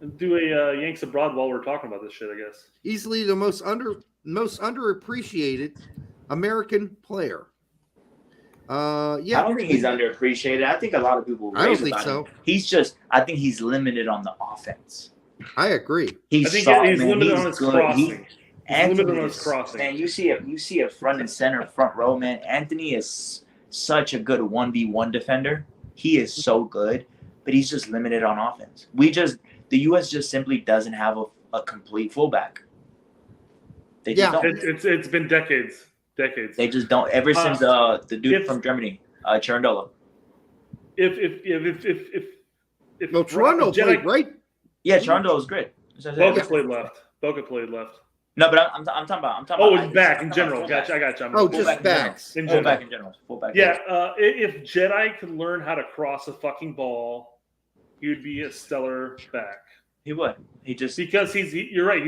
And do a Yanks abroad while we're talking about this shit, I guess. Easily the most underappreciated American player. I don't think he's underappreciated. I think a lot of people. I don't think so. I think he's limited on the offense. I agree. He's limited on his crossing. Anthony is crossing. Man, you see a front and center, front row, man. Anthony is such a good 1v1 defender. He is so good, but he's just limited on offense. The U.S. just simply doesn't have a complete fullback. They just don't. It's been decades. They just don't. Ever since the dude from Germany, Cherundolo. If Cherundolo played right. Yeah, Cherundolo was great. Boca played left. No, but I'm talking about. It's back in general. Gotcha. I got you. Just backs. Fullback in general. Yeah, if Jedi could learn how to cross a fucking ball, he would be a stellar back. He would. Because you're right.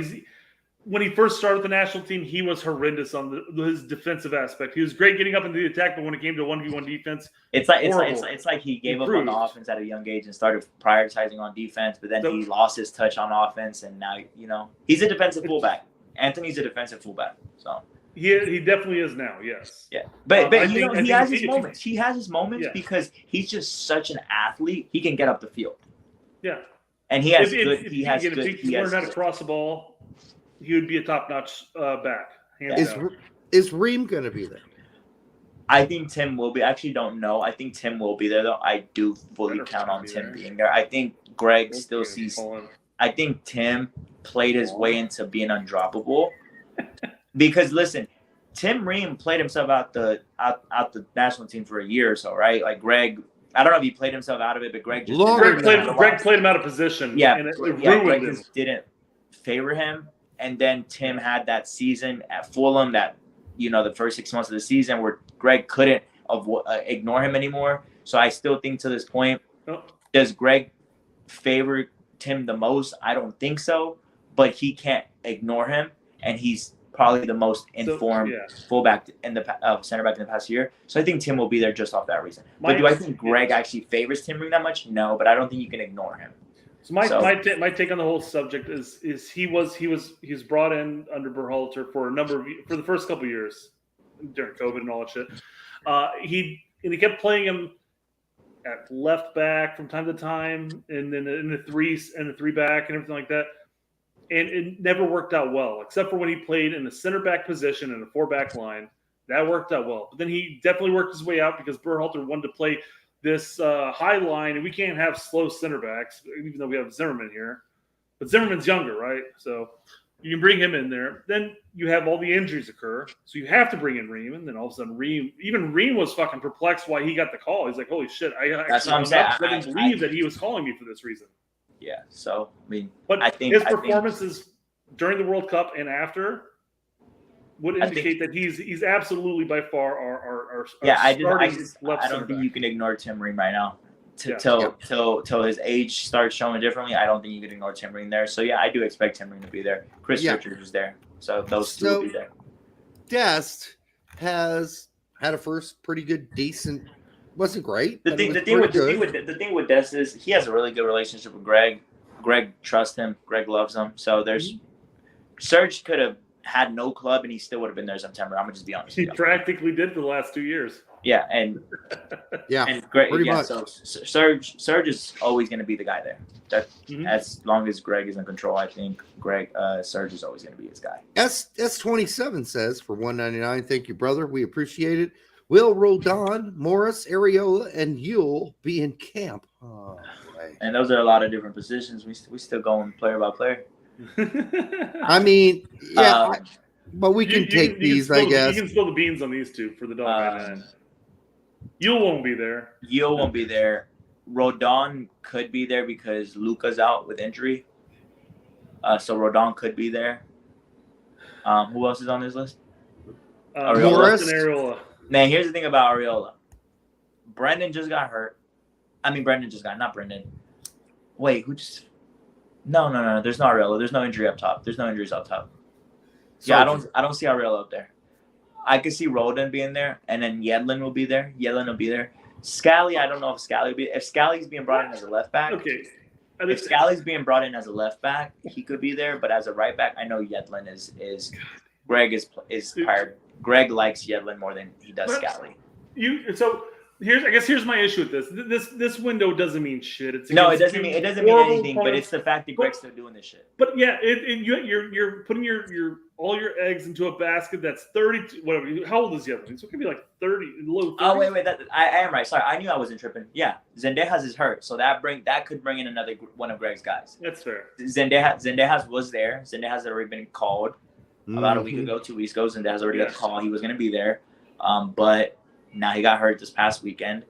When he first started the national team, he was horrendous on his defensive aspect. He was great getting up into the attack, but when it came to 1v1 defense, it's like he gave up on the offense at a young age and started prioritizing on defense, but then he lost his touch on offense, and now he's a defensive fullback. Anthony's a defensive fullback, so he definitely is now. Yes. Yeah, but he has his moments. He has his moments because he's just such an athlete. He can get up the field. Yeah, and he has If he learned how to cross the ball, he would be a top-notch back. Is Reem going to be there? I think Tim will be. I actually don't know. I think Tim will be there, though. I do fully count on Tim being there. I think Greg still sees. I think Tim played his way into being undroppable. Because, listen, Tim Ream played himself out the national team for a year or so, right? Like, Greg, I don't know if he played himself out of it, but Greg just Greg played him out of position. Yeah, and it ruined Greg him. just didn't favor him. And then Tim had that season at Fulham that, the first 6 months of the season where Greg couldn't ignore him anymore. So I still think to this point, does Greg favor Tim the most? I don't think so, but he can't ignore him. And he's probably the most informed fullback in the center back in the past year. So I think Tim will be there just off that reason. But do I think Greg actually favors Tim that much? No, but I don't think you can ignore him. So my take on the whole subject is he was brought in under Berhalter for the first couple of years during COVID and all that shit. He kept playing him at left back from time to time, and then in the three back and everything like that. And it never worked out well, except for when he played in the center back position in a 4-back line. That worked out well. But then he definitely worked his way out because Berhalter wanted to play this high line, and we can't have slow center backs, even though we have Zimmerman here. But Zimmerman's younger, right? So you can bring him in there. Then you have all the injuries occur, so you have to bring in Ream. And then all of a sudden, Ream was fucking perplexed why he got the call. He's like, "Holy shit! I didn't believe that he was calling me for this reason." Yeah. So I think his performances during the World Cup and after would indicate that he's absolutely by far our I don't think you can ignore Tim Ream right now. Till his age starts showing differently, I don't think you can ignore Tim Ream there. So I do expect Tim Ream to be there. Chris Richards is there, so those two will be there. Dest has had a first pretty good, decent. Wasn't great. The thing with Dest is he has a really good relationship with Greg. Greg trusts him. Greg loves him. So Serge could have had no club and he still would have been there in September. I'm gonna just be honest. He practically did for the last 2 years. Yeah, and great. Yeah, so Serge is always going to be the guy there. As long as Greg is in control, I think Serge is always going to be his guy. S27 says for $1.99. Thank you, brother. We appreciate it. Will Rodon, Morris, Areola, and Yule be in camp? Oh, way. And those are a lot of different positions. We still going player by player. I mean, yeah, but we can take these, I guess. You can spill the beans on these two for the dog 99. Yule won't be there. Yule won't be there. Rodon could be there because Luka's out with injury. So Rodon could be there. Who else is on this list? Areola. Man, here's the thing about Areola. Brendan just got hurt. Not Brendan. Wait, who just? No. There's no Areola. There's no injury up top. There's no injuries up top. Yeah, I don't see Areola up there. I could see Rodon being there, and then Yedlin will be there. Scally, I don't know if Scally will be. If Scally's being brought in as a left back, okay. If Scally's being brought in as a left back, he could be there. But as a right back, I know Yedlin is. Greg is tired. Greg likes Yedlin more than he does Scally. Here's my issue with this. This window doesn't mean shit. It doesn't mean anything. But it's the fact that Greg's still doing this shit. But yeah, you're putting all your eggs into a basket that's 30. Whatever. How old is Yedlin? So it could be like 30, low 30s. Oh wait. I am right. Sorry, I knew I wasn't tripping. Yeah, Zendejas is hurt, so that could bring in another one of Greg's guys. That's fair. Zendejas was there. Zendejas had already been called about a week ago, 2 weeks ago. Zendejas already got the call. He was going to be there, but. Now he got hurt this past weekend,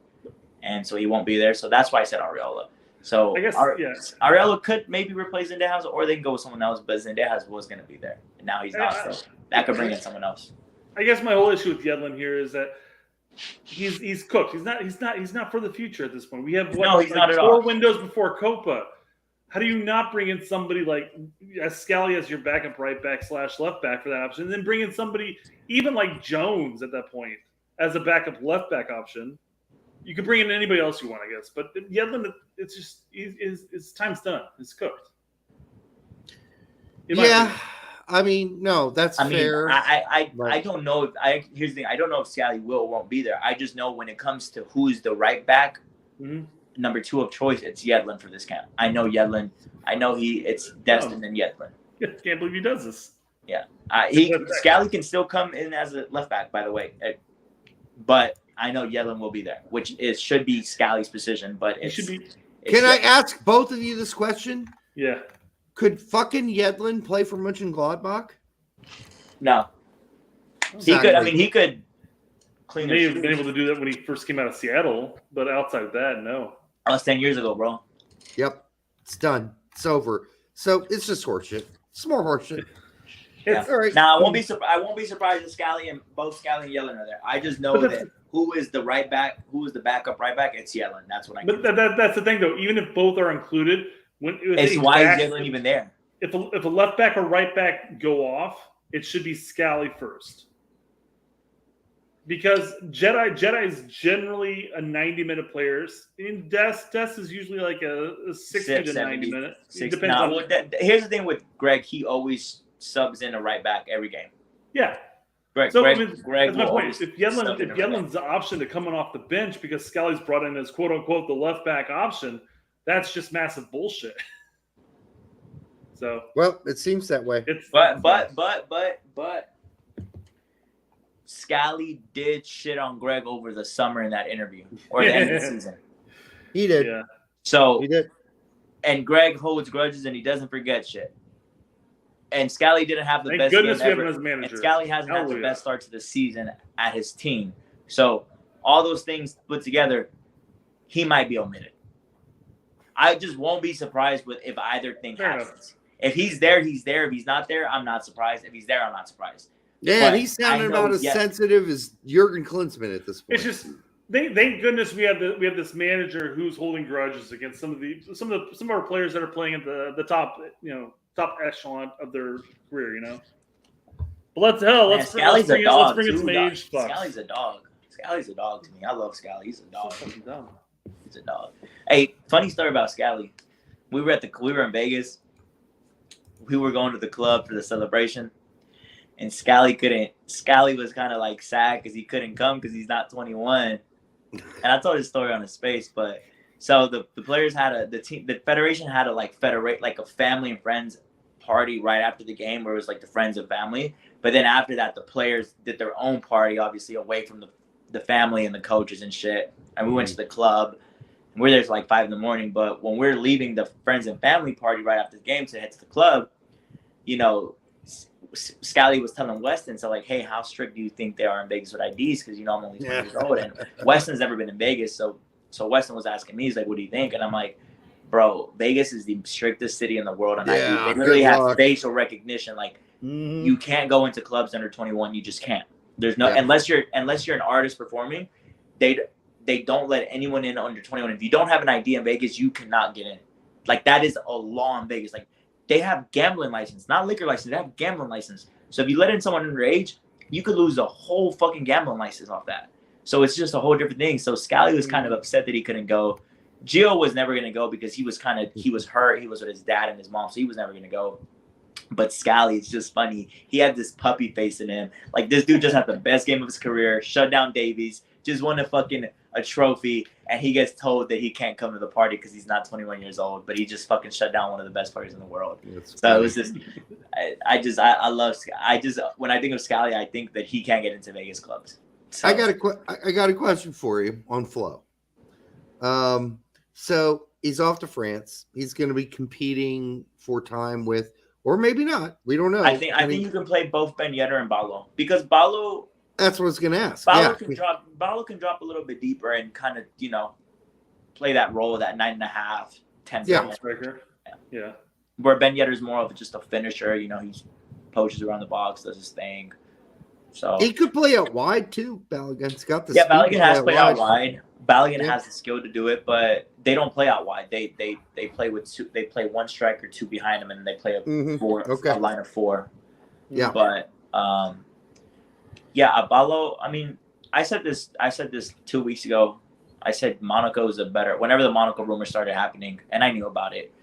and so he won't be there. So that's why I said Areola. So I guess Areola could maybe replace Zendejas, or they can go with someone else. But Zendejas was going to be there, and now he's not. So that could bring in someone else. I guess my whole issue with Yedlin here is that he's cooked. He's not for the future at this point. We have not at 4 all. windows before Copa. How do you not bring in somebody like Scally as your backup right back / left back for that option, and then bring in somebody even like Jones at that point? As a backup left back option, you could bring in anybody else you want, I guess. But Yedlin, it's just his time's done. It's cooked. I mean, no, that's fair. I don't know. Here's the thing. I don't know if Scally will or won't be there. I just know when it comes to who's the right back, number 2 of choice, it's Yedlin for this camp. I know Yedlin. I know it's destined in Yedlin. I can't believe he does this. Yeah, Scally can still come in as a left back, by the way. But I know Yedlin will be there, which should be Scally's position. But it should be. Can I ask both of you this question? Yeah. Could fucking Yedlin play for Mönchengladbach? No. Exactly. He could. I mean, he could clean. He may have been able to do that when he first came out of Seattle, but outside of that, no. That was 10 years ago, bro. Yep, it's done. It's over. So it's just horseshit. It's more horseshit. Yeah. All right. Now I won't be surprised if Scally and Yedlin are there. I just know that who is the right back, who is the backup right back. It's Yedlin. That's what I. But that's the thing, though. Even if both are included, why is Yedlin even there? If a left back or right back go off, it should be Scally first. Because Jedi is generally a 90-minute player. In Des is usually like a 60 to 90 minute. It depends on. Here's the thing with Greg. He always subs in a right back every game. Yeah. Greg that's my point. If Yedlin's the option to coming off the bench because Scally's brought in as quote unquote the left back option, that's just massive bullshit. So it seems that way. But Scally did shit on Greg over the summer in that interview or the end of the season. He did. Yeah. So he did. And Greg holds grudges and he doesn't forget shit. And Scally didn't have the best goodness game ever. We have him as manager. And Scally hasn't had the best start to the season at his team. So all those things put together, he might be omitted. I just won't be surprised if either thing happens. If he's there, he's there. If he's not there, I'm not surprised. If he's there, I'm not surprised. Yeah, and he's sounding about as sensitive as Jurgen Klinsmann at this point. It's just thank goodness we have this manager who's holding grudges against some of our players that are playing at the top top echelon of their career, But let's bring in some age fucks. Scally's a dog. Scally's a dog to me. I love Scally. He's a dog. He's a dog. Hey, funny story about Scally. We were in Vegas. We were going to the club for the celebration, and Scally was kind of like sad because he couldn't come because he's not 21. And I told his story on his face, but. So the players had the federation had a family and friends party right after the game where it was like the friends and family. But then after that, the players did their own party, obviously away from the family and the coaches and shit. And we went to the club, We're there till like 5 a.m. But when we're leaving the friends and family party right after the game to head to the club, you know, Scally was telling Weston, so like, hey, how strict do you think they are in Vegas with IDs? Because, you know, I'm only 20 years old, and Weston's never been in Vegas. So Weston was asking me, he's like, what do you think? And I'm like, bro, Vegas is the strictest city in the world. And they literally have facial recognition. Like, you can't go into clubs under 21. You just can't. There's no, unless you're an artist performing, they don't let anyone in under 21. If you don't have an ID in Vegas, you cannot get in. Like, that is a law in Vegas. Like, they have gambling license, not liquor license. They have gambling license. So if you let in someone underage, you could lose a whole fucking gambling license off that. So it's just a whole different thing. So Scally was kind of upset that he couldn't go. Gio was never going to go because he was hurt. He was with his dad and his mom, so he was never going to go. But Scally, it's just funny. He had this puppy face in him. Like, this dude just had the best game of his career, shut down Davies, just won a trophy, and he gets told that he can't come to the party because he's not 21 years old, but he just fucking shut down one of the best parties in the world. So it was just, I love, when I think of Scally, I think that he can't get into Vegas clubs. So. I got a question for you on Flo. So he's off to France. He's going to be competing for time with, or maybe not. We don't know. I think you can play both Ben Yedder and Balo, because Balo. That's what I was going to ask. Balo can drop a little bit deeper and kind of, you know, play that role, that 9.5, 10. Yeah. Where Ben Yedder's more of just a finisher. You know, he poaches around the box, does his thing. So he could play out wide too. Balogun's got the Balogun has played out wide. Balogun has the skill to do it, but they don't play out wide. They play with two. They play one striker, two behind them, and they play a line of 4. Yeah, but Balo. I mean, I said this 2 weeks ago. I said Monaco is a better. Whenever the Monaco rumor started happening, and I knew about it,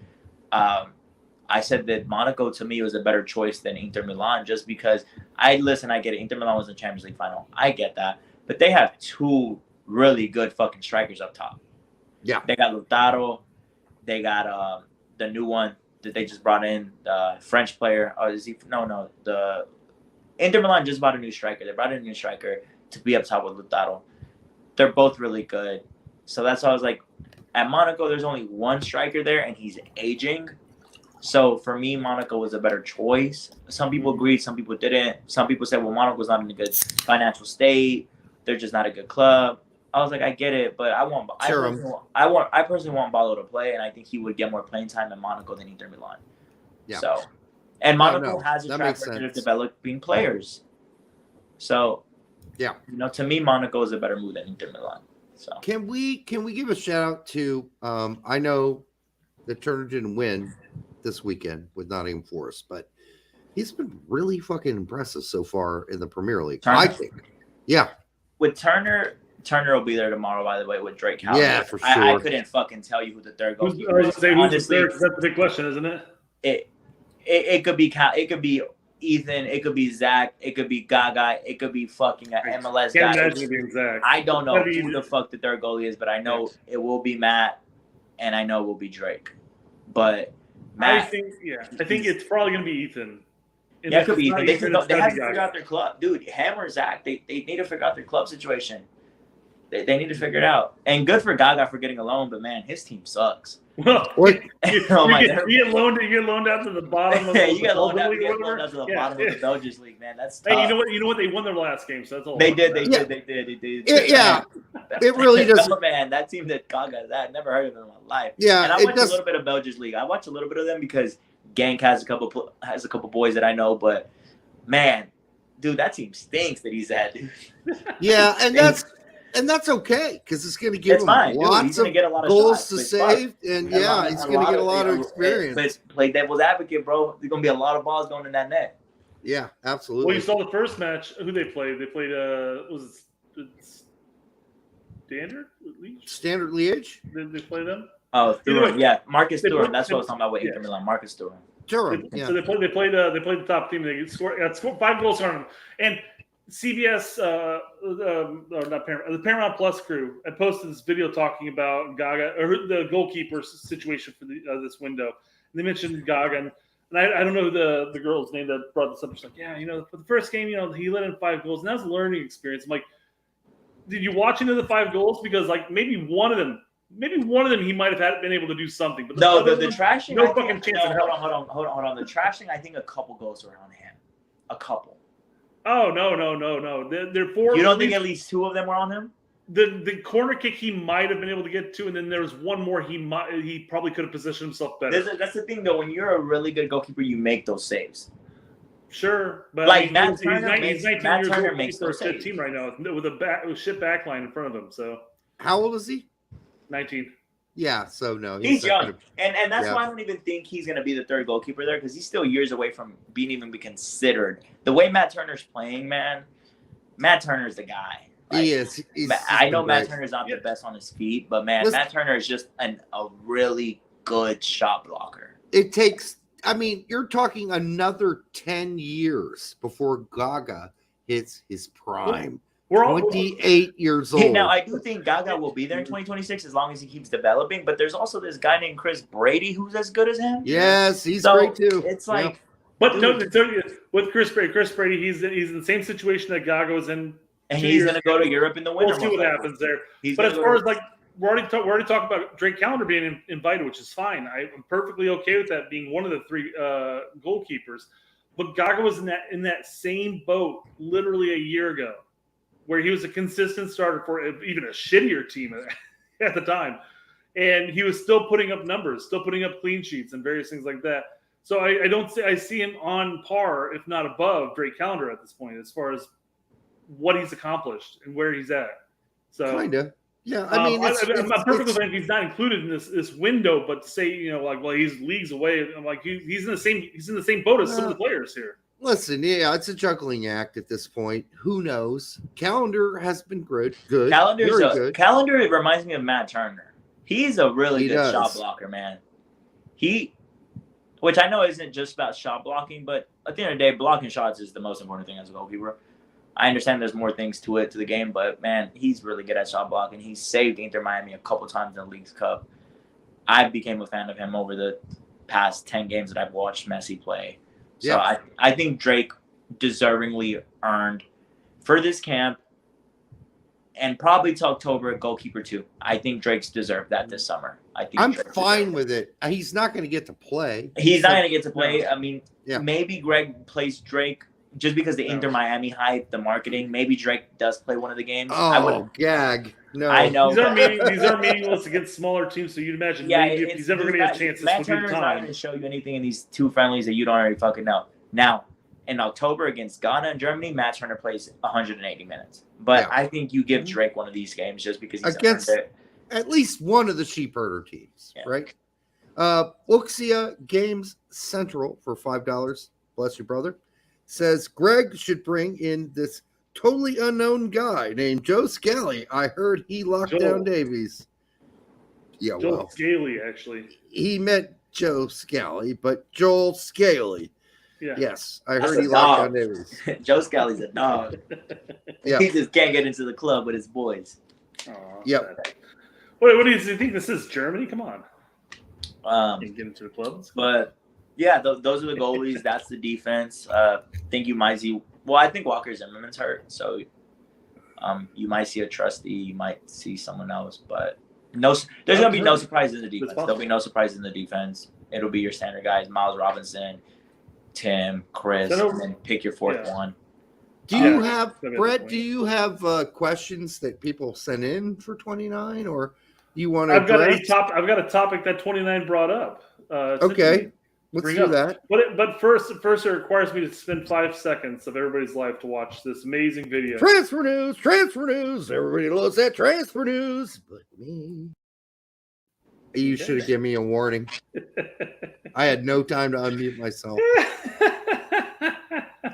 I said that Monaco to me was a better choice than Inter Milan, just because I get it. Inter Milan was in the Champions League final. I get that, but they have 2 really good fucking strikers up top. Yeah, they got Lautaro, they got the new one that they just brought in, the French player. Oh, is he? No. The Inter Milan just bought a new striker. They brought in a new striker to be up top with Lautaro. They're both really good. So that's why I was like, at Monaco, there's only one striker there, and he's aging. So for me, Monaco was a better choice. Some people agreed, some people didn't. Some people said, well, Monaco's not in a good financial state. They're just not a good club. I was like, I get it, but I personally want Balo to play, and I think he would get more playing time in Monaco than Inter Milan. Yeah. So, and Monaco has a track record of developing players. So, yeah, you know, to me, Monaco is a better move than Inter Milan. So, can we give a shout out to? I know that Turner didn't win this weekend with Nottingham Forest, but he's been really fucking impressive so far in the Premier League. I think, with Turner will be there tomorrow, by the way, with Drake Howard. Yeah, for sure. I couldn't fucking tell you who the third goalkeeper is. Honestly, that's the big question, isn't it? It could be Ethan, it could be Zach, it could be Gaga, it could be fucking an MLS guy. I don't know who the fuck the third goalie is, but I know it will be Matt, and I know it will be Drake. But Matt, I think it's probably gonna be Ethan. Yeah, it could be Ethan. They have to figure out their club, dude. Hammer Zach, they need to figure out their club situation. They need to figure it out. And good for Gaga for getting a loan, but man, his team sucks. Well, you get loaned out to the bottom of you get loaned out to the bottom of the Belgian league, man. That's tough. Hey, you know what? They won their last game, so that's all. They did. Yeah, it really does. Man, that team that Gaga, I never heard of them in my life. Yeah, and I watch a little bit of Belgian league. I watch a little bit of them because Genk has a couple boys that I know, but man, dude, that team stinks that he's at, dude. Yeah, and that's okay because it's going to give him lots of goals to save, and he's going to get a lot of experience. But play devil's advocate, bro. There's going to be a lot of balls going in that net. Yeah, absolutely. Well, you saw the first match. Who they played? They played was it Standard Liège? Did they play them? Oh, Thuram. Yeah, Marcus Thuram. That's what I was talking about with Inter Milan. Marcus Thuram. So they played the top team. They scored 5 goals on them. And CBS, the Paramount Plus crew had posted this video talking about Gaga or the goalkeeper situation for this window. And they mentioned Gaga, and I don't know the girl's name that brought this up. She's like, for the first game, he let in 5 goals, and that was a learning experience. I'm like, did you watch into the 5 goals? Because like maybe one of them maybe one of them he might have been able to do something. But no, the trashing. No fucking chance. Hold on. On the trashing, I think a couple goals were on him. A couple. Oh no. They're four. You don't think at least 2 of them were on him? The corner kick he might have been able to get to, and then there was one more he probably could have positioned himself better. That's the thing though. When you're a really good goalkeeper, you make those saves. Sure, but like he's 19 years old. Makes for a good team right now with a shit back line in front of him. So how old is he? 19. Yeah, so no, he's young, and that's why I don't even think he's going to be the third goalkeeper there because he's still years away from being even be considered. The way Matt Turner's playing, man, Matt Turner's the guy. Like, he is. I know Matt Turner's not the best on his feet, but man, Matt Turner is just a really good shot blocker. It takes. I mean, you're talking another 10 years before Gaga hits his prime. We're 28 years old. Now, I do think Gaga will be there in 2026 as long as he keeps developing, but there's also this guy named Chris Brady who's as good as him. Yes, he's great too. It's like... But no, with Chris Brady, he's in the same situation that Gaga was in. And he's going to go to Europe in the winter. We'll see what happens there. But as far as like, we're already talking about Drake Callender being invited, which is fine. I'm perfectly okay with that being one of the 3 goalkeepers. But Gaga was in that same boat literally a year ago, where he was a consistent starter for even a shittier team at the time. And he was still putting up numbers, still putting up clean sheets and various things like that. So I see him on par, if not above, Drake Callender at this point, as far as what he's accomplished and where he's at. So kind of. Yeah, I mean, I'm perfectly fine if he's not included in this window, but to say, well, he's leagues away. I'm like, he's in the same boat as some of the players here. Listen, yeah, it's a juggling act at this point. Who knows? Callender has been good. Callender reminds me of Matt Turner. He's a really good shot blocker, man. Which I know isn't just about shot blocking, but at the end of the day, blocking shots is the most important thing as a goalkeeper. I understand there's more things to the game, but man, he's really good at shot blocking. He's saved Inter Miami a couple times in the Leagues Cup. I became a fan of him over the past 10 games that I've watched Messi play. So I think Drake deservingly earned for this camp and probably to October goalkeeper 2. I think Drake's deserved that this summer. I'm fine with it. He's not going to get to play. He's not going to get to play. I mean, maybe Greg plays Drake just because the Inter Miami hype, the marketing. Maybe Drake does play one of the games. Oh, gag. No. I know. These are meaningless against smaller teams, so you'd imagine maybe if he's ever going to get a chance, Matt Turner's not going to show you anything in these 2 friendlies that you don't already fucking know. Now, in October against Ghana and Germany, Matt Turner plays 180 minutes. But I think you give Drake one of these games just because he's against at least one of the sheep herder teams, right? Uxia Games Central for $5. Bless you, brother. Says Greg should bring in this totally unknown guy named Joe Scally. I heard he locked down Davies. Yeah, Joel Scally, actually. He meant Joe Scally, but Joel Scally. Yeah. Yes, I heard he locked down Davies. Joe Scally's a dog. He just can't get into the club with his boys. Yep. What do you think this is? Germany? Come on. Can't get into the clubs. But yeah, those are the goalies. That's the defense. Think you might see. Well, I think Walker Zimmerman's hurt, so you might see a trustee. You might see someone else, but there's gonna be no surprises in the defense. There'll be no surprises in the defense. It'll be your standard guys: Miles Robinson, Tim, Chris, and then pick your fourth one. Do you have Brett? Do you have questions that people send in for 29, or you want to? I've got a topic that 29 brought up. Okay. Let's do that. But first, it requires me to spend 5 seconds of everybody's life to watch this amazing video. Transfer news. Everybody loves that transfer news, but me. You should have given me a warning. I had no time to unmute myself.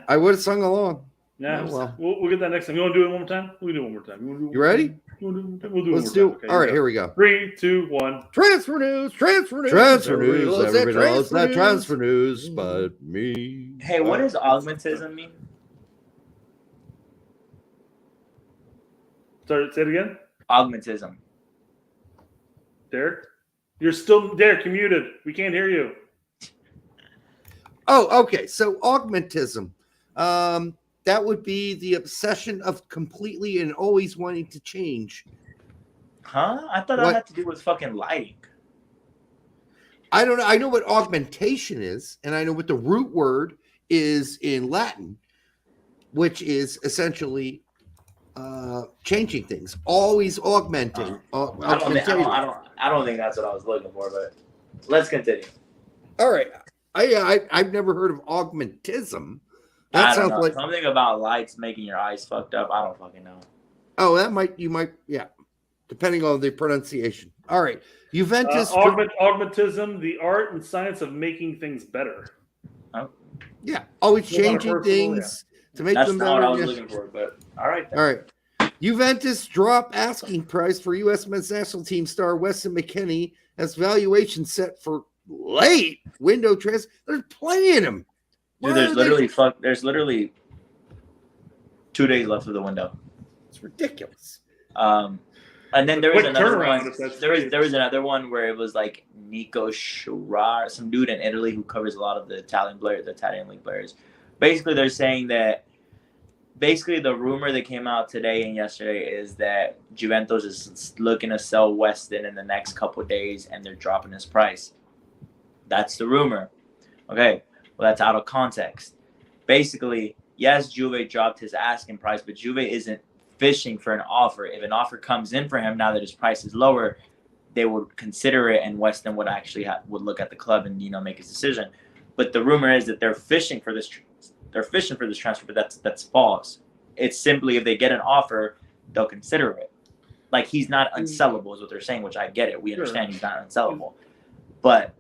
I would have sung along. Yeah, we'll get that next time. You want to do it one more time? We'll do it one more time. You ready? We'll do it Let's do it. Okay, all right, here we go. 3, 2, 1. Transfer news. Everybody loves that transfer news, but me. Hey, what does augmentism mean? Sorry, say it again. Augmentism. Derek? Derek, you're muted. We can't hear you. Oh, okay. So augmentism. That would be the obsession of completely and always wanting to change Huh? I thought that had to do with fucking lighting. I don't know. I know what augmentation is, and I know what the root word is in Latin, which is essentially changing things, always augmenting. I don't think that's what I was looking for, but let's continue. All right. I've never heard of augmentism. That sounds like something about lights making your eyes fucked up. I don't fucking know. Oh, you might, depending on the pronunciation. All right. Juventus. Augmentism, the art and science of making things better. Oh. Yeah. Always changing things to make them better. That's not what I was looking for, but all right. Then. All right. Juventus drop asking price for U.S. men's national team star Weston McKennie as valuation set for late window transfer. They're playing him. Dude, there's literally 2 days left of the window. It's ridiculous. And then there was another one. There was another one where it was like Nico Sciarra, some dude in Italy who covers a lot of the Italian league players. Basically, they're saying that. Basically, the rumor that came out today and yesterday is that Juventus is looking to sell Weston in the next couple of days, and they're dropping his price. That's the rumor. Okay, well, that's out of context. Basically, yes, Juve dropped his asking price, but Juve isn't fishing for an offer. If an offer comes in for him now that his price is lower, they would consider it, and Weston would actually would look at the club and make his decision. But the rumor is that they're fishing for this. They're fishing for this transfer, but that's false. It's simply if they get an offer, they'll consider it. Like he's not unsellable, is what they're saying, which I get it. We understand he's not unsellable, but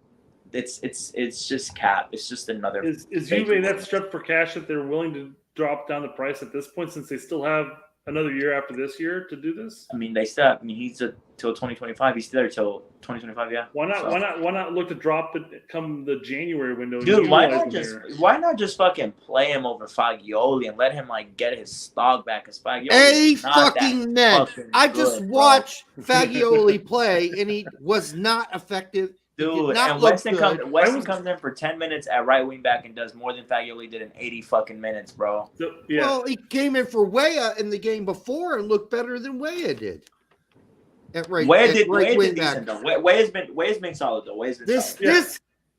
it's just cap. It's just another. Is Juve that strapped for cash that they're willing to drop down the price at this point, since they still have another year after this year to do this? I mean, they still. I mean, he's till 2025. He's still there till 2025. Yeah. Why not? So. Why not look to drop it come the January window? Dude, why not just fucking play him over Fagioli and let him get his stock back? Because Fagioli I just watched Fagioli play and he was not effective. Dude, and Weston comes in for 10 minutes at right wing back and does more than Fagioli did in 80 fucking minutes, bro. So, yeah. Well, he came in for Weah in the game before and looked better than Weah did. Weah did decent though. Weah's been solid though.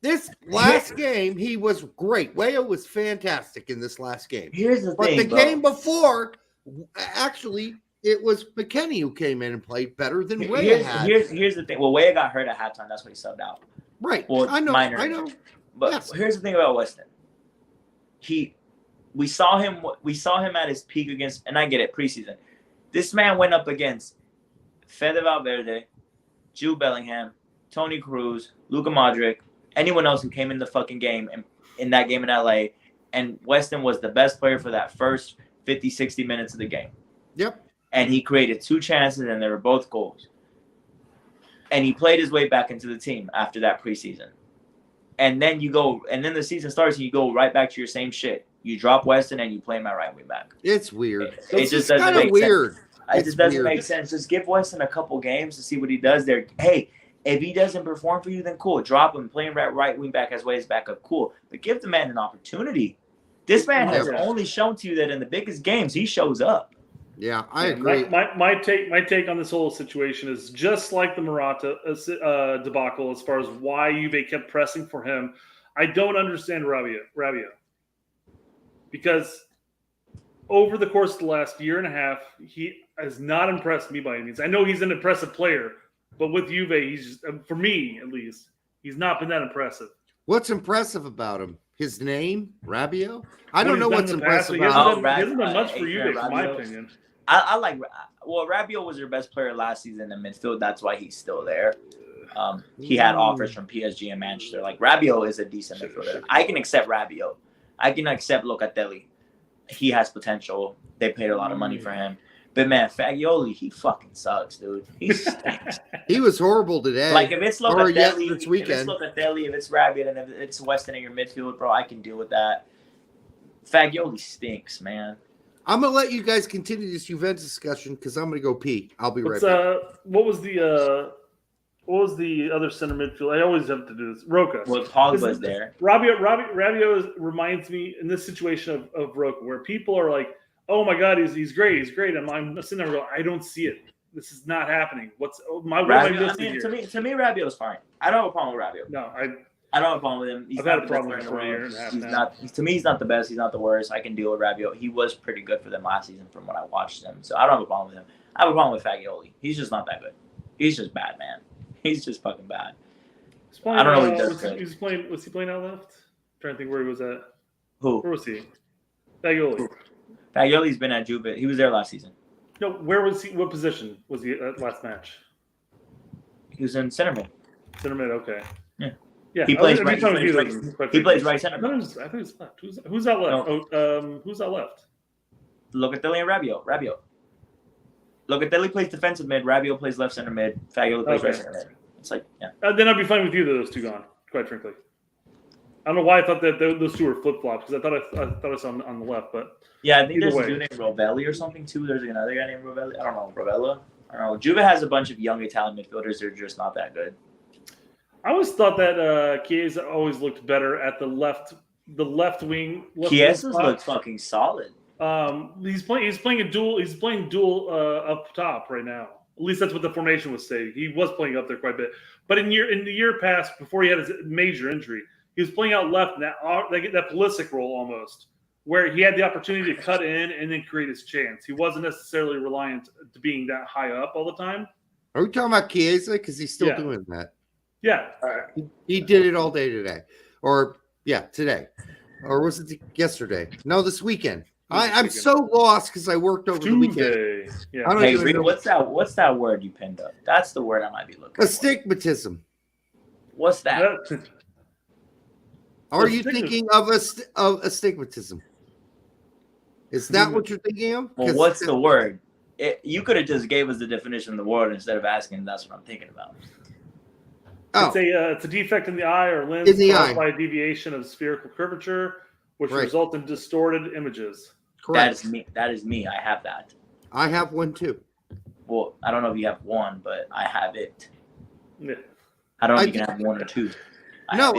This last game he was great. Weah was fantastic in this last game. Here's the thing, but the game before, actually, it was McKennie who came in and played better than Weah had. Here's the thing. Well, Weah got hurt at halftime. That's why he subbed out. Right. Well, I know. But here's the thing about Weston. We saw him at his peak against, and I get it, preseason. This man went up against Fede Valverde, Jude Bellingham, Toni Kroos, Luka Modric, anyone else who came in the fucking game and in that game in LA, and Weston was the best player for that first 50, 60 minutes of the game. Yep. And he created 2 chances, and they were both goals. And he played his way back into the team after that preseason. And then the season starts, and you go right back to your same shit. You drop Weston, and you play him at right wing back. It's weird. It just doesn't make sense. It just doesn't make sense. Just give Weston a couple games to see what he does there. Hey, if he doesn't perform for you, then cool. Drop him, play him at right wing back as way as backup, cool. But give the man an opportunity. This man has only shown to you that in the biggest games he shows up. Yeah, I agree. My take on this whole situation is just like the Morata debacle as far as why Juve kept pressing for him. I don't understand Rabiot. Because over the course of the last year and a half, he has not impressed me by any means. I know he's an impressive player, but with Juve, he's just, for me at least, he's not been that impressive. What's impressive about him? His name, Rabiot? I don't know what's impressive about him. He hasn't done much for Juve, in my opinion. I like. Well, Rabiot was their best player last season in midfield. That's why he's still there. He had offers from PSG and Manchester. Like Rabiot is a decent midfielder. I can accept Rabiot. I can accept Locatelli. He has potential. They paid a lot of money for him. But man, Fagioli, he fucking sucks, dude. He stinks. He was horrible today. Like if it's Locatelli, if it's Rabiot, and if it's Weston in your midfield, bro, I can deal with that. Fagioli stinks, man. I'm gonna let you guys continue this Juventus discussion because I'm gonna go pee. I'll be right back. What was the other center midfield? I always have to do this. Roca. Well, Pogba's there. Rabiot reminds me in this situation of Roca, where people are like, "Oh my God, he's great, he's great." I'm sitting there going, "I don't see it. This is not happening. What am I missing here? To me, Rabiot's fine. I don't have a problem with Rabiot. No, I don't have a problem with him. He's I've not had a the best problem player with in the him for a year world. and a half He's now. not. To me, he's not the best. He's not the worst. I can deal with Rabiot. He was pretty good for them last season from when I watched them. So I don't have a problem with him. I have a problem with Fagioli. He's just not that good. He's just bad, man. He's just fucking bad. I don't know what he does. Was he playing out left? I'm trying to think where he was at. Who? Where was he? Fagioli. Fagioli's been at Juve. He was there last season. No, where was he? What position was he at last match? He was in center mid. Center mid, okay. Yeah. Yeah. He plays right. He plays right center mid. I think it's left. Who's out left? No. Who's out left? Locatelli and Rabiot. Locatelli plays defensive mid. Rabiot plays left center mid. Fagioli plays right center mid. It's like, yeah. Then I'd be fine with either of those two gone, quite frankly. I don't know why I thought that those two were flip flops because I thought I saw on the left, but yeah, I think there's a dude named Rovelli or something too. There's another guy named Rovelli. I don't know, Rovella. I don't know. Juve has a bunch of young Italian midfielders. They're just not that good. I always thought that Chiesa always looked better at the left wing. Chiesa's looked fucking solid. He's playing dual up top right now. At least that's what the formation was saying. He was playing up there quite a bit. But in the year past, before he had his major injury, he was playing out left in that Pulisic role almost, where he had the opportunity to cut in and then create his chance. He wasn't necessarily reliant to being that high up all the time. Are we talking about Chiesa? Because he's still doing that. Yeah. He did it all day today. Or, today. Or was it yesterday? No, this weekend. I'm so lost because I worked over the weekend. Yeah. Hey, Rick, what's that word you pinned up? That's the word I might be looking for. Astigmatism. What's that? Are you thinking of astigmatism? Is that what you're thinking of? Well, what's the word? You could have just gave us the definition of the word instead of asking. That's what I'm thinking about. Oh. It's a defect in the eye or lens caused by a deviation of spherical curvature, which result in distorted images. Correct. That is me. I have that. I have one too. Well, I don't know if you have one, but I have it. Yeah. I don't know if you can have one or two. I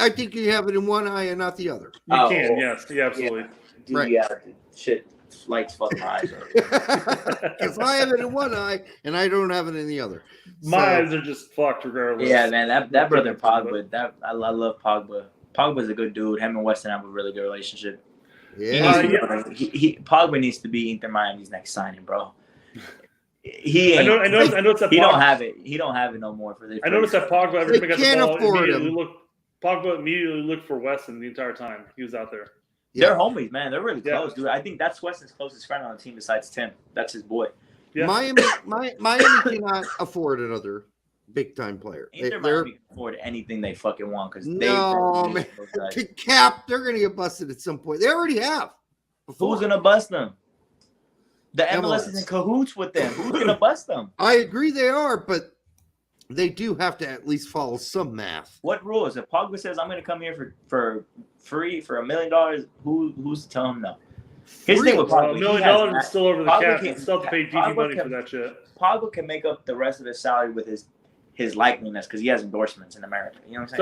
think you have it in one eye and not the other. You can, yes. Yeah, absolutely. Yeah. Right. Yeah, shit lights fucking my eyes. Because I have it in one eye and I don't have it in the other. My eyes are just fucked regardless. Yeah, man, that brother Pogba, I love Pogba. Pogba's a good dude. Him and Weston have a really good relationship. Yeah. Pogba needs to be Inter Miami's next signing, bro. I noticed that he don't have it. He don't have it no more for this. I noticed that Pogba every time he got the ball, Pogba immediately looked for Weston the entire time he was out there. Yeah. They're homies, man. They're really close, dude. I think that's Weston's closest friend on the team besides Tim. That's his boy. Yeah. Miami cannot afford another big time player. Inter Miami can afford anything they fucking want because man. They're gonna get busted at some point. They already have. Who's gonna bust them? The MLS is in cahoots with them. Who's gonna bust them? I agree they are, but they do have to at least follow some math. What rules? If Pogba says I'm gonna come here for free for $1 million, who's telling him no? His thing with Pogba, $1 million is still over the cap. You still have to pay TV money for that shit. Pogba can make up the rest of his salary with his likeliness because he has endorsements in America. You know what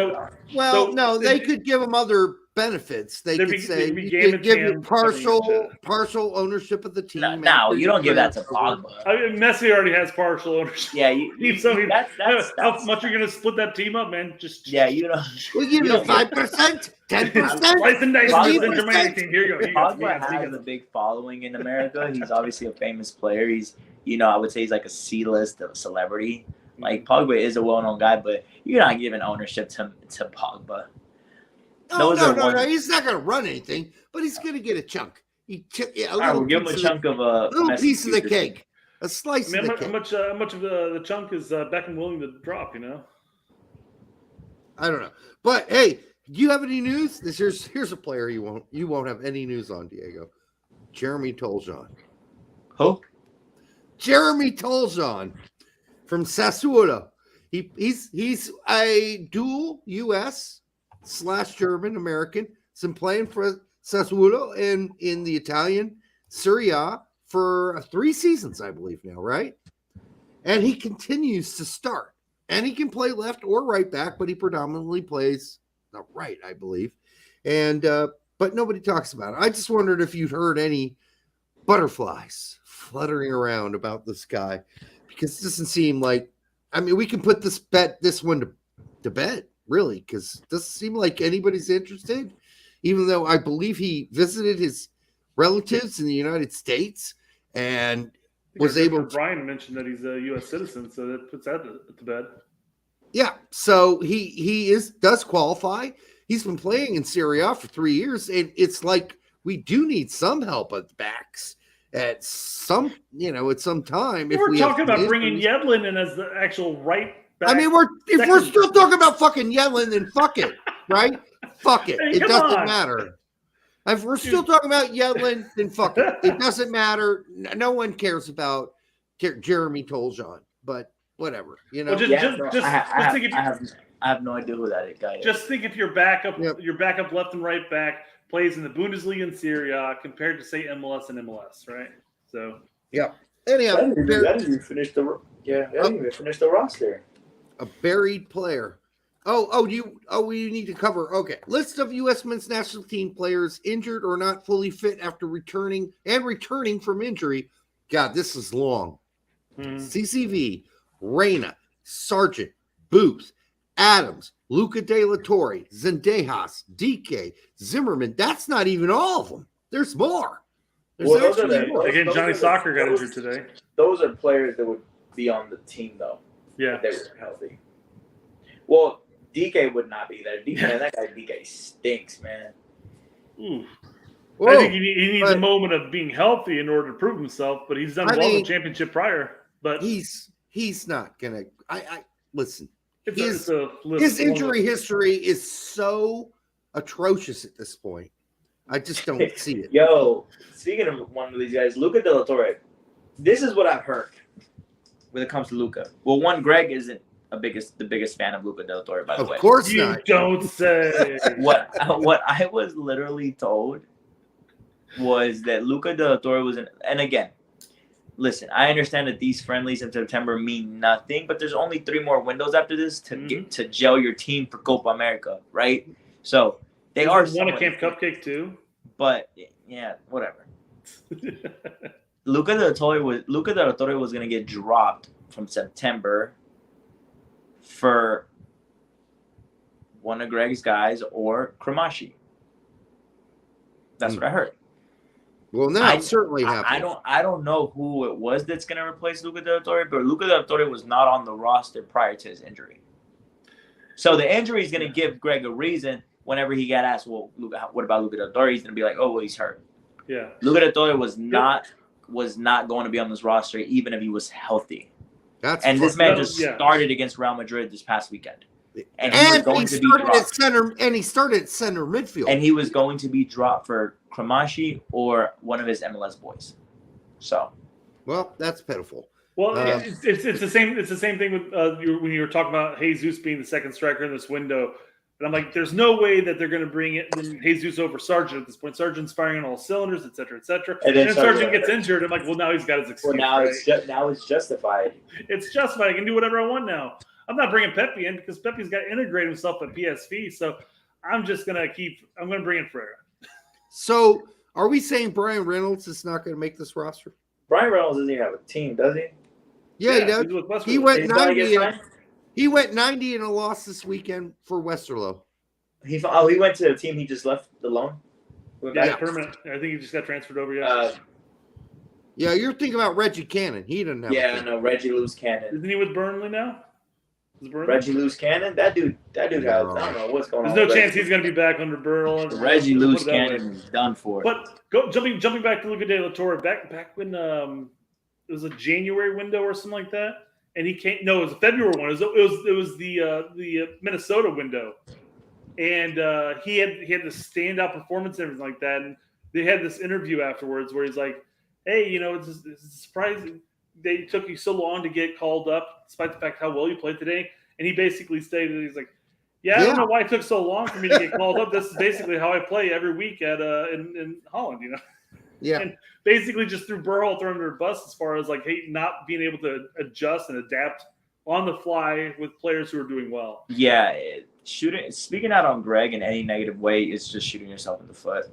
I'm saying? They could give him other benefits. They could say you could give you partial ownership of the team. No, you don't give that to Pogba. I mean, Messi already has partial ownership. Yeah, how much are you going to split that team up, man? You know. We'll give you 5%, 10%. Slice and dice. Here you go. Pogba has a big following in America. He's obviously a famous player. He's, I would say he's like a C-list of a celebrity. Like, Pogba is a well-known guy, but you're not giving ownership to Pogba. No. He's not going to run anything, but he's going to get a chunk. We'll give him a chunk of a little piece of the cake, a slice of the cake. How much of the chunk is Beckham willing to drop? I don't know, but hey, do you have any news? Here's a player you won't have any news on, Diego. Jeremy Toljan. Who? Jeremy Toljan. From Sassuolo. He's a dual U.S./German American. He's been playing for Sassuolo in the Italian Serie A for 3 seasons, I believe now, right? And he continues to start. And he can play left or right back, but he predominantly plays the right, I believe. And but nobody talks about it. I just wondered if you'd heard any butterflies fluttering around about this guy. because it doesn't seem like. I mean, we can put this one to bed, really, because it doesn't seem like anybody's interested. Even though I believe he visited his relatives in the United States and was able. Brian mentioned that he's a U.S. citizen, so that puts that to bed. Yeah, so he does qualify. He's been playing in Serie A for 3 years, and it's like we do need some help at the backs at some time. If we're talking about bringing Yedlin in as the actual right back. I mean, if we're still talking about fucking Yedlin, then fuck it, right? Fuck it. Hey, it doesn't matter. If we're still talking about Yedlin, then fuck it. It doesn't matter. No one cares about Jeremy Toljan, but whatever, you know. Well, I have no idea who that guy is. Just think if your backup left and right back plays in the Bundesliga and Serie A compared to say MLS and MLS, right? So yeah. Anyhow, I didn't even finish the roster. A buried player. We need to cover. Okay. List of U.S. men's national team players injured or not fully fit after returning from injury. God, this is long. CCV, Reyna, Sargent, Booth, Adams, Luca De La Torre, Zendejas, DK, Zimmerman. That's not even all of them. There's more. Again, Johnny Soccer got injured today. Those are players that would be on the team, though. Yeah. If they were healthy. Well, DK would not be there. That guy DK stinks, man. Whoa, I think he needs a moment of being healthy in order to prove himself, but he's done well in the championship prior. But he's not gonna. I listen. His injury history is so atrocious at this point. I just don't see it. Yo, speaking of one of these guys, Luca De La Torre. This is what I've heard when it comes to Luca. Well, Greg isn't the biggest fan of Luca De La Torre, by the way. Of course you not. Don't say. What I was literally told was that Luca De La Torre was and again, listen, I understand that these friendlies in September mean nothing, but there's only 3 more windows after this to get to gel your team for Copa America, right? So they are won a Camp Cupcake too. But yeah, whatever. Luca De La Torre was gonna get dropped from September for one of Greg's guys or Kramashi. That's what I heard. Well, now it certainly happened. I don't know who it was that's going to replace Luca De La Torre, but Luca De La Torre was not on the roster prior to his injury. So the injury is going to give Greg a reason whenever he got asked, well, Luca, what about Luca De La Torre? He's going to be like, oh, well, he's hurt. Yeah. Luca De La Torre was not going to be on this roster even if he was healthy. This man just started against Real Madrid this past weekend. And he started at center midfield. And he was going to be dropped for Kramashi or one of his MLS boys. So, well, that's pitiful. Well, it's the same. It's the same thing with when you were talking about Jesus being the second striker in this window. And I'm like, there's no way that they're going to bring Jesus over Sargent at this point. Sargent's firing on all cylinders, et cetera, et cetera. And then Sargent gets injured. I'm like, well, now he's got his excuse. Well, now it's justified. It's justified. I can do whatever I want now. I'm not bringing Pepe in because Pepe's got to integrate himself at PSV. So I'm going to bring in Ferreira. So are we saying Brian Reynolds is not going to make this roster? Brian Reynolds doesn't even have a team, does he? Yeah, he does. He went 90. He went 90 in a loss this weekend for Westerlo. He went to a team he just left alone? Permanent. I think he just got transferred over yesterday. Yeah, you're thinking about Reggie Cannon. He doesn't have a team. No, Reggie Loose Cannon. Isn't he with Burnley now? Reggie Loose Cannon? That dude has, I don't know what's going on. There's no chance he's going to be back under Burl. Reggie Loose Cannon is done for. But jumping back to Luca De La Torre, back when it was a January window or something like that, and he came. No, it was a February one. It was the Minnesota window, and he had this standout performance and everything like that. And they had this interview afterwards where he's like, "Hey, it's surprising they took you so long to get called up, despite the fact how well you played today." And he basically stated, he's like, I don't know why it took so long for me to get called up. This is basically how I play every week at in Holland, Yeah. And basically just threw Berhalter under a bus as far as like, hey, not being able to adjust and adapt on the fly with players who are doing well. Yeah, speaking out on Greg in any negative way is just shooting yourself in the foot.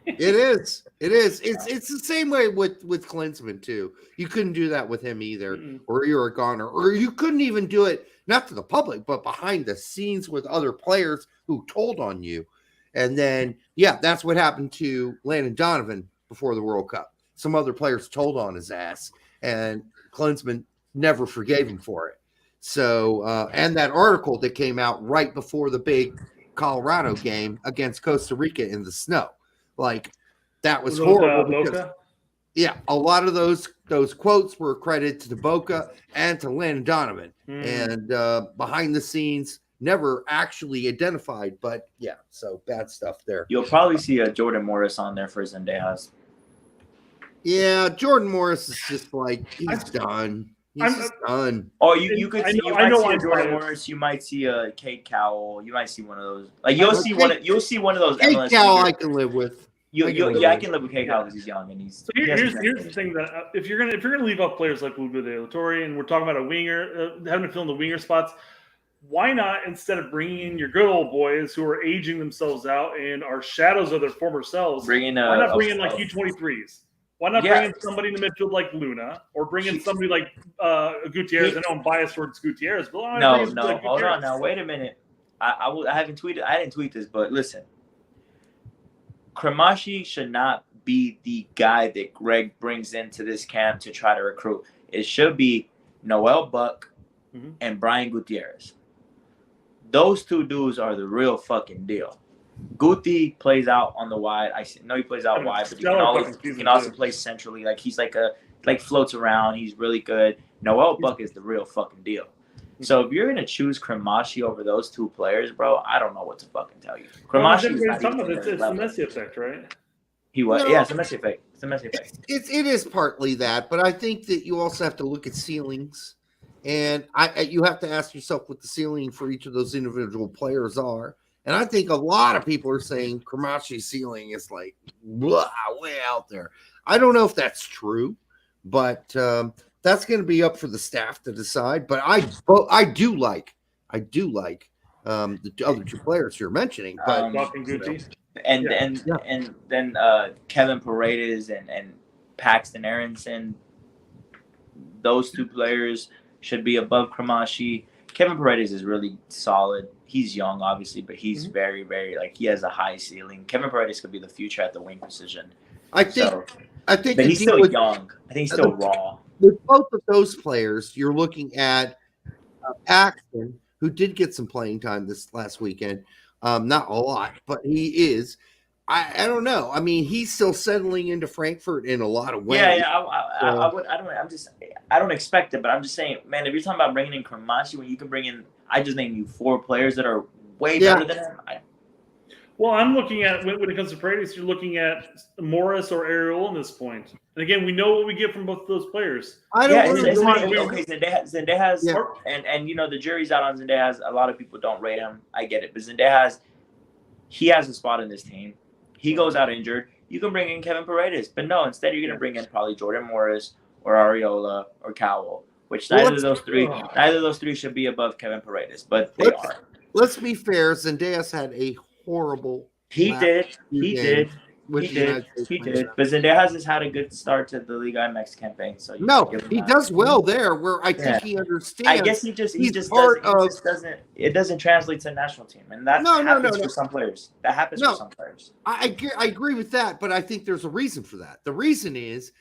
It is. It's the same way with Klinsmann too. You couldn't do that with him either, or you're a goner, or you couldn't even do it not to the public, but behind the scenes with other players who told on you. And then, that's what happened to Landon Donovan before the World Cup. Some other players told on his ass, and Klinsmann never forgave him for it. So, and that article that came out right before the big Colorado game against Costa Rica in the snow, like that was horrible. Because, a lot of those quotes were credited to Boca and to Landon Donovan, and behind the scenes, never actually identified. But so bad stuff there. You'll probably see a Jordan Morris on there for Zendejas. Yeah, Jordan Morris is just like he's done. He's done. Oh, you could see. You might see a Jordan Morris. You might see a Kate Cowell. You might see one of those. Like you'll see one of those. Kate Cowell, I can live with. I can live with Kate Cowell because he's young and he's. So here's the thing that if you're gonna leave off players like Lugo de la Torre, and we're talking about a winger having to fill in the winger spots, why not instead of bringing in your good old boys who are aging themselves out and are shadows of their former selves? Why not bring in like U23s? Why not bring in somebody in the midfield like Luna, or bring in somebody like Gutierrez? I know I'm biased towards Gutierrez, but hold on now. Wait a minute. I haven't tweeted. I didn't tweet this, but listen. Cremaschi should not be the guy that Greg brings into this camp to try to recruit. It should be Noel Buck and Brian Gutierrez. Those two dudes are the real fucking deal. Guti plays out on the wide. I know he plays out wide, but he can also play centrally. Like he's like floats around. He's really good. Noel Buck is the real fucking deal. So if you're gonna choose Cremaschi over those two players, bro, I don't know what to fucking tell you. Cremaschi it's the Messi effect, right? It's a Messi effect. It's a Messi effect. It is partly that, but I think that you also have to look at ceilings, and you have to ask yourself what the ceiling for each of those individual players are. And I think a lot of people are saying Cremaschi's ceiling is like way out there. I don't know if that's true, but that's going to be up for the staff to decide. But I do like the other two players you're mentioning. But and then Kevin Paredes and Paxton Aronson, those two players should be above Cremaschi. Kevin Paredes is really solid. He's young, obviously, but he's very, very he has a high ceiling. Kevin Paredes could be the future at the wing position. I think, but he's still young. I think he's still raw. With both of those players, you're looking at Paxton, who did get some playing time this last weekend. Not a lot, but he is. I don't know. I mean, he's still settling into Frankfurt in a lot of ways. I don't expect it, but I'm just saying, man, if you're talking about bringing in Cremaschi, when you can bring in, I just named you 4 players that are way better than him. Well, I'm looking at when it comes to Paredes, you're looking at Morris or Ariel at this point. And again, we know what we get from both of those players. Zendejas, and you know the jury's out on Zendejas. A lot of people don't rate him. I get it, but Zendejas, he has a spot in this team. He goes out injured. You can bring in Kevin Paredes, but no, instead you're going to bring in probably Jordan Morris or Ariola or Cowell, which neither of those three should be above Kevin Paredes, but they are. Let's be fair. Zendejas had a horrible. He did. But Zendejas has had a good start to the Liga MX campaign. So he does well there. Where I think he understands. I guess he just doesn't. It doesn't translate to the national team, and that happens for some players. That happens for some players. I agree with that, but I think there's a reason for that. The reason is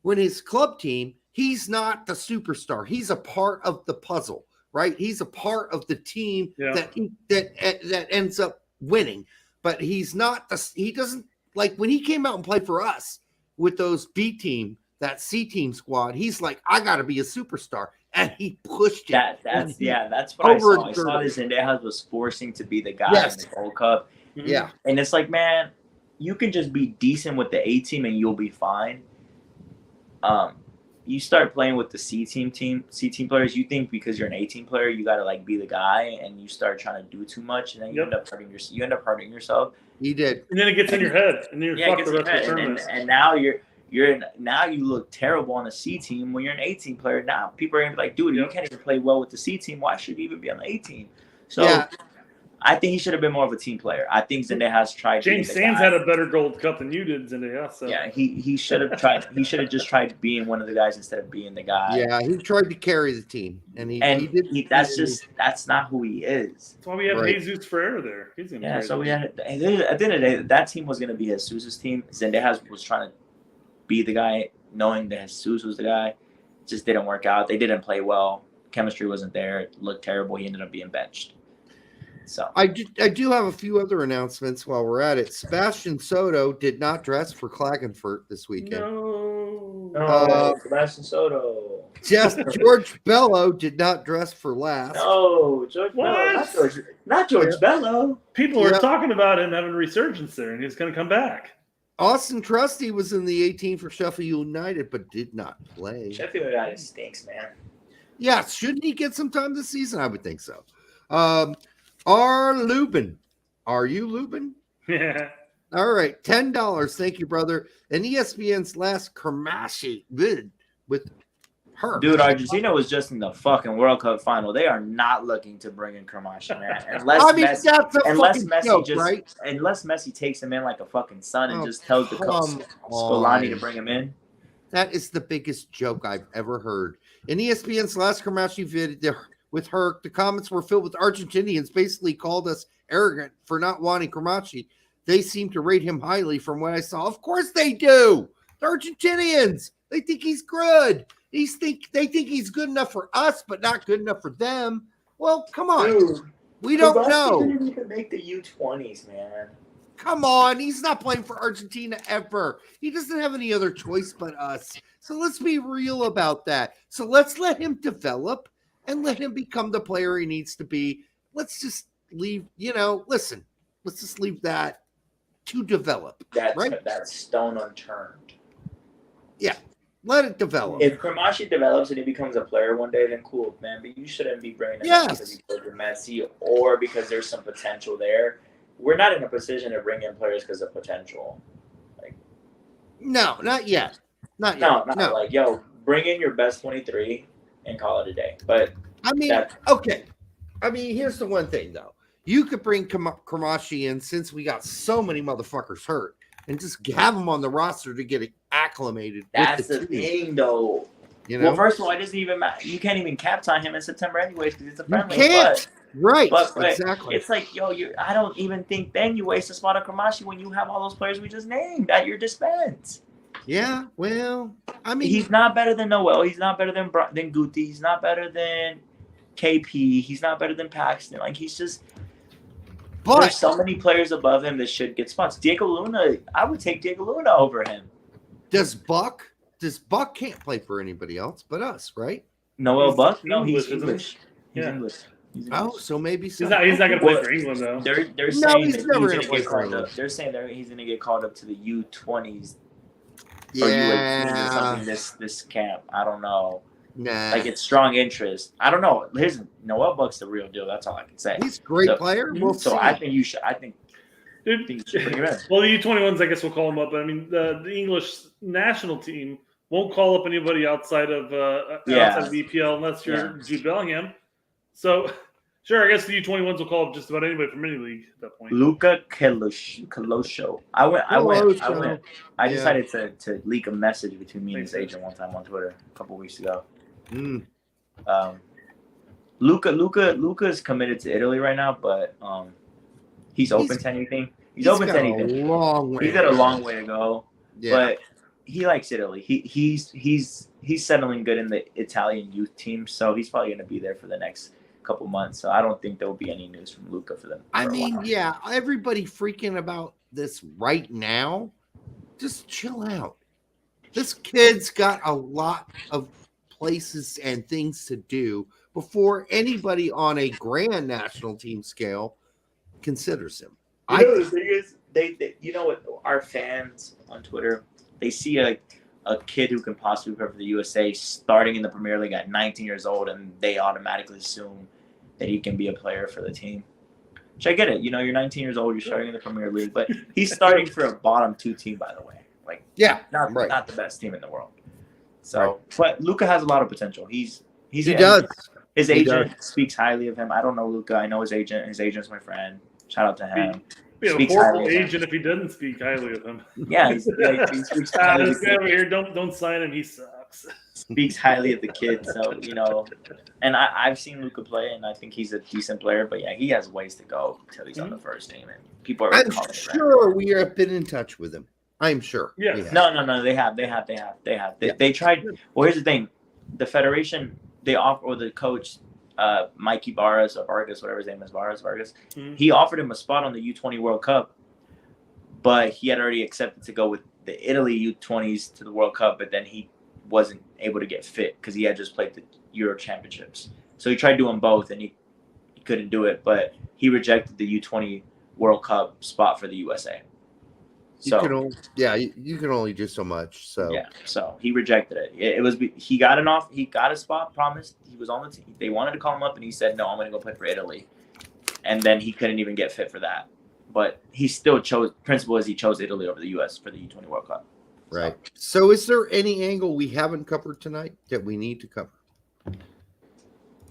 when his club team, he's not the superstar. He's a part of the puzzle, right? He's a part of the team that ends up winning, but he's not he doesn't. Like when he came out and played for us with those B team, that C team squad, he's like, I got to be a superstar. And he pushed it. That's what I saw. I saw that Zendejas was forcing to be the guy in the Gold Cup. Yeah. And it's like, man, you can just be decent with the A team and you'll be fine. You start playing with the C team players, you think because you're an A team player, you got to like be the guy, and you start trying to do too much, and then you end up hurting yourself. He did. And then it gets in your head, and then you're fucked the rest of the tournament. And now you look terrible on a C team when you're an A team player. Now people are gonna be like, dude, you can't even play well with the C team. Why should you even be on the A team? So I think he should have been more of a team player. I think Zendejas tried. James Sands had a better Gold Cup than you did, Zendaya. So. Yeah, he should have tried. He should have just tried being one of the guys instead of being the guy. Yeah, he tried to carry the team, and he did. That's not who he is. That's why we have Jesus Ferreira there. He's gonna yeah, so we had at the end of the day, that team was gonna be Jesus' team. Zendejas was trying to be the guy, knowing that Jesus was the guy. It just didn't work out. They didn't play well. Chemistry wasn't there. It looked terrible. He ended up being benched. So I do have a few other announcements while we're at it. Sebastian Soto did not dress for Klagenfurt this weekend. No, Sebastian Soto. Just George Bello did not dress for last. No, George Bello. Not George Bello. People are talking about him having a resurgence there, and he's going to come back. Austin Trusty was in the 18 for Sheffield United, but did not play. Sheffield United stinks, man. Yeah, shouldn't he get some time this season? I would think so. Lubin. Are you Lubin? Yeah. All right, $10. Thank you, brother. And ESPN's last Kermashi vid with her. Dude, Argentina was just in the fucking World Cup final. They are not looking to bring in Kermashi, man. Unless Messi takes him in like a fucking son and just tells the coach Scolani to bring him in. That is the biggest joke I've ever heard. In ESPN's last Kermashi vid with her, the comments were filled with Argentinians basically called us arrogant for not wanting Kermashi. They seem to rate him highly from what I saw. Of course they do. The Argentinians. They think he's good. They think he's good enough for us, but not good enough for them. Well, come on. Dude, we don't know. He didn't even make the U20s, man. Come on. He's not playing for Argentina ever. He doesn't have any other choice but us. So let's be real about that. So let's let him develop and let him become the player he needs to be. Let's just leave, let's just leave that to develop. That's stone unturned. Yeah. Let it develop. If Kermashi develops and he becomes a player one day, then cool, man. But you shouldn't be bringing him in because he played with Messi or because there's some potential there. We're not in a position to bring in players because of potential. No, not yet. Not yet. No. Like, bring in your best 23 and call it a day. But okay. Here's the one thing though. You could bring Kermashi in since we got so many motherfuckers hurt and just have him on the roster to get acclimated. That's the thing, though. Well, first of all, it doesn't even matter. You can't even cap time him in September anyways because it's a friendly. You can't. But exactly. It's like, I don't even think then you waste a spot on Kermashi when you have all those players we just named at your dispense. Yeah, well, he's not better than Noel. He's not better than Guti. He's not better than KP. He's not better than Paxton. He's just. But there's so many players above him that should get spots. Diego Luna, I would take Diego Luna over him. Does Buck can't play for anybody else but us, right? Noel Buck? No, he's English. He's English. So maybe so. He's not going to play for England though. They're saying he's never going to get called up. They're saying he's going to get called up to the U20s. Yeah. Or something this camp. I don't know. Nah. It's strong interest. I don't know. Noel Buck's the real deal. That's all I can say. He's a great player. We'll see. I think you should. I think you should bring him in. Well, the U21s, I guess we'll call them up. But the English national team won't call up anybody outside of the EPL unless you're Jude Bellingham. So, sure, I guess the U21s will call up just about anybody from any league at that point. Luka Kelosho. I went. I decided to leak a message between me and his agent one time on Twitter a couple weeks ago. Luka is committed to Italy right now, but he's open to anything. He's open to anything. He's got a long way to go. Yeah. But he likes Italy. He's settling good in the Italian youth team, so he's probably going to be there for the next couple months. So I don't think there will be any news from Luka for them. Everybody freaking about this right now. Just chill out. This kid's got a lot of places and things to do before anybody on a grand national team scale considers him. The thing is, they what our fans on Twitter, they see a kid who can possibly play for the USA starting in the Premier League at 19 years old, and they automatically assume that he can be a player for the team. Which I get it. You're 19 years old, you're starting in the Premier League, but he's starting for a bottom 2 team, by the way. Not the best team in the world. So, but Luka has a lot of potential. He does. His agent speaks highly of him. I don't know Luka. I know his agent. His agent's my friend. Shout out to him. Be a horrible agent if he doesn't speak highly of him. Yeah, he speaks highly this guy over here, don't sign him. He sucks. Speaks highly of the kid. So, and I've seen Luka play, and I think he's a decent player. But, yeah, he has ways to go until he's on the first team. And people are I'm sure we have been in touch with him. I'm sure. Yeah. No. They have. They tried. Well, here's the thing. The federation, they offer, or the coach, Mikey Vargas, whatever his name is, Vargas. He offered him a spot on the U20 World Cup, but he had already accepted to go with the Italy U20s to the World Cup, but then he wasn't able to get fit because he had just played the Euro Championships. So he tried doing both, and he couldn't do it, but he rejected the U20 World Cup spot for the USA. So you can only do so much. So yeah, so he rejected it. He got a spot promised. He was on the team. They wanted to call him up, and he said, "No, I'm going to go play for Italy." And then he couldn't even get fit for that. But he still chose. Principle is he chose Italy over the U.S. for the U20 World Cup. Right. So, is there any angle we haven't covered tonight that we need to cover?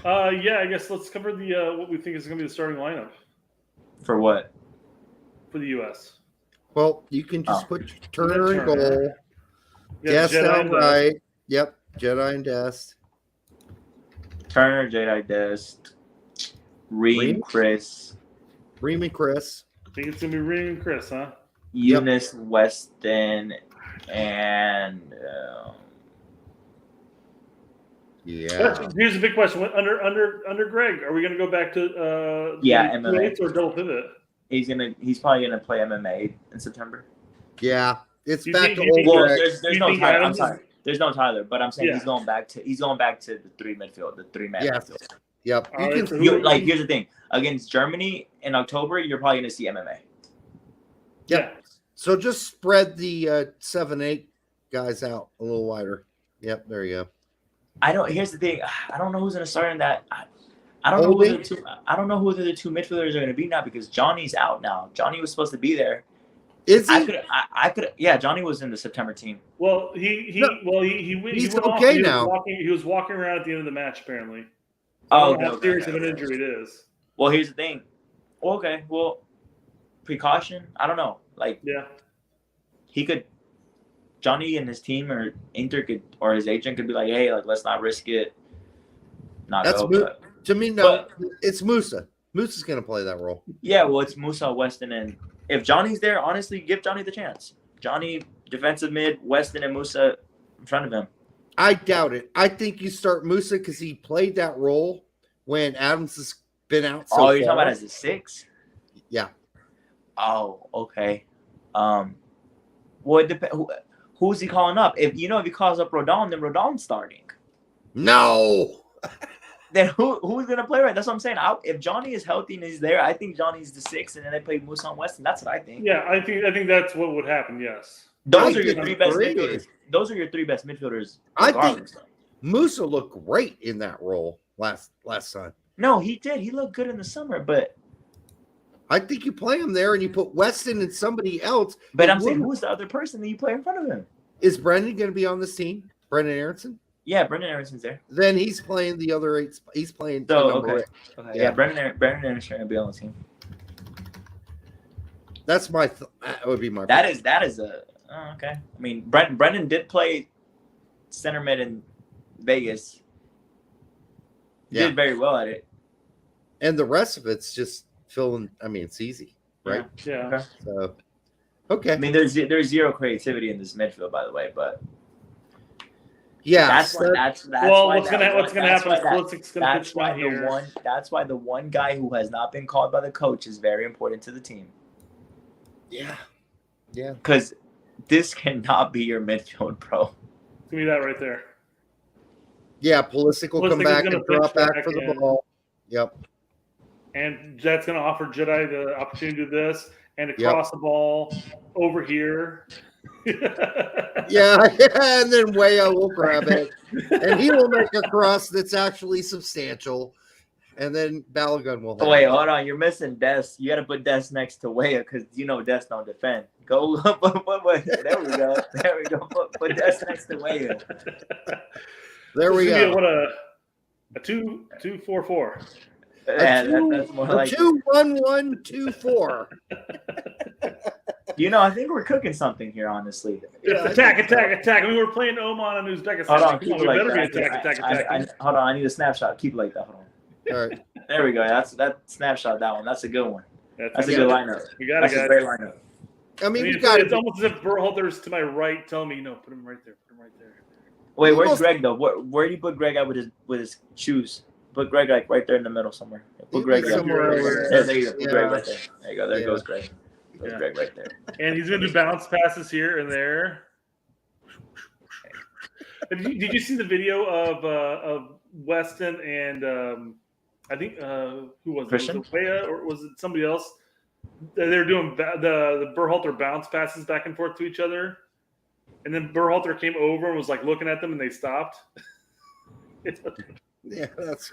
Yeah, I guess let's cover the what we think is going to be the starting lineup for what? For the U.S. Well, you can just put Turner in goal. Dest down right. Yep, Jedi and Dest. Turner, Jedi, Dest. Reem, Chris. Reem and Chris. I think it's going to be Reem and Chris, huh? Eunice, Weston, and yeah. Here's a big question: under Greg, are we going to go back to MMA or double pivot? He's probably gonna play MMA in September. Yeah, it's back to old Greg. There's no Tyler. I'm sorry. There's no Tyler, but I'm saying he's going back to the three man midfield. Yep. Here's the thing: against Germany in October, you're probably gonna see MMA. Yep. So just spread the 7-8 guys out a little wider. Yep, there you go. Here's the thing: I don't know who's gonna start in that. I don't know who the two midfielders are going to be now because Johnny's out now. Johnny was supposed to be there. Is he? I could. Yeah, Johnny was in the September team. Well, he's okay now. He was walking around at the end of the match apparently. Oh, how serious of an injury it is. Well, here's the thing. Okay, well, precaution. I don't know. He could. Johnny and his team or Inter could, or his agent could be like, hey, let's not risk it. To me, no, it's Musa. Musa's going to play that role. Yeah, well, it's Musa, Weston, and if Johnny's there, honestly, give Johnny the chance. Johnny, defensive mid, Weston and Musa in front of him. I doubt it. I think you start Musa because he played that role when Adams has been out so far. You're talking about as a 6? Yeah. Oh, okay. Well, it depends. Who's he calling up? If he calls up Rodon, then Rodon's starting. No. Then who's gonna play right? That's what I'm saying. If Johnny is healthy and he's there, I think Johnny's the 6, and then they play Musa and Weston. That's what I think. Yeah, I think that's what would happen. Yes. Those are your three best midfielders. Those are your three best midfielders. I think Musa looked great in that role last time. No, he did. He looked good in the summer, but I think you play him there and you put Weston and somebody else. But I'm saying, who's the other person that you play in front of him? Is Brendan going to be on this team? Brendan Aronson? Yeah, Brendan Aaronson's there. Then he's playing the other 8. He's playing. Okay. Yeah, Brendan Aronson will be on the team. That's my. That would be my. That is a. Oh, okay. I mean, Brendan did play center mid in Vegas. He did very well at it. And the rest of it's just filling. I mean, it's easy, right? Yeah. Okay. So, okay. I mean, there's zero creativity in this midfield, by the way, but. Yeah, that's what's gonna happen is Pulisic's gonna pitch down here. That's why the one guy who has not been called by the coach is very important to the team. Yeah. Because this cannot be your midfield, bro. Give me that right there. Yeah, Pulisic will come back and drop back for the ball. Yep. And that's going to offer Jedi the opportunity to do this and to cross the ball over here. yeah, and then Weah will grab it, and he will make a cross that's actually substantial, and then Balogun will. Wait, hold on, you're missing Dest. You got to put Dest next to Weah because Dest don't defend. Go, there we go. There we go. Put Dest next to Weah. There we go. A 2-2-4-4. That's more like 2-1-1-2-4. I think we're cooking something here, honestly. Attack. I mean, we're playing Oman and Uzbekistan. Hold on, Come keep on, it we like better that. be attack. Hold on, I need a snapshot. Keep it like that. Hold on. All right. There we go. That snapshot. That one. That's a good one. That's a it. good lineup. We got That's it, guys. a great lineup. I mean, it's almost as if Berhalter's to my right telling me, no, put him right there. Wait, where's Greg though? Where do you put Greg at with his shoes? Put Greg like right there in the middle somewhere. Put Greg somewhere over there you go. Put Greg right there. There you go. There goes Greg. There's Greg right there. And he's gonna do bounce passes here and there. Did you see the video of Weston and I think who was Christian? it? Was it Weah or was it somebody else? They're doing the Berhalter bounce passes back and forth to each other, and then Berhalter came over and was like looking at them, and they stopped. Yeah, that's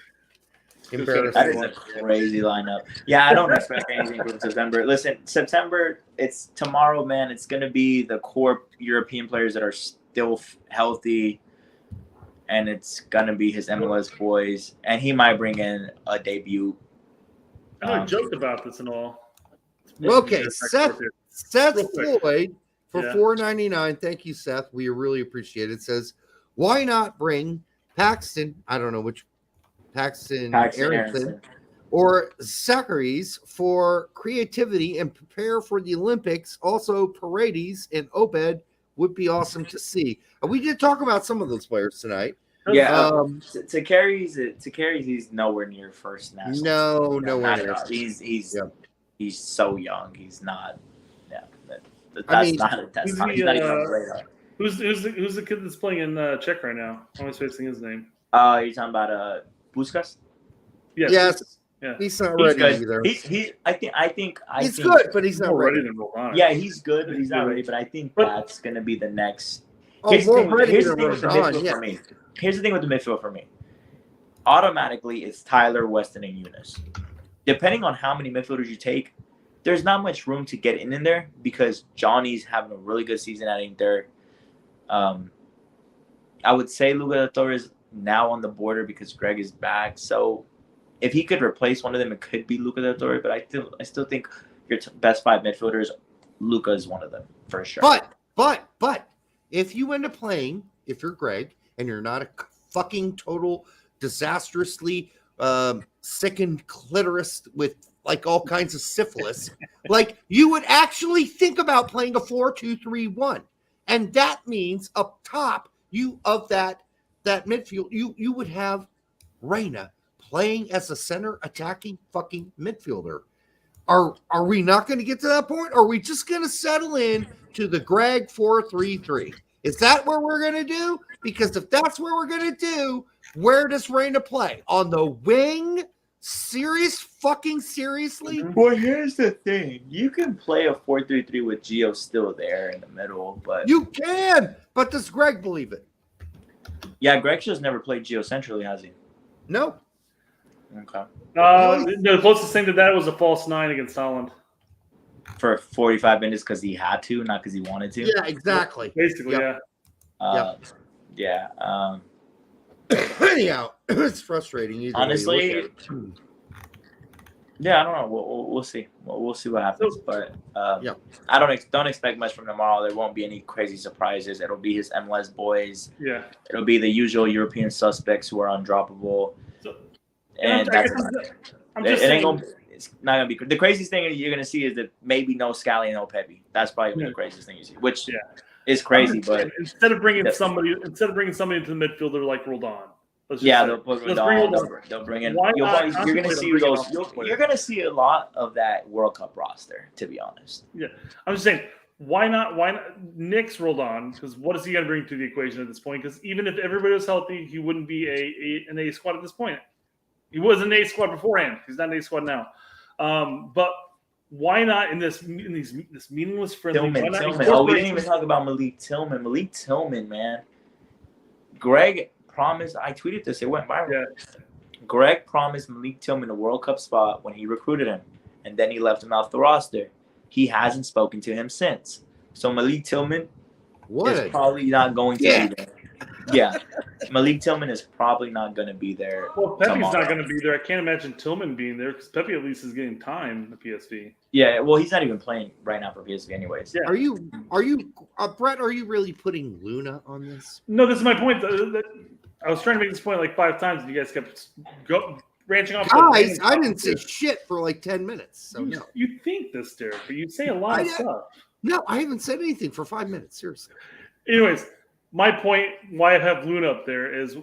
embarrassing. That is a crazy lineup. Yeah, I don't expect anything from September. Listen, September, it's tomorrow, man. It's going to be the core European players that are still healthy, and it's going to be his MLS boys, and he might bring in a debut. I joked about this and all. Okay, Seth Floyd for $4.99. Thank you, Seth. We really appreciate it. Says, why not bring Paxton? I don't know which Paxton Aronson or Zacharias for creativity and prepare for the Olympics. Also, Paredes and Obed would be awesome to see. We did talk about some of those players tonight. Yeah, to carries, he's nowhere near first national. Nowhere near. He's so young. He's not. Yeah, he's not even on the radar. Who's the kid that's playing in Czech right now? I'm always facing his name. You're talking about Puskas? Yes. Yeah. He's not ready either. I think he's good, but he's not ready. Yeah, he's good, but he's not ready. But I think that's going to be the next. Here's the thing with the midfield for me. Automatically, it's Tyler, Weston, and Eunice. Depending on how many midfielders you take, there's not much room to get in there because Johnny's having a really good season at Inter. I would say Luca Del Toro is now on the border because Greg is back. So if he could replace one of them, it could be Luca Del Toro. But I still think your best five midfielders, Luca is one of them for sure. But if you end up playing, if you're Greg and you're not a fucking total disastrously sickened clitoris with like all kinds of syphilis, like you would actually think about playing a 4-2-3-1, and that means up top that midfield you would have Reyna playing as a center attacking fucking midfielder. Are we not going to get to that point? Or are we just going to settle in to the Greg 4-3-3? Is that where we're going to do? Because if that's where we're going to do, where does Reyna play? On the wing? Seriously? Well, here's the thing. You can play a 4-3-3 with Gio still there in the middle, but you can. But does Greg believe it? Yeah, Greg just never played Gio centrally, has he? No. Okay. The closest thing to that was a false 9 against Holland. For 45 minutes because he had to, not because he wanted to. Yeah, exactly. Basically, yeah. Anyhow, it's frustrating. Honestly, yeah, I don't know. We'll see. We'll see what happens. But I don't expect much from tomorrow. There won't be any crazy surprises. It'll be his MLS boys. Yeah. It'll be the usual European suspects who are undroppable. It's not gonna be. The craziest thing you're gonna see is that maybe no Scally and no Pepe. That's probably the craziest thing you see, which is crazy. But instead of bringing somebody into the midfielder like Roldan, they'll put Roldan. They'll bring in. You're gonna see those. You're gonna see a lot of that World Cup roster. To be honest. Yeah, I'm just saying. Why not nix Roldan? Because what is he going to bring to the equation at this point? Because even if everybody was healthy, he wouldn't be an A squad at this point. He was an A squad beforehand. He's not an A squad now. But why not in this meaningless friendly? Tillman. Oh, we didn't even talk about Malik Tillman. Malik Tillman, man. Greg promised. I tweeted this. It went viral. Yeah. Greg promised Malik Tillman a World Cup spot when he recruited him, and then he left him off the roster. He hasn't spoken to him since. So Malik Tillman is probably not going to be there. Yeah. Malik Tillman is probably not going to be there. Well, Pepe's tomorrow. not going to be there. I can't imagine Tillman being there because Pepe at least is getting time at PSV. Yeah, well, he's not even playing right now for PSV anyways. Yeah. Are you, Brett? Are you really putting Luna on this? No, this is my point. I was trying to make this point like 5 times, and you guys kept branching off. Guys, I didn't say shit for like 10 minutes. So no. You think this, Derek, but you say a lot of stuff. No, I haven't said anything for 5 minutes. Seriously. Anyways, my point why I have Luna up there is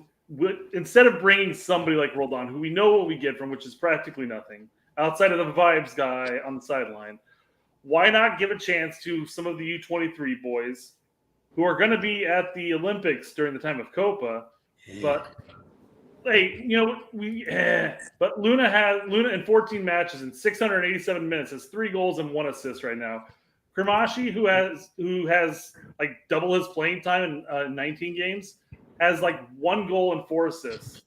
instead of bringing somebody like Roldan, who we know what we get from, which is practically nothing, outside of the vibes guy on the sideline, why not give a chance to some of the U23 boys who are going to be at the Olympics during the time of Copa? But hey, but Luna in 14 matches in 687 minutes has 3 goals and 1 assist right now. Kremashi, who has like double his playing time in 19 games, has like 1 goal and 4 assists.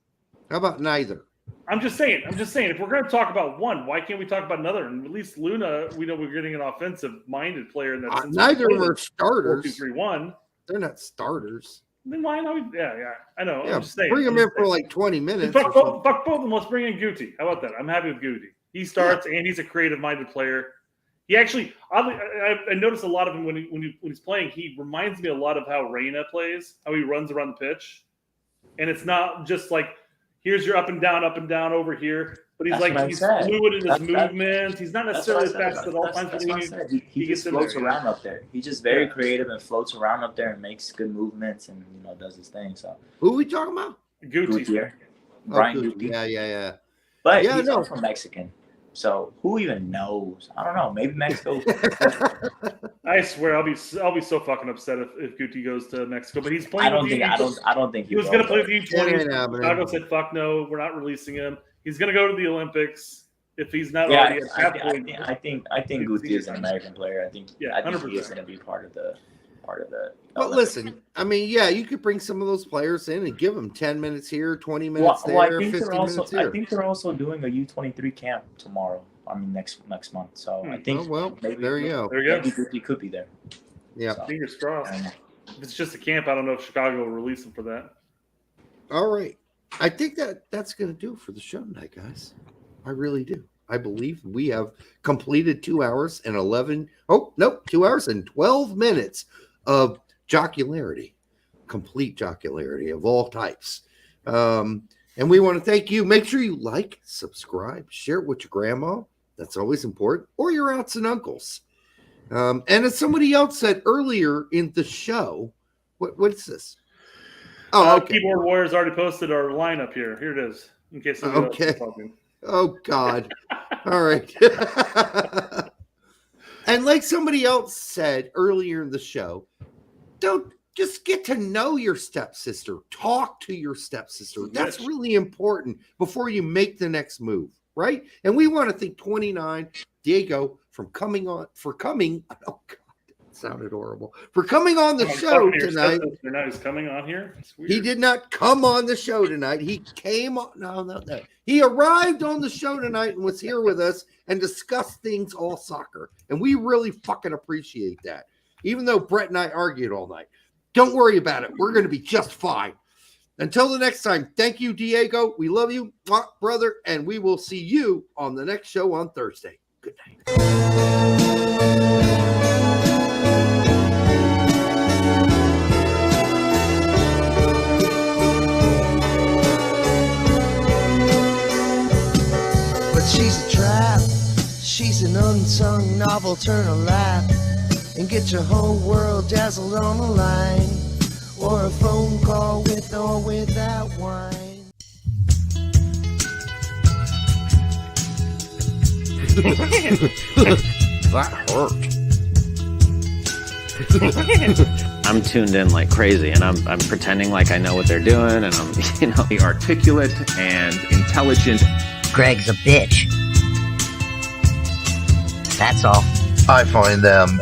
How about neither? I'm just saying. If we're going to talk about one, why can't we talk about another? And at least Luna, we know we're getting an offensive-minded player. And that's neither of them are starters. 4-2-3-1. They're not starters. Then why not? Yeah, I know. Yeah, I'm just saying. bring them in for like 20 minutes. Fuck both of them. Let's bring in Guti. How about that? I'm happy with Guti. He starts, and he's a creative-minded player. He actually, oddly, I noticed a lot of him when he's playing. He reminds me a lot of how Reyna plays, how he runs around the pitch, and it's not just like here's your up and down over here, but he's fluid in his movements. He's not necessarily fast at all times. He just floats around up there. He's just very creative and floats around up there and makes good movements and does his thing. So who are we talking about? Guti. Brian Guti. Yeah. But he's also Mexican. So who even knows? I don't know. Maybe Mexico. I swear, I'll be so fucking upset if Guti goes to Mexico. But he's playing. I don't think he was going to play the U20. Chicago said, "Fuck no, we're not releasing him." He's going to go to the Olympics if he's not already at that point. I think Guti is an American player. I think he is going to be part of the. But listen, I mean, you could bring some of those players in and give them 10 minutes here, 20 minutes there, 15 minutes here. I think they're also doing a U23 camp tomorrow. I mean, next month. So I think. Maybe, there you go. Maybe Guti could be there. Yeah. So, fingers crossed. If it's just a camp, I don't know if Chicago will release him for that. All right. I think that's going to do it for the show tonight, guys. I really do. I believe we have completed 2 hours and 2 hours and 12 minutes of jocularity, complete jocularity of all types. And we want to thank you. Make sure you like, subscribe, share it with your grandma. That's always important. Or your aunts and uncles. And as somebody else said earlier in the show, what's this? Oh, okay. Keyboard Warriors already posted our lineup here. Here it is. In case somebody else is talking. Oh, God. All right. And like somebody else said earlier in the show, don't just get to know your stepsister. Talk to your stepsister. That's really important before you make the next move, right? And we want to thank 29 Diego for coming. Oh, God, it sounded horrible. For coming on the show tonight. Now he's coming on here. He did not come on the show tonight. He came on. No. He arrived on the show tonight and was here with us and discussed things all soccer. And we really fucking appreciate that. Even though Brett and I argued all night. Don't worry about it. We're going to be just fine. Until the next time, thank you, Diego. We love you, brother. And we will see you on the next show on Thursday. Good night. She's a trap, she's an unsung novel, turn a lap and get your whole world dazzled on the line, or a phone call with or without wine. That hurt. I'm tuned in like crazy, and I'm pretending like I know what they're doing, and I'm The articulate and intelligent. Greg's a bitch. That's all. I find them